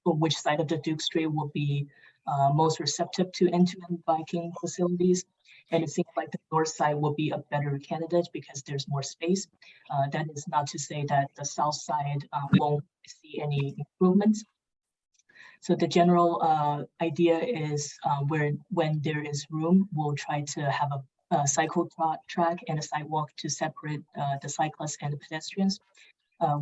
Speaker 12: which side of the Duke Street will be most receptive to end-to-end biking facilities. And it seems like the north side will be a better candidate because there's more space. That is not to say that the south side won't see any improvements. So the general idea is when there is room, we'll try to have a cycle track and a sidewalk to separate the cyclists and the pedestrians.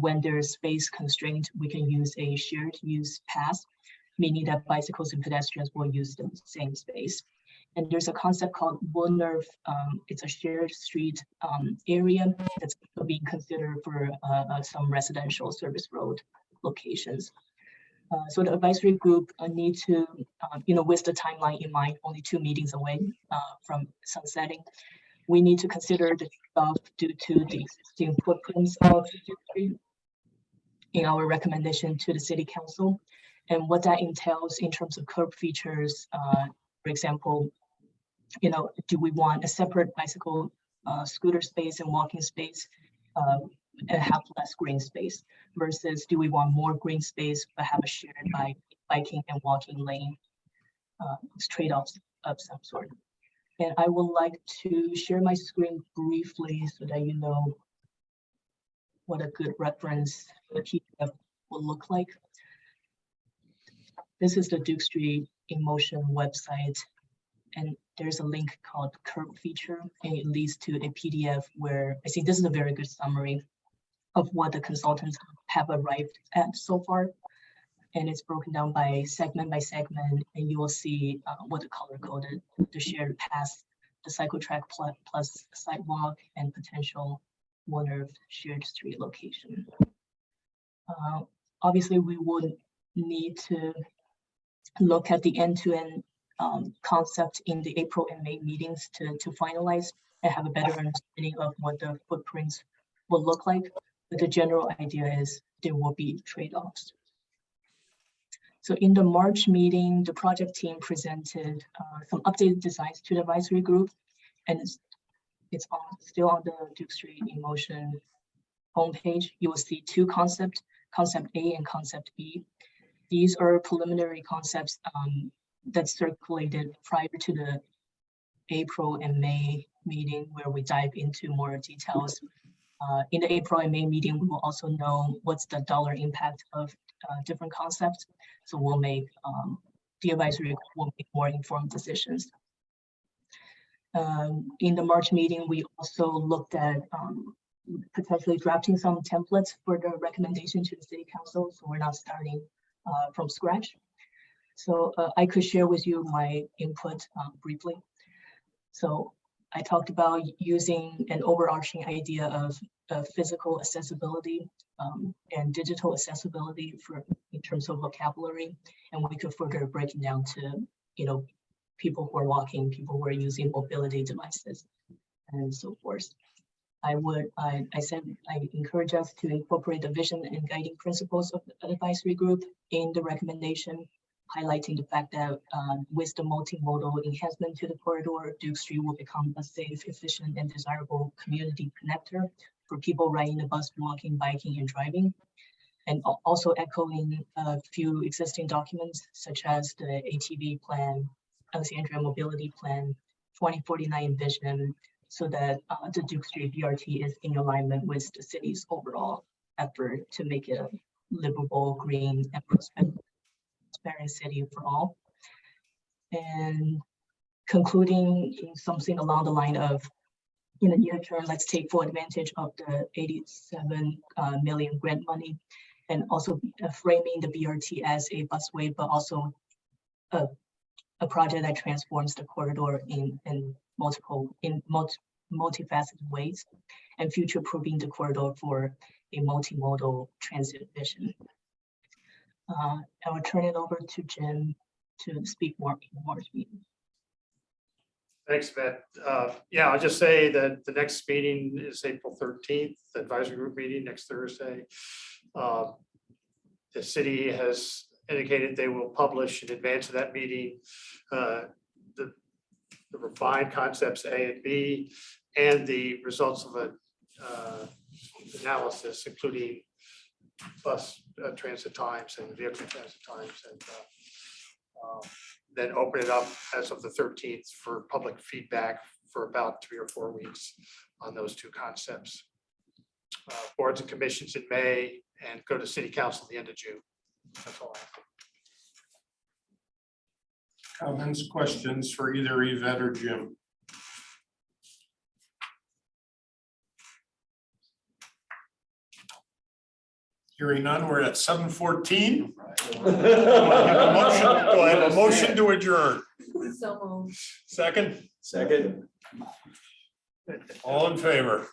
Speaker 12: When there's space constraint, we can use a shared use path, meaning that bicycles and pedestrians will use the same space. And there's a concept called Woolnerf. It's a shared street area that's being considered for some residential service road locations. So the advisory group need to, with the timeline in mind, only 2 meetings away from sunsetting, we need to consider the trade-off due to the existing footprints of Duke Street in our recommendation to the city council, and what that entails in terms of curb features. For example, do we want a separate bicycle, scooter space and walking space, and have less green space, versus do we want more green space but have a shared biking and walking lane? It's trade-offs of some sort. And I would like to share my screen briefly so that you know what a good reference PDF will look like. This is the Duke Street in Motion website, and there's a link called curb feature, and it leads to a PDF where I think this is a very good summary of what the consultants have arrived at so far. And it's broken down by segment, and you will see what the color coded, the shared path, the cycle track plus sidewalk, and potential Woolnerf shared street location. Obviously, we would need to look at the end-to-end concept in the April and May meetings to finalize and have a better understanding of what the footprints will look like. But the general idea is there will be trade-offs. So in the March meeting, the project team presented some updated designs to the advisory group, and it's still on the Duke Street in Motion homepage. You will see 2 concepts, Concept A and Concept B. These are preliminary concepts that circulated prior to the April and May meeting, where we dive into more details. In the April and May meeting, we will also know what's the dollar impact of different concepts. So we'll make, the advisory will make more informed decisions. In the March meeting, we also looked at potentially drafting some templates for the recommendation to the city council, so we're not starting from scratch. So I could share with you my input briefly. So I talked about using an overarching idea of physical accessibility and digital accessibility in terms of vocabulary, and we could further break it down to, people who are walking, people who are using mobility devices, and so forth. I said I encourage us to incorporate the vision and guiding principles of the advisory group in the recommendation, highlighting the fact that with the multimodal enhancement to the corridor, Duke Street will become a safe, efficient, and desirable community connector for people riding the bus, walking, biking, and driving. And also echoing a few existing documents, such as the ATV plan, Alexandria Mobility Plan, 2049 vision, so that the Duke Street BRT is in alignment with the city's overall effort to make it a livable, green, and transparent city for all. And concluding something along the line of, in the near term, let's take full advantage of the 87 million grant money, and also framing the BRT as a busway, but also a project that transforms the corridor in multifaceted ways, and future-proofing the corridor for a multimodal transit vision. I will turn it over to Jim to speak more in March meeting.
Speaker 10: Thanks, Matt. Yeah, I'll just say that the next meeting is April 13th, the advisory group meeting next Thursday. The city has indicated they will publish in advance of that meeting the refined concepts A and B and the results of an analysis, including bus transit times and vehicle transit times, and then open it up as of the 13th for public feedback for about 3 or 4 weeks on those two concepts. Boards and commissions in May, and go to city council at the end of June. That's all I have.
Speaker 2: Comments, questions for either Yvette or Jim? Hearing none, we're at 7:14. Do I have a motion to adjourn?
Speaker 3: So moved.
Speaker 2: Second,
Speaker 1: Second.
Speaker 2: all in favor?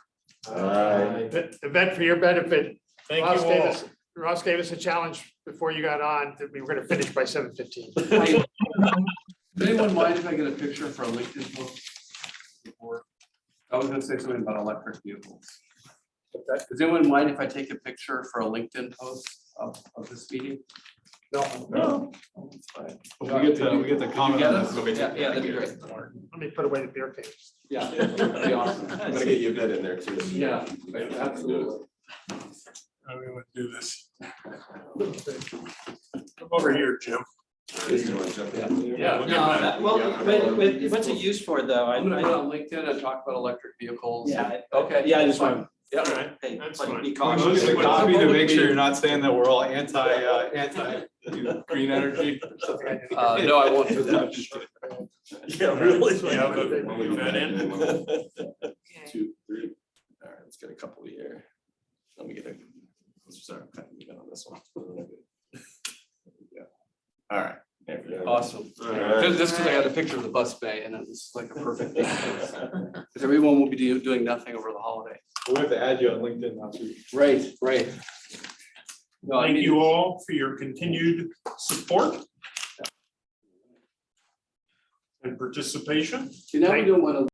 Speaker 10: Event for your benefit.
Speaker 2: Thank
Speaker 10: Ross
Speaker 2: you
Speaker 10: gave
Speaker 2: all.
Speaker 10: us- Ross gave us a challenge before you got on that we were going to finish by 7:15.
Speaker 8: Does anyone mind if I get a picture for a LinkedIn post? Before? I was gonna say something about electric vehicles. Does anyone mind if I take a picture for a LinkedIn post of this meeting?
Speaker 10: No,
Speaker 8: It's fine.
Speaker 11: We get the comment on this.
Speaker 8: Yeah, that'd be great.
Speaker 10: let me put away the beer cans.
Speaker 8: Yeah, that'd be awesome.
Speaker 1: I'm gonna get you a bed in there too.
Speaker 8: Yeah, absolutely.
Speaker 2: How do we want to do this? Come over here, Jim.
Speaker 10: Yeah.
Speaker 2: Look at
Speaker 4: No,
Speaker 2: that.
Speaker 4: well, but what's it used for, though?
Speaker 8: I'm gonna go on LinkedIn and talk about electric vehicles.
Speaker 4: Yeah.
Speaker 8: Okay.
Speaker 4: Yeah, I just want,
Speaker 8: Yeah.
Speaker 2: All right.
Speaker 4: hey,
Speaker 2: That's
Speaker 4: like,
Speaker 2: fine.
Speaker 4: be
Speaker 11: Just
Speaker 4: cautious.
Speaker 11: a copy to make sure you're not saying that we're all anti green energy.
Speaker 8: No, I won't do that.
Speaker 1: Yeah, really?
Speaker 2: So you have a vet in?
Speaker 3: Okay.
Speaker 1: 2, 3. All right, let's get a couple here. Let me get a. Sorry, I'm cutting you on this one. Yeah. All right. There we go.
Speaker 8: Awesome.
Speaker 1: All right.
Speaker 8: Just because I had a picture of the bus bay and it was like a perfect thing. Because everyone will be doing nothing over the holiday.
Speaker 11: We have to add you on LinkedIn now too.
Speaker 8: Right, right. No, I
Speaker 2: Thank
Speaker 8: mean-
Speaker 2: you all for your continued support and participation.
Speaker 8: You never know when a